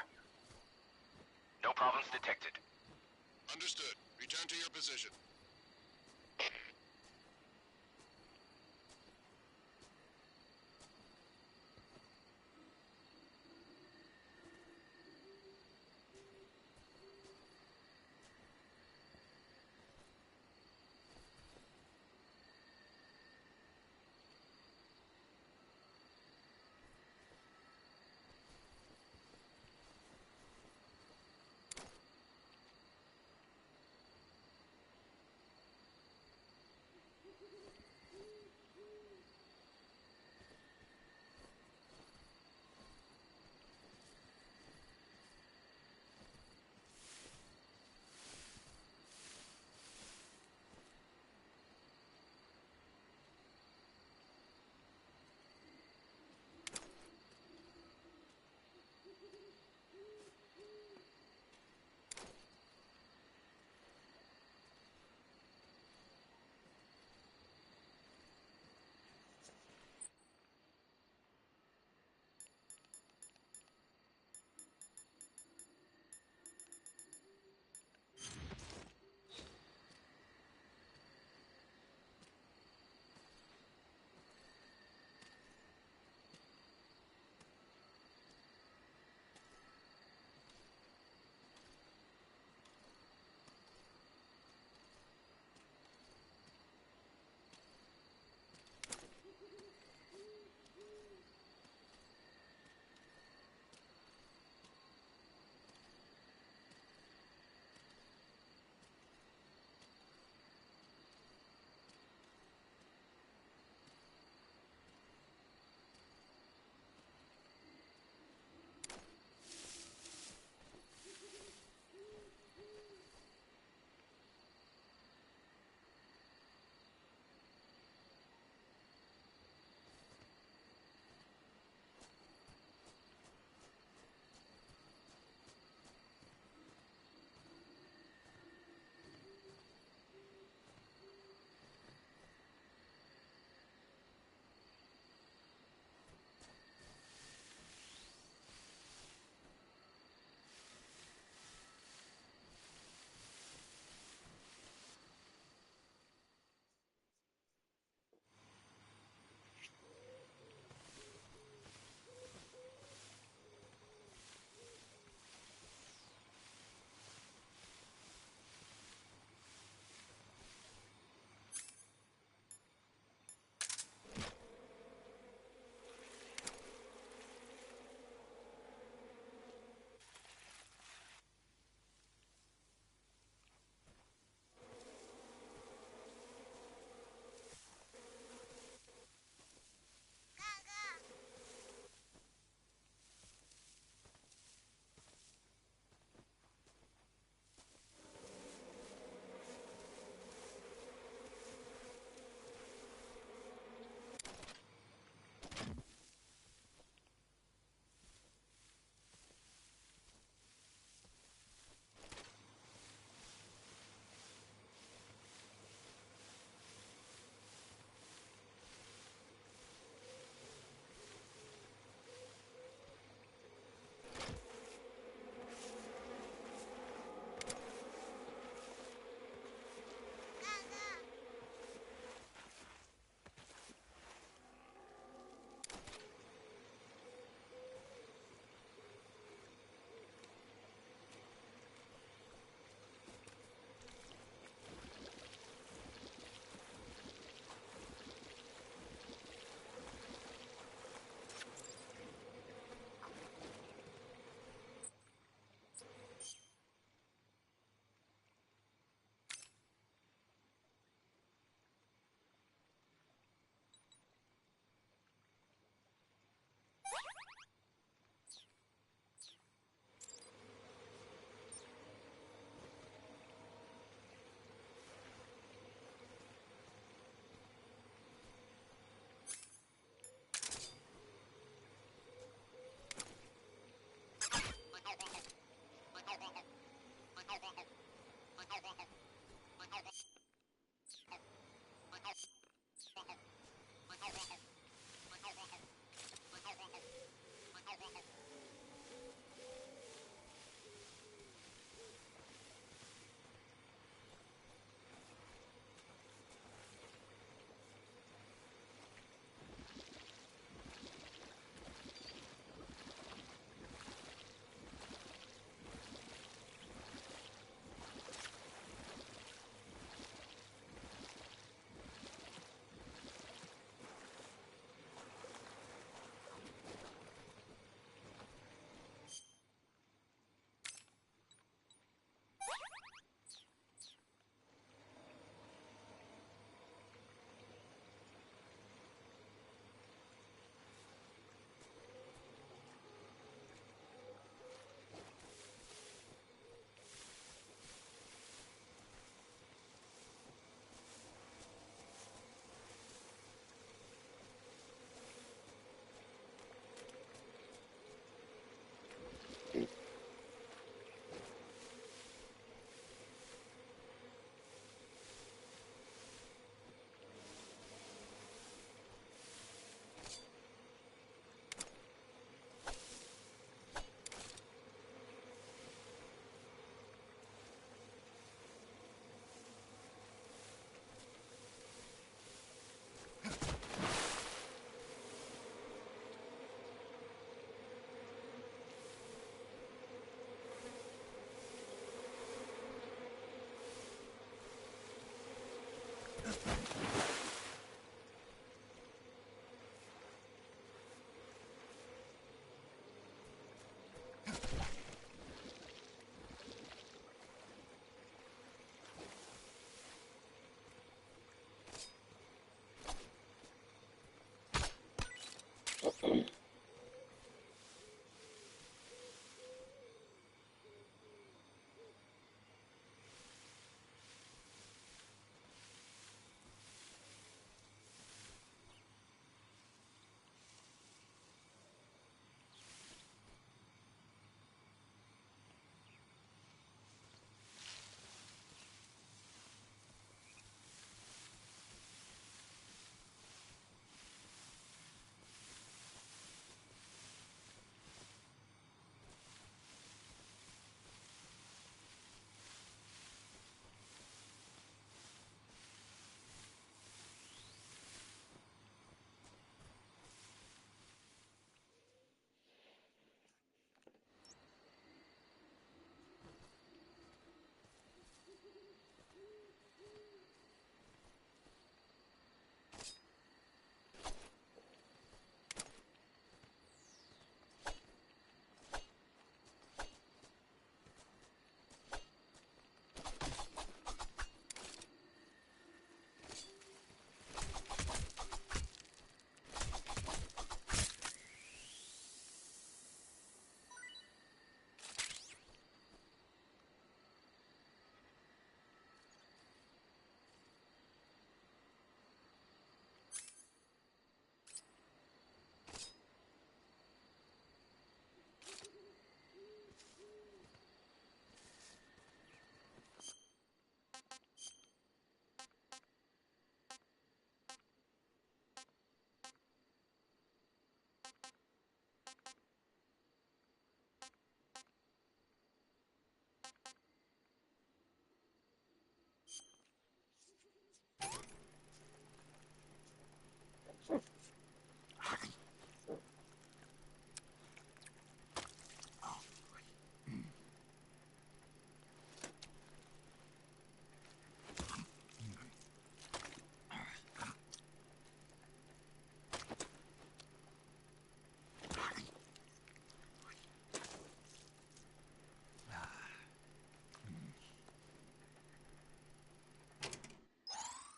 No problems detected. Understood. Return to your position.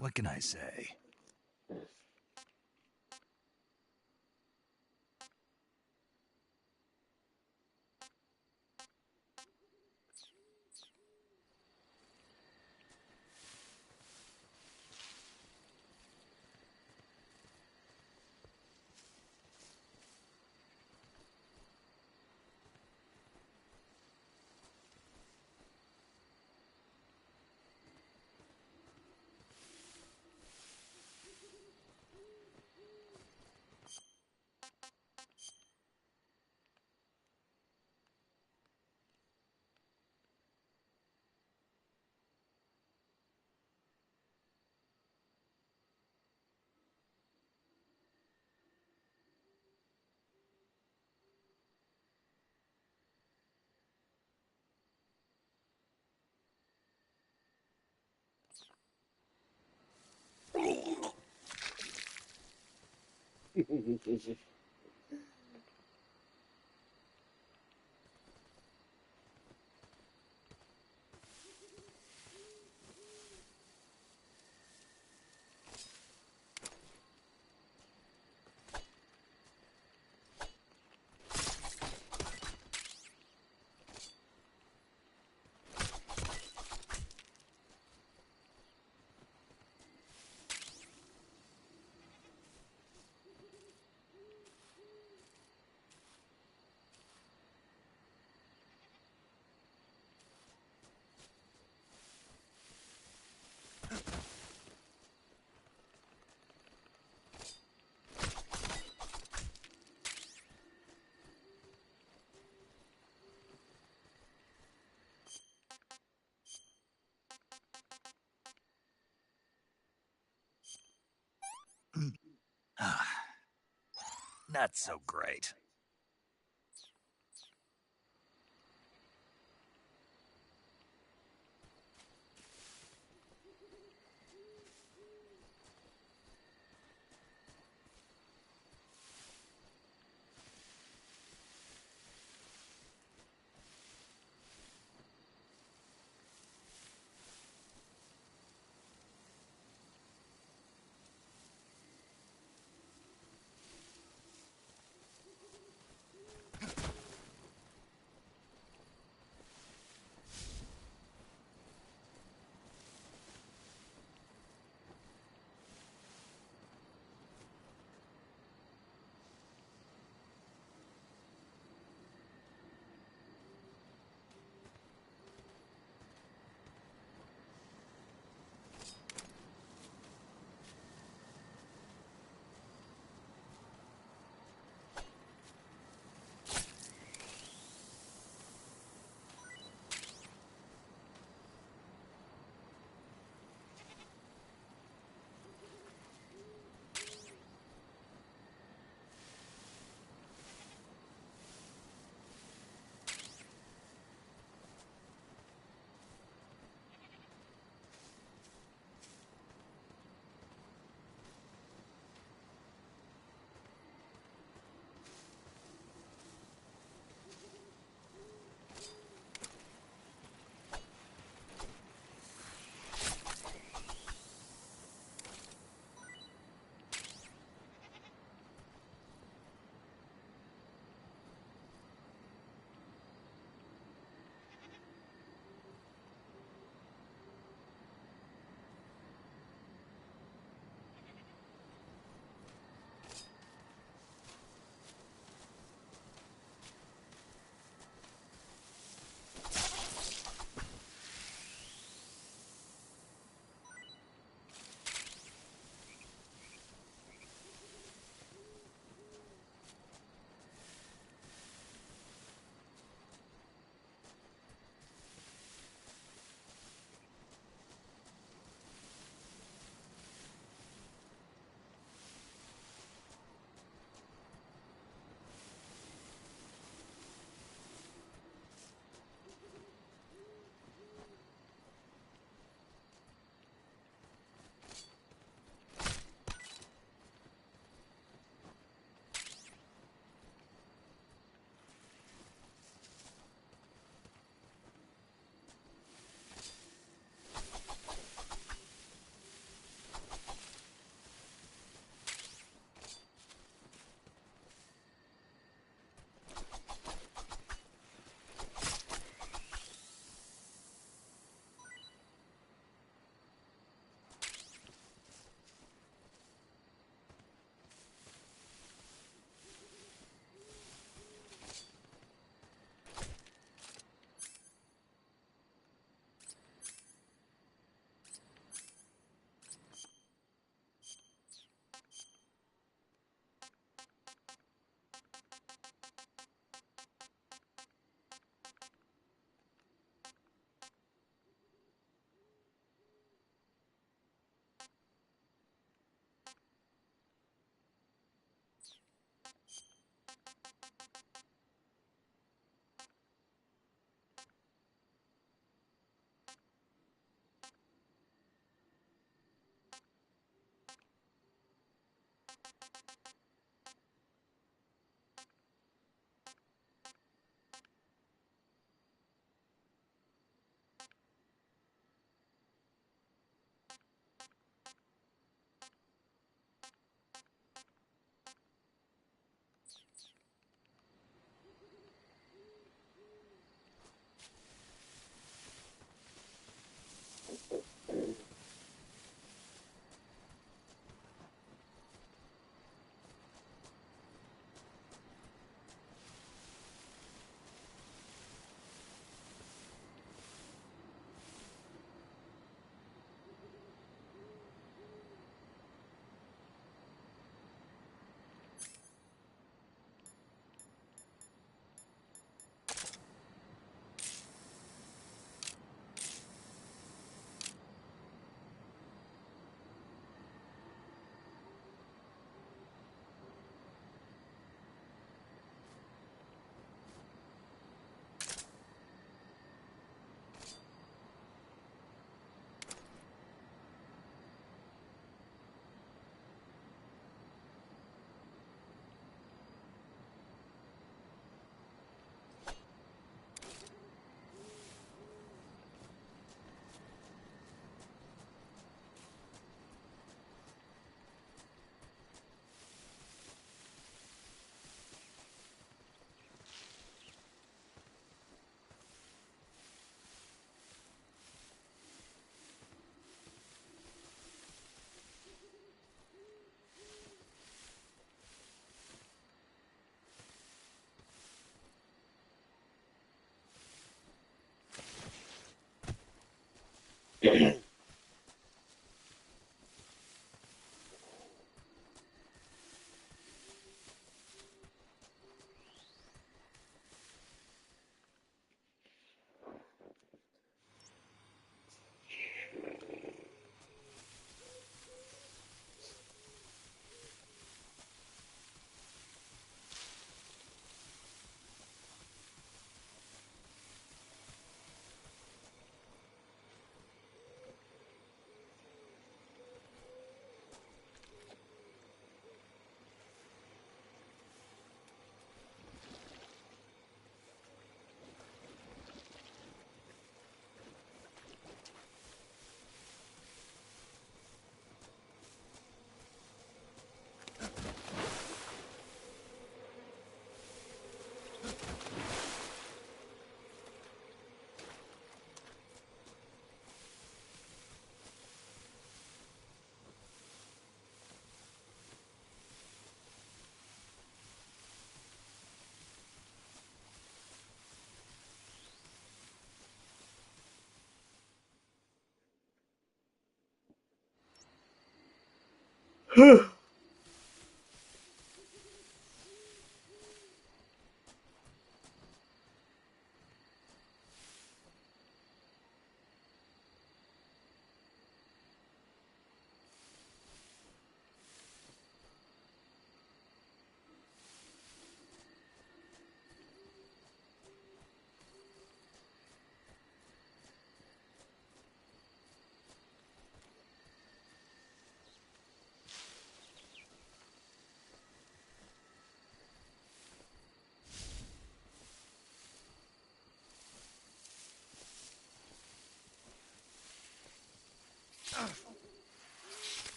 What can I say? Not so great.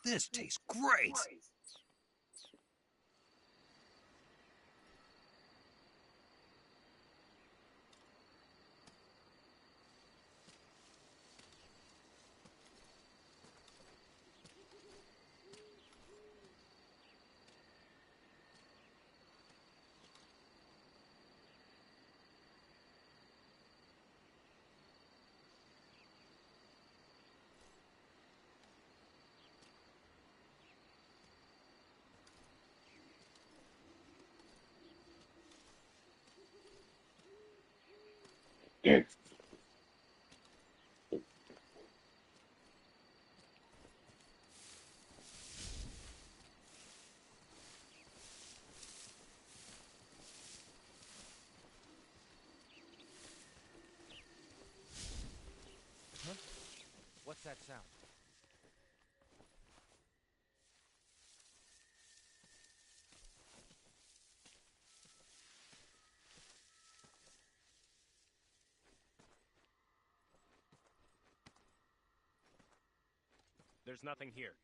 This tastes great! Huh? What's that sound? There's nothing here.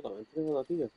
También tengo una tía.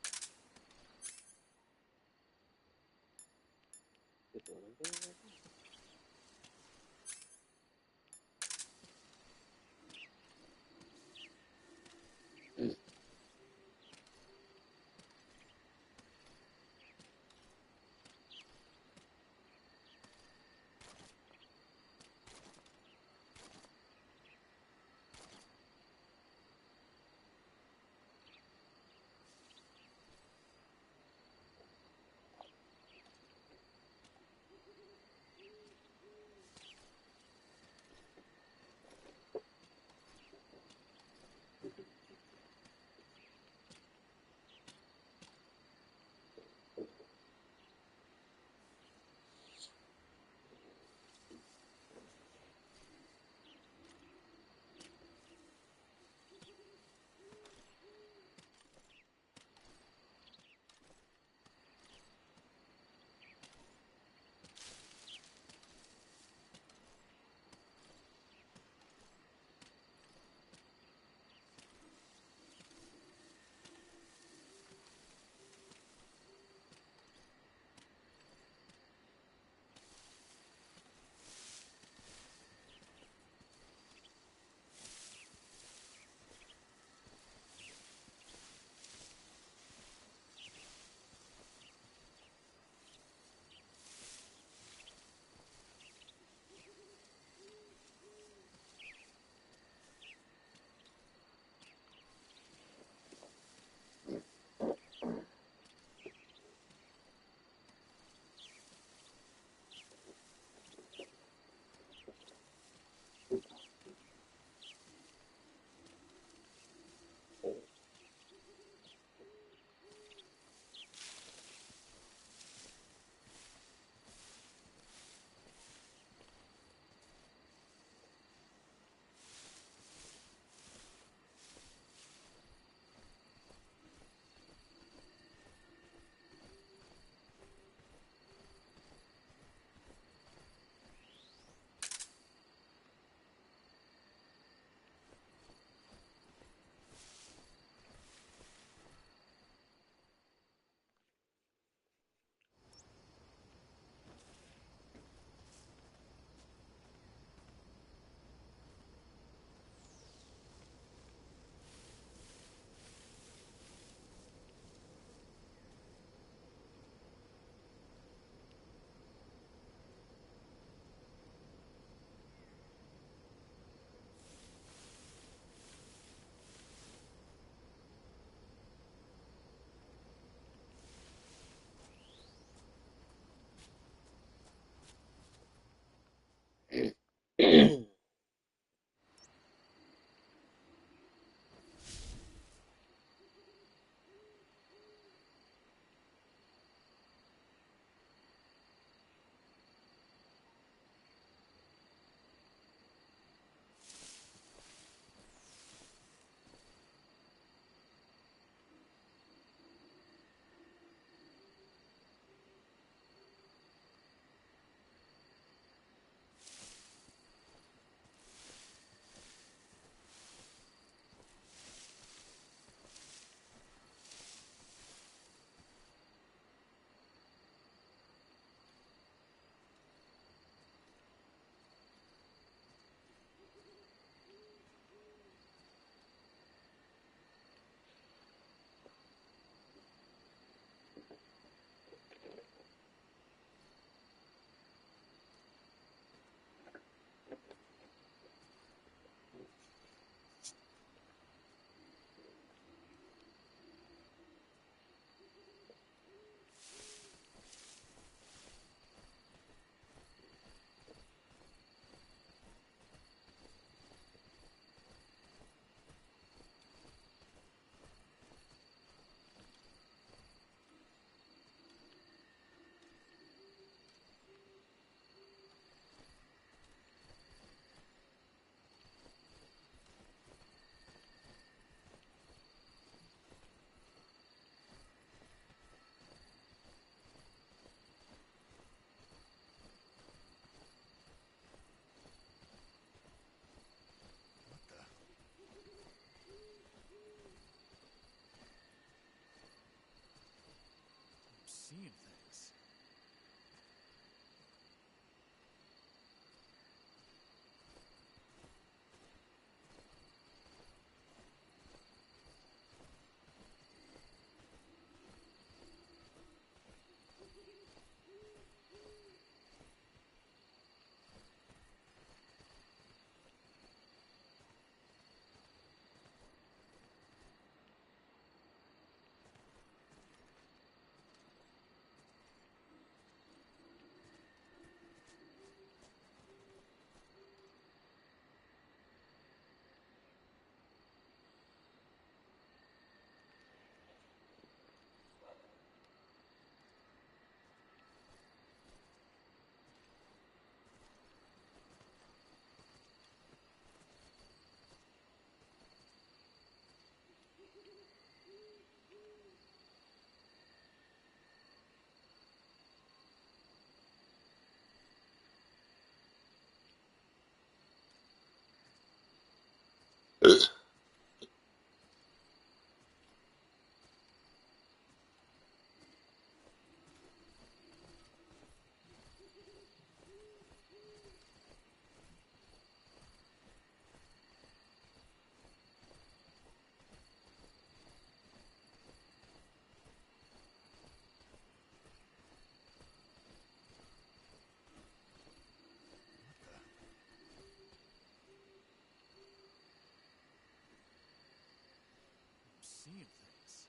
any of this.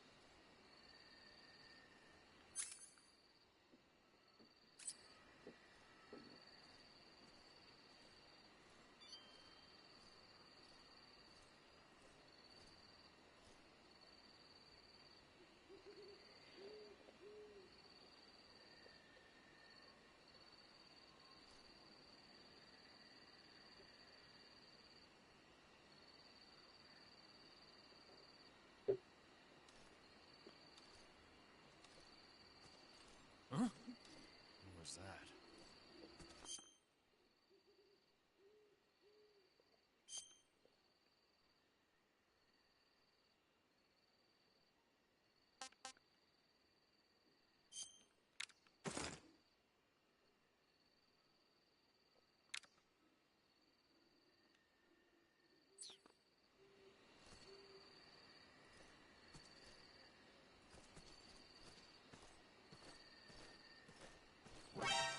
Huh? What was that?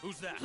Who's that?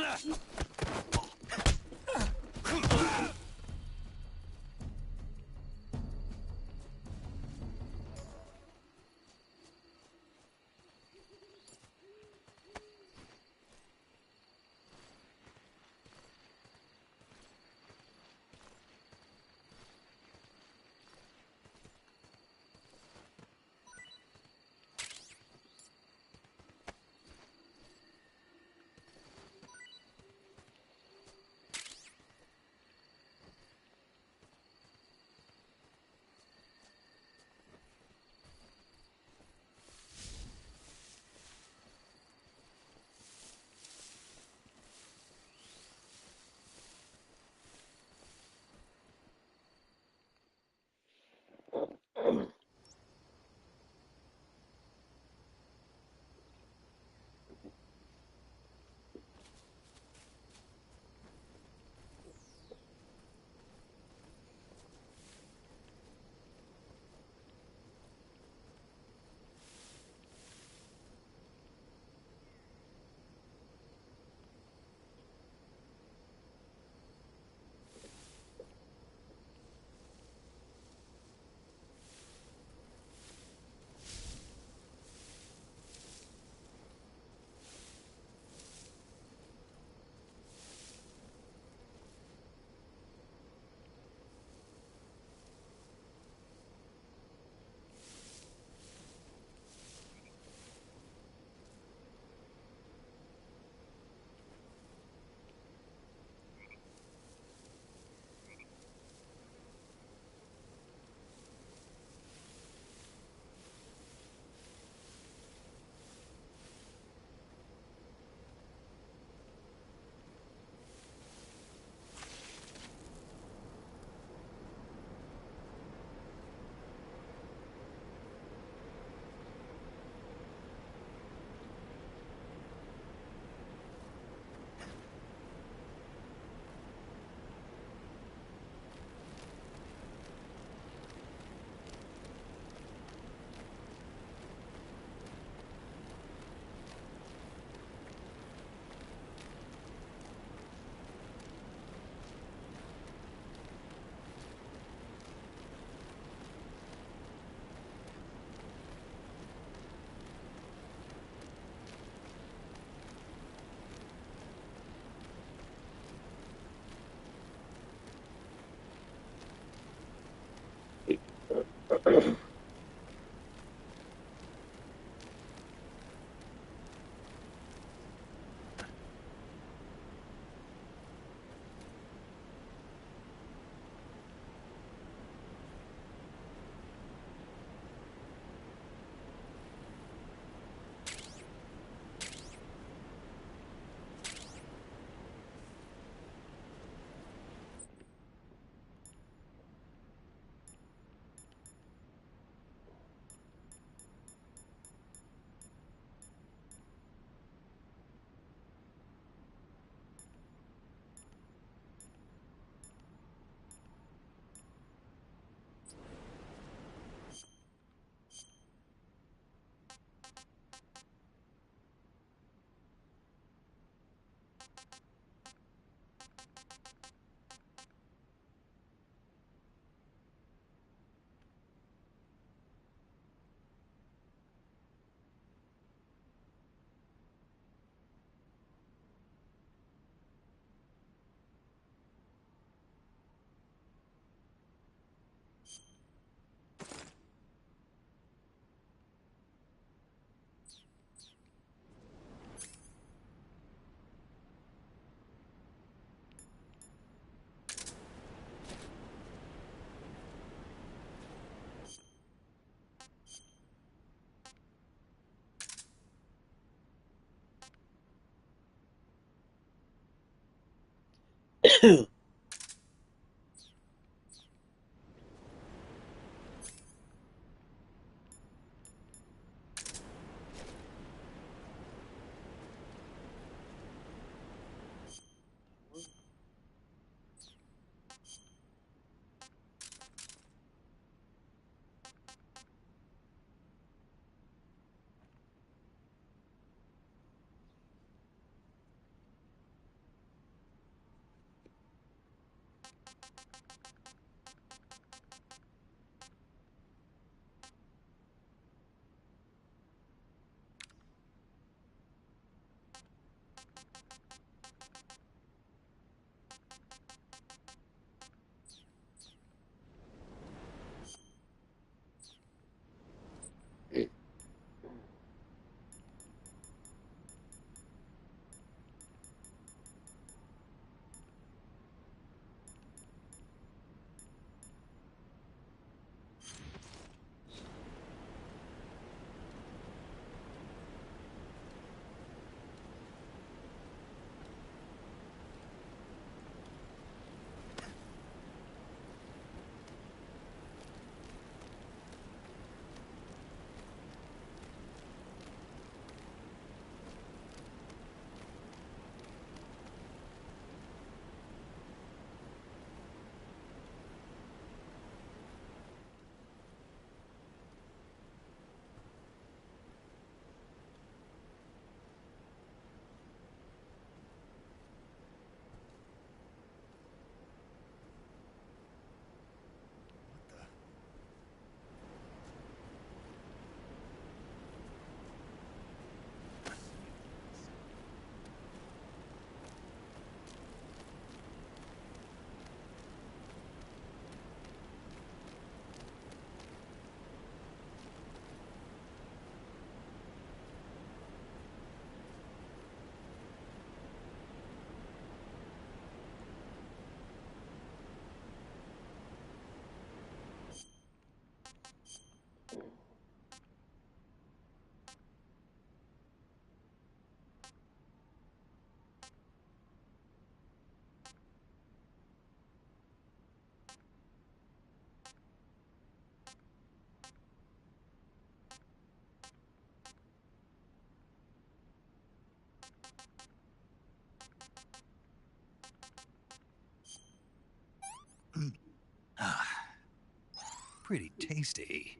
Pretty tasty.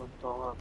contour.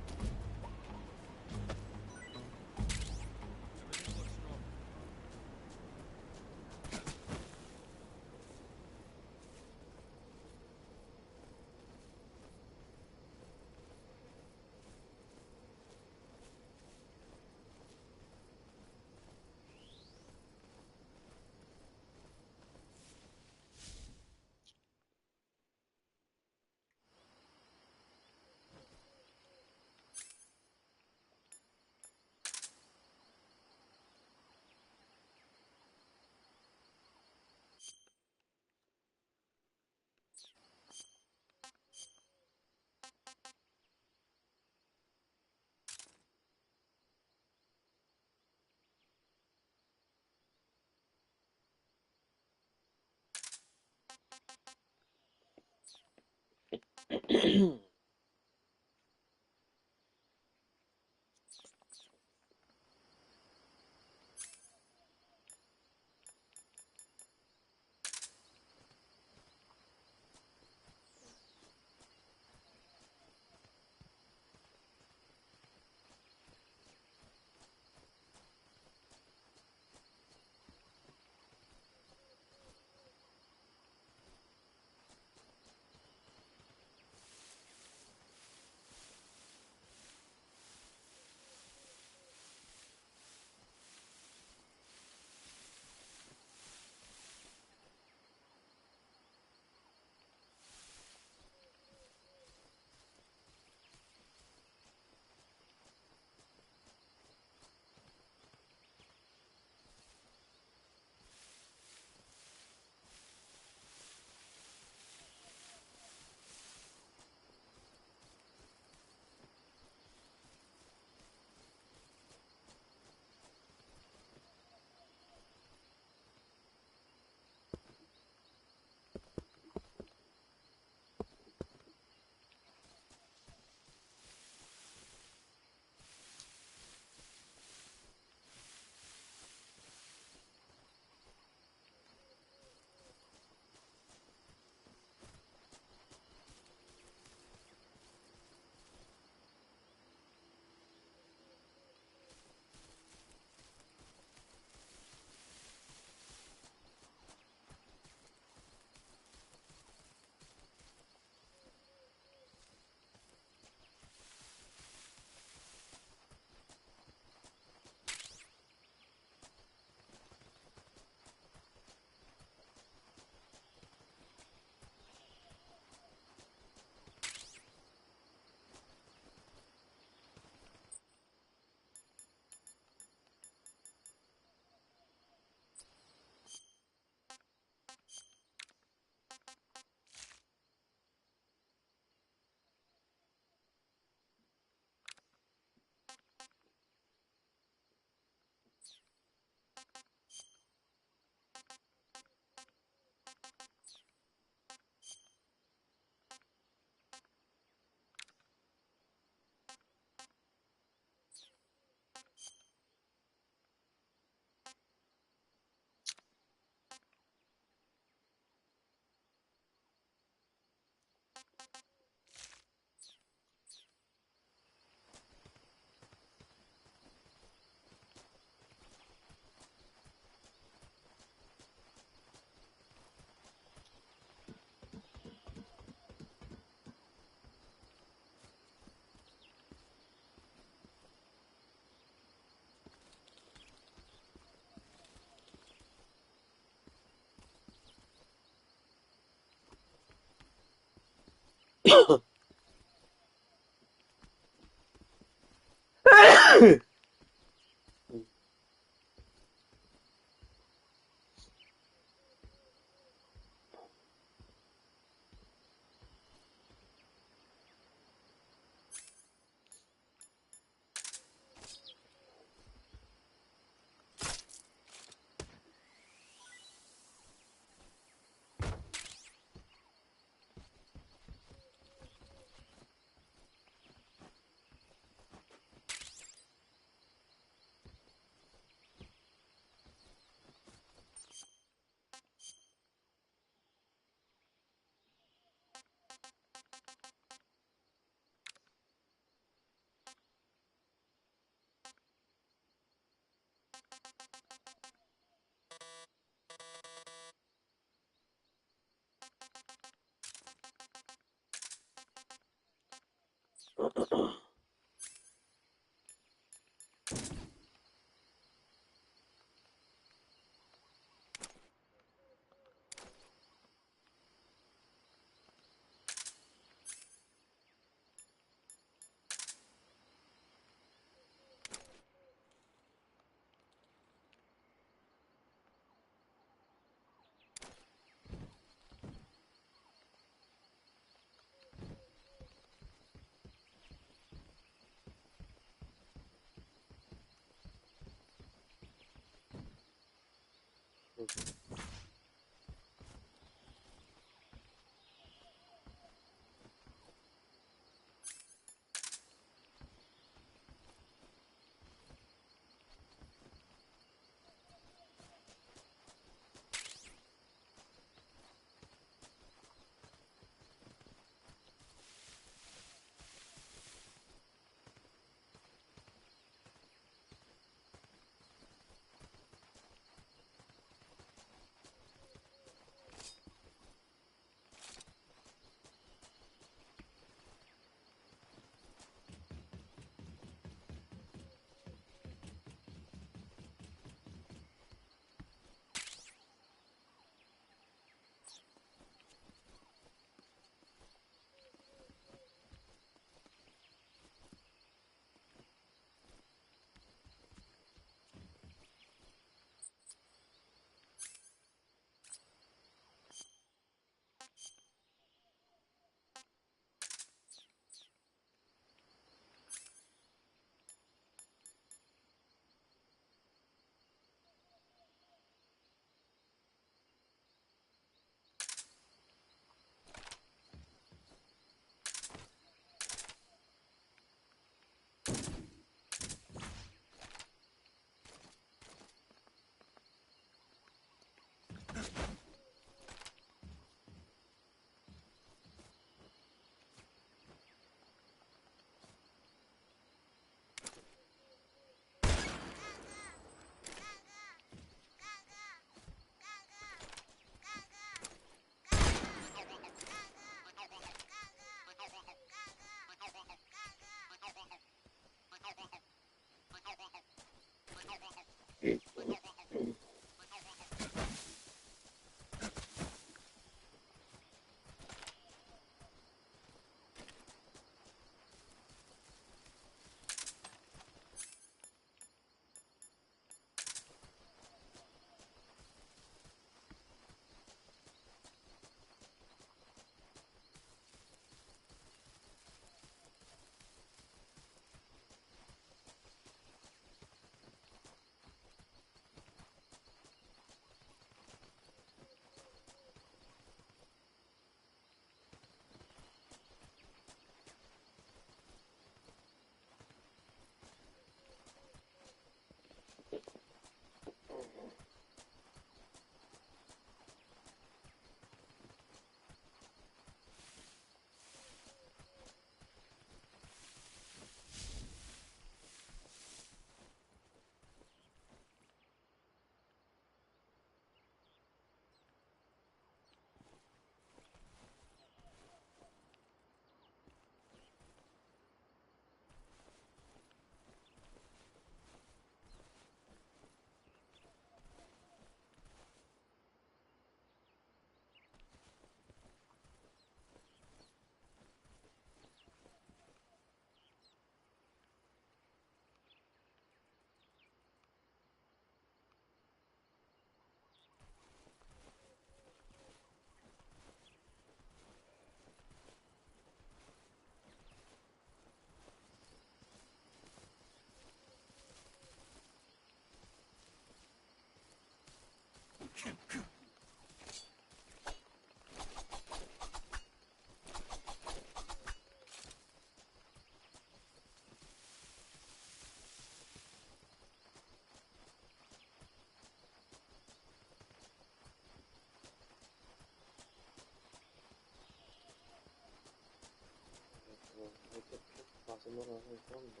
Pasando en el fondo.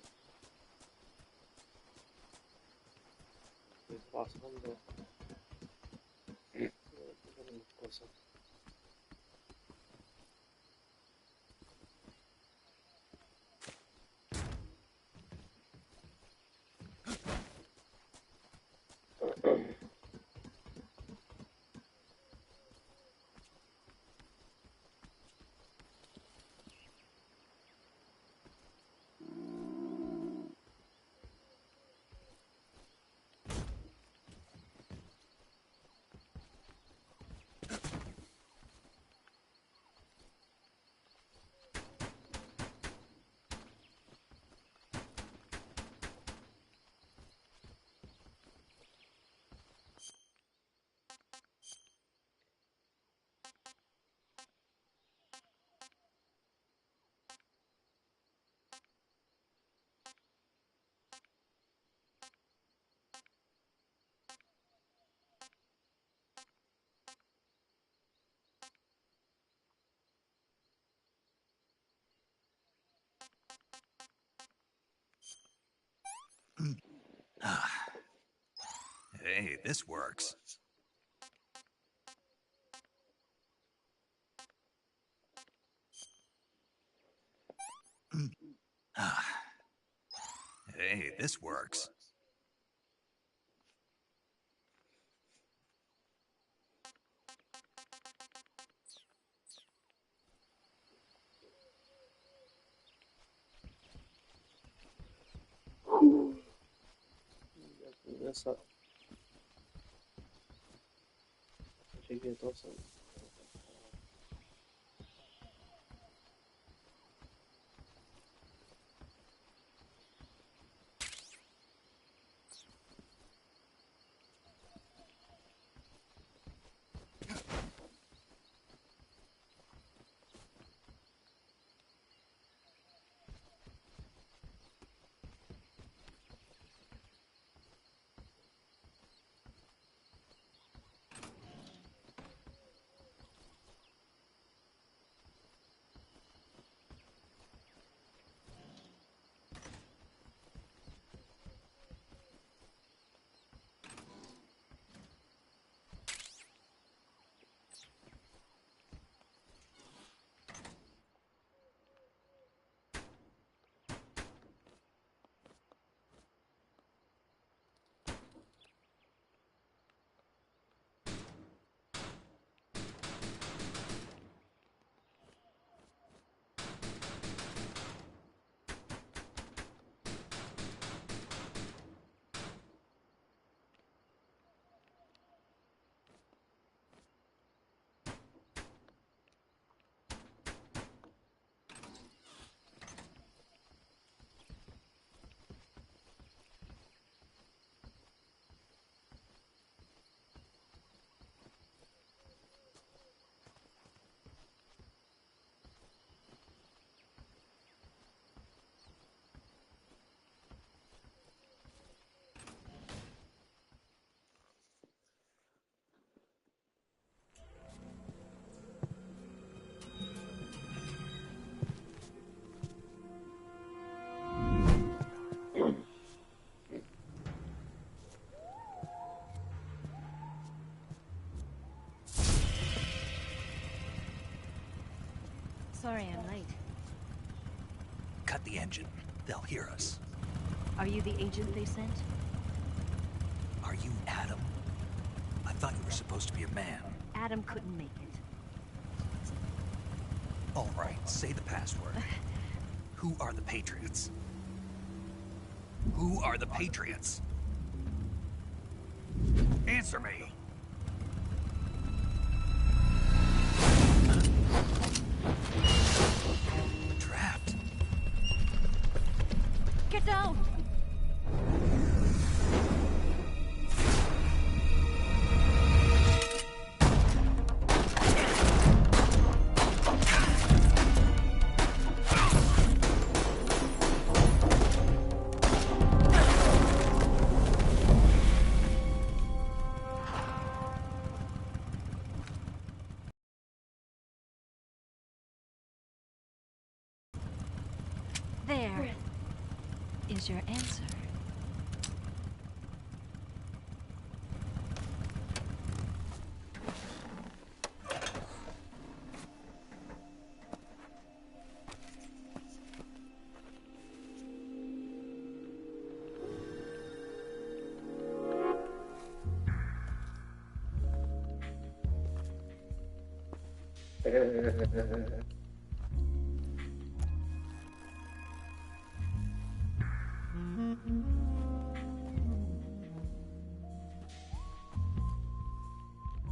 Estoy pasando. Tenemos cosas. Hey, this works. Hey, this works. Essa cheguei a noção. Sorry I'm late. Cut the engine. They'll hear us. Are you the agent they sent? Are you Adam? I thought you were supposed to be a man. Adam couldn't make it. All right, say the password. Who are the Patriots? Who are the Patriots? Answer me! Trapped. Get down! is your answer?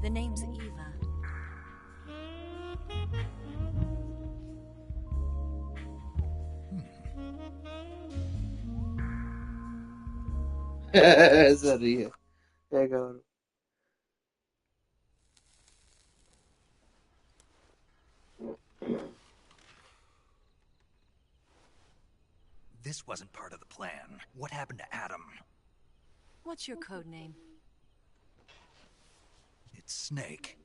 The name's Eva. Se ríe. Qué cabrón. This wasn't part of the plan. What happened to Adam? What's your code name? It's Snake.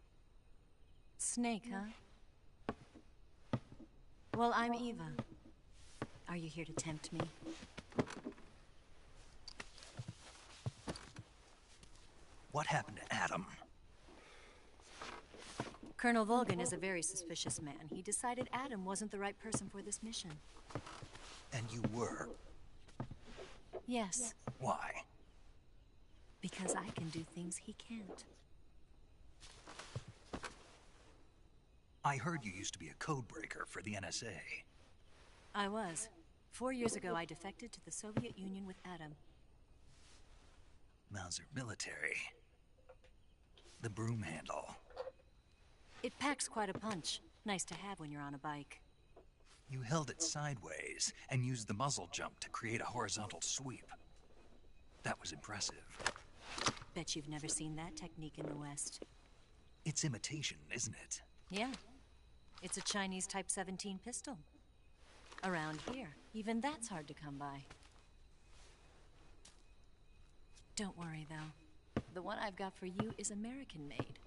Snake, huh? Well, I'm Eva. Are you here to tempt me? What happened to Adam? Colonel Volgan is a very suspicious man. He decided Adam wasn't the right person for this mission. And you were? Yes. Why? Because I can do things he can't. I heard you used to be a codebreaker for the NSA. I was. 4 years ago, I defected to the Soviet Union with Adam. Mauser military. The broom handle. It packs quite a punch. Nice to have when you're on a bike. You held it sideways and used the muzzle jump to create a horizontal sweep. That was impressive. Bet you've never seen that technique in the West. It's imitation, isn't it? Yeah. It's a Chinese Type 17 pistol. Around here, even that's hard to come by. Don't worry, though. The one I've got for you is American-made.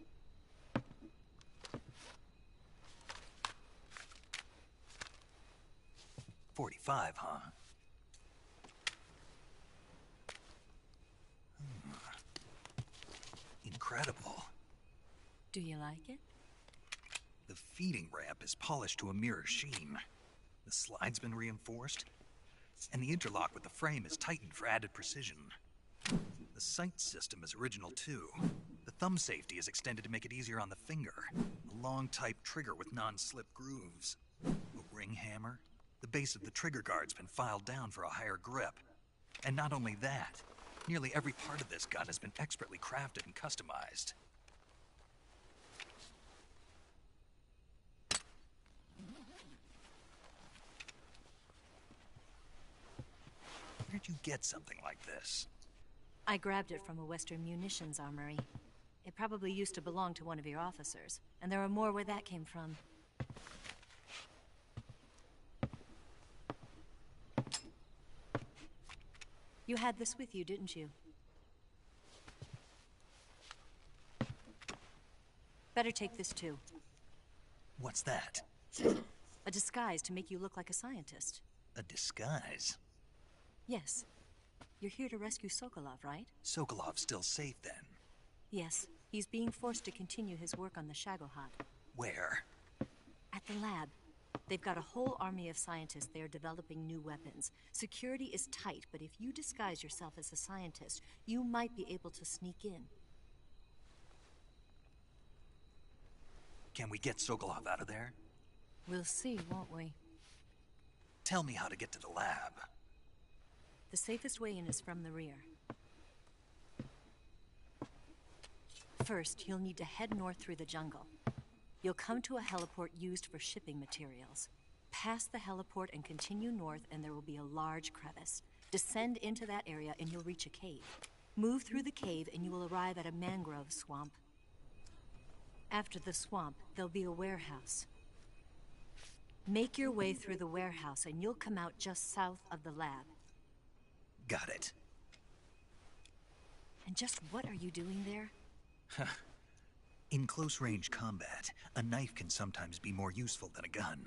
.45, huh? Incredible. Do you like it? The feeding ramp is polished to a mirror sheen. The slide's been reinforced, and the interlock with the frame is tightened for added precision. The sight system is original too. The thumb safety is extended to make it easier on the finger. A long type trigger with non-slip grooves. A ring hammer. The base of the trigger guard's been filed down for a higher grip. And not only that, nearly every part of this gun has been expertly crafted and customized. Where'd you get something like this? I grabbed it from a Western munitions armory. It probably used to belong to one of your officers, and there are more where that came from. You had this with you, didn't you? Better take this too. What's that? A disguise to make you look like a scientist. A disguise? Yes. You're here to rescue Sokolov, right? Sokolov's still safe then? Yes. He's being forced to continue his work on the Shagohod. Where? At the lab. They've got a whole army of scientists there developing new weapons. Security is tight, but if you disguise yourself as a scientist, you might be able to sneak in. Can we get Sokolov out of there? We'll see, won't we? Tell me how to get to the lab. The safest way in is from the rear. First, you'll need to head north through the jungle. You'll come to a heliport used for shipping materials. Pass the heliport and continue north, and there will be a large crevice. Descend into that area and you'll reach a cave. Move through the cave and you will arrive at a mangrove swamp. After the swamp, there'll be a warehouse. Make your way through the warehouse and you'll come out just south of the lab. Got it. And just what are you doing there? In close-range combat, a knife can sometimes be more useful than a gun.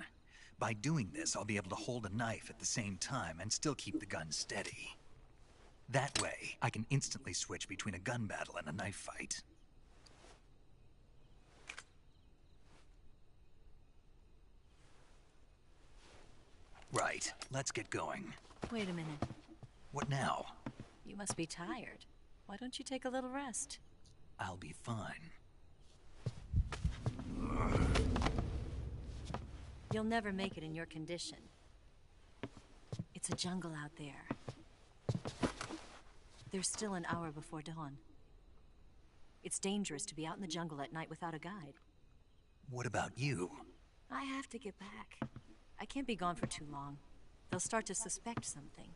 By doing this, I'll be able to hold a knife at the same time and still keep the gun steady. That way, I can instantly switch between a gun battle and a knife fight. Right, let's get going. Wait a minute. What now? You must be tired. Why don't you take a little rest? I'll be fine. You'll never make it in your condition. It's a jungle out there. There's still an hour before dawn. It's dangerous to be out in the jungle at night without a guide. What about you? I have to get back. I can't be gone for too long. They'll start to suspect something.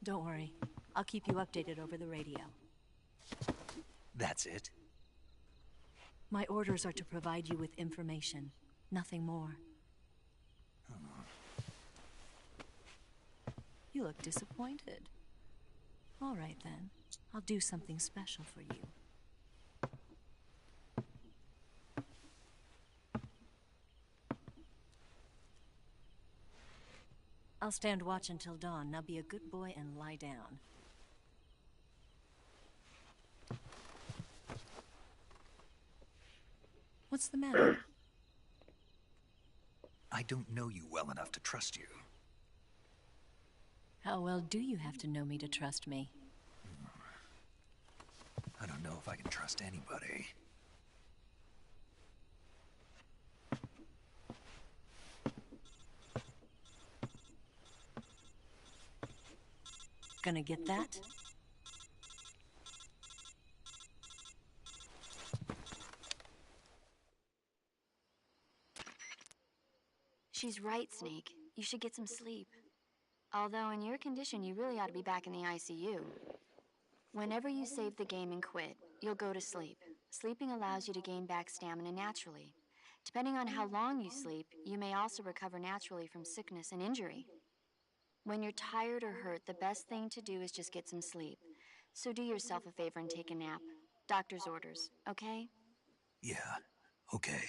Don't worry. I'll keep you updated over the radio. That's it? My orders are to provide you with information. Nothing more. You look disappointed. All right, then. I'll do something special for you. I'll stand watch until dawn. Now be a good boy and lie down. What's the matter? I don't know you well enough to trust you. How well do you have to know me to trust me? I don't know if I can trust anybody. Gonna get that? She's right, Snake. You should get some sleep. Although in your condition, you really ought to be back in the ICU. Whenever you save the game and quit, you'll go to sleep. Sleeping allows you to gain back stamina naturally. Depending on how long you sleep, you may also recover naturally from sickness and injury. When you're tired or hurt, the best thing to do is just get some sleep. So do yourself a favor and take a nap. Doctor's orders, okay? Yeah, okay.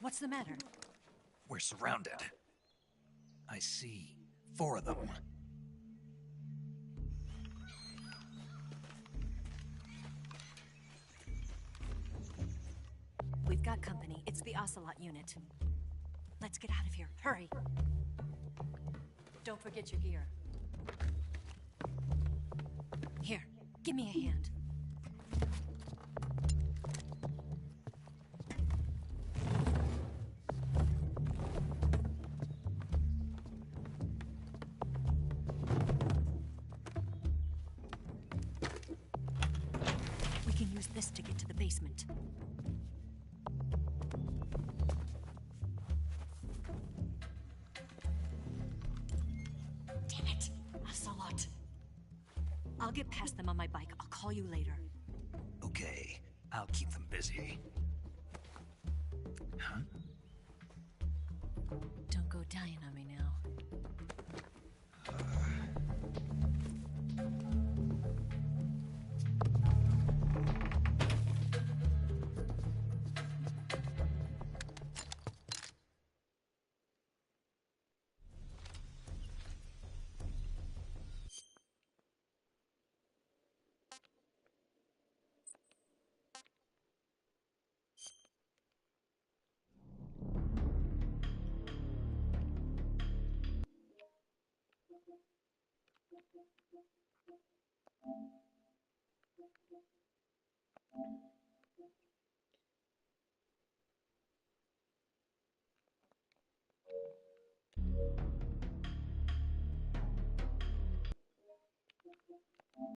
What's the matter? We're surrounded. I see 4 of them. We've got company. It's the Ocelot unit. Let's get out of here. Hurry. Don't forget your gear. Here, give me a hand. We can use this to get to the basement. Damn it, Ocelot. I'll get past them on my bike. I'll call you later. Okay, I'll keep them busy. Huh? Don't go dying on me now.